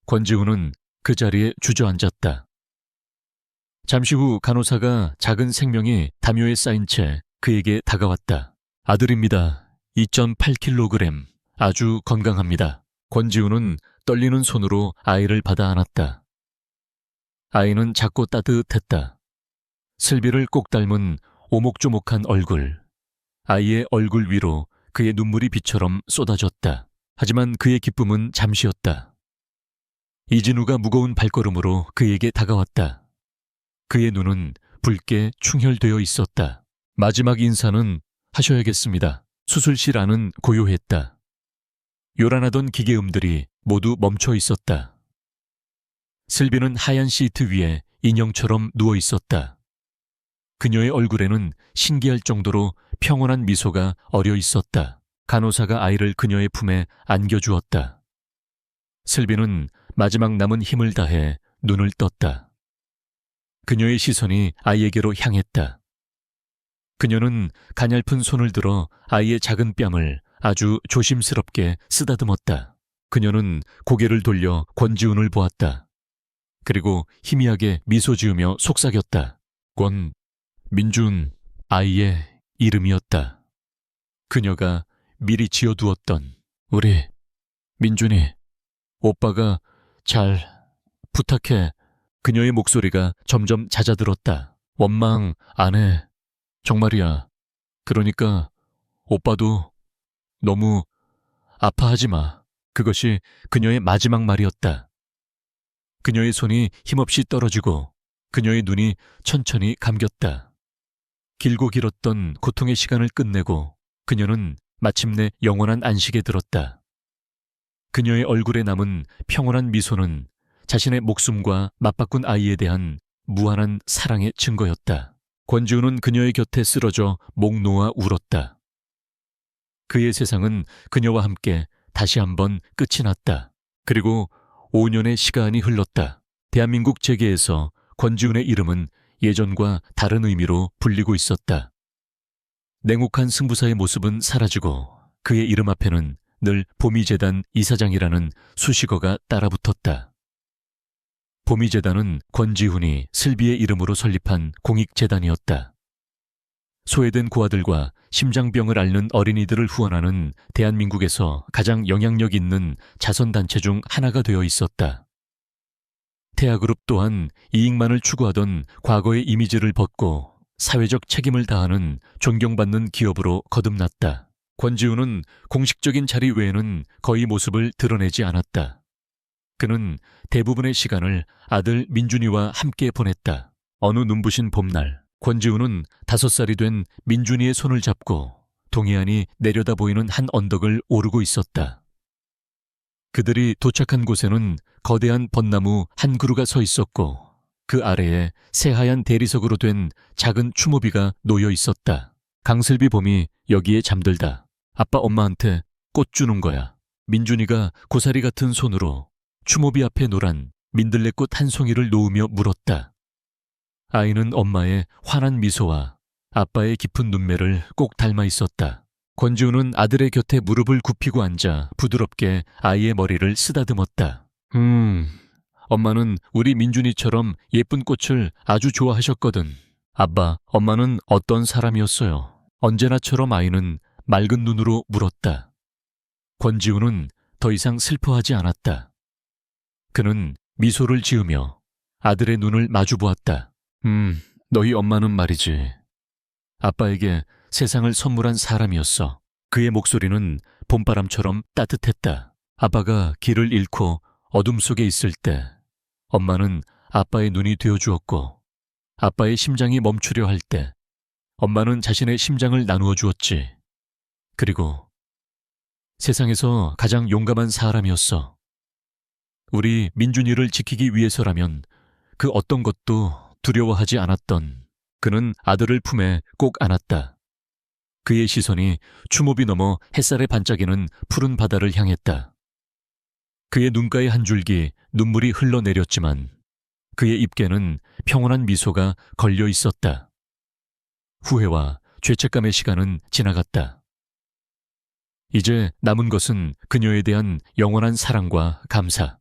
권지훈은 그 자리에 주저앉았다. 잠시 후 간호사가 작은 생명이 담요에 쌓인 채 그에게 다가왔다. 아들입니다. 2.8kg. 아주 건강합니다. 권지훈은 떨리는 손으로 아이를 받아 안았다. 아이는 작고 따뜻했다. 슬비를 꼭 닮은 오목조목한 얼굴. 아이의 얼굴 위로 그의 눈물이 비처럼 쏟아졌다. 하지만 그의 기쁨은 잠시였다. 이진우가 무거운 발걸음으로 그에게 다가왔다. 그의 눈은 붉게 충혈되어 있었다. 마지막 인사는 하셔야겠습니다. 수술실 안은 고요했다. 요란하던 기계음들이 모두 멈춰 있었다. 슬비는 하얀 시트 위에 인형처럼 누워 있었다. 그녀의 얼굴에는 신기할 정도로 평온한 미소가 어려 있었다. 간호사가 아이를 그녀의 품에 안겨주었다. 슬비는 마지막 남은 힘을 다해 눈을 떴다. 그녀의 시선이 아이에게로 향했다. 그녀는 가냘픈 손을 들어 아이의 작은 뺨을 아주 조심스럽게 쓰다듬었다. 그녀는 고개를 돌려 권지훈을 보았다. 그리고 희미하게 미소 지으며 속삭였다. 민준, 아이의 이름이었다. 그녀가 미리 지어두었던 우리 민준이, 오빠가 잘 부탁해. 그녀의 목소리가 점점 잦아들었다. 원망 안 해. 정말이야. 그러니까 오빠도 너무 아파하지 마. 그것이 그녀의 마지막 말이었다. 그녀의 손이 힘없이 떨어지고 그녀의 눈이 천천히 감겼다. 길고 길었던 고통의 시간을 끝내고 그녀는 마침내 영원한 안식에 들었다. 그녀의 얼굴에 남은 평온한 미소는 자신의 목숨과 맞바꾼 아이에 대한 무한한 사랑의 증거였다. 권지훈은 그녀의 곁에 쓰러져 목 놓아 울었다. 그의 세상은 그녀와 함께 다시 한번 끝이 났다. 그리고 5년의 시간이 흘렀다. 대한민국 재계에서 권지훈의 이름은 예전과 다른 의미로 불리고 있었다. 냉혹한 승부사의 모습은 사라지고 그의 이름 앞에는 늘 보미재단 이사장이라는 수식어가 따라붙었다. 보미재단은 권지훈이 슬비의 이름으로 설립한 공익재단이었다. 소외된 고아들과 심장병을 앓는 어린이들을 후원하는 대한민국에서 가장 영향력 있는 자선단체 중 하나가 되어 있었다. 태아그룹 또한 이익만을 추구하던 과거의 이미지를 벗고 사회적 책임을 다하는 존경받는 기업으로 거듭났다. 권지훈은 공식적인 자리 외에는 거의 모습을 드러내지 않았다. 그는 대부분의 시간을 아들 민준이와 함께 보냈다. 어느 눈부신 봄날, 권지훈은 5살이 된 민준이의 손을 잡고 동해안이 내려다 보이는 한 언덕을 오르고 있었다. 그들이 도착한 곳에는 거대한 벚나무 한 그루가 서 있었고 그 아래에 새하얀 대리석으로 된 작은 추모비가 놓여 있었다. 강슬비 봄이 여기에 잠들다. 아빠 엄마한테 꽃 주는 거야. 민준이가 고사리 같은 손으로 추모비 앞에 노란 민들레꽃 한 송이를 놓으며 물었다. 아이는 엄마의 환한 미소와 아빠의 깊은 눈매를 꼭 닮아 있었다. 권지훈은 아들의 곁에 무릎을 굽히고 앉아 부드럽게 아이의 머리를 쓰다듬었다. 엄마는 우리 민준이처럼 예쁜 꽃을 아주 좋아하셨거든. 아빠, 엄마는 어떤 사람이었어요? 언제나처럼 아이는 맑은 눈으로 물었다. 권지훈은 더 이상 슬퍼하지 않았다. 그는 미소를 지으며 아들의 눈을 마주 보았다. 너희 엄마는 말이지. 아빠에게 세상을 선물한 사람이었어. 그의 목소리는 봄바람처럼 따뜻했다. 아빠가 길을 잃고 어둠 속에 있을 때 엄마는 아빠의 눈이 되어주었고 아빠의 심장이 멈추려 할 때 엄마는 자신의 심장을 나누어 주었지. 그리고 세상에서 가장 용감한 사람이었어. 우리 민준이를 지키기 위해서라면 그 어떤 것도 두려워하지 않았던 그는 아들을 품에 꼭 안았다. 그의 시선이 추모비 너머 햇살에 반짝이는 푸른 바다를 향했다. 그의 눈가에 한 줄기 눈물이 흘러내렸지만 그의 입계는 평온한 미소가 걸려 있었다. 후회와 죄책감의 시간은 지나갔다. 이제 남은 것은 그녀에 대한 영원한 사랑과 감사,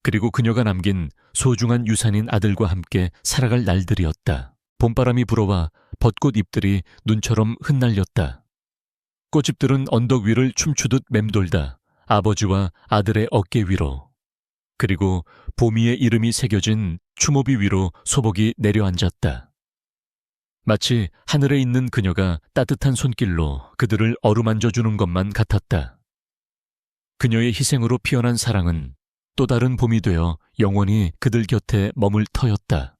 그리고 그녀가 남긴 소중한 유산인 아들과 함께 살아갈 날들이었다. 봄바람이 불어와 벚꽃 잎들이 눈처럼 흩날렸다. 꽃잎들은 언덕 위를 춤추듯 맴돌다 아버지와 아들의 어깨 위로, 그리고 보미의 이름이 새겨진 추모비 위로 소복이 내려앉았다. 마치 하늘에 있는 그녀가 따뜻한 손길로 그들을 어루만져주는 것만 같았다. 그녀의 희생으로 피어난 사랑은 또 다른 봄이 되어 영원히 그들 곁에 머물 터였다.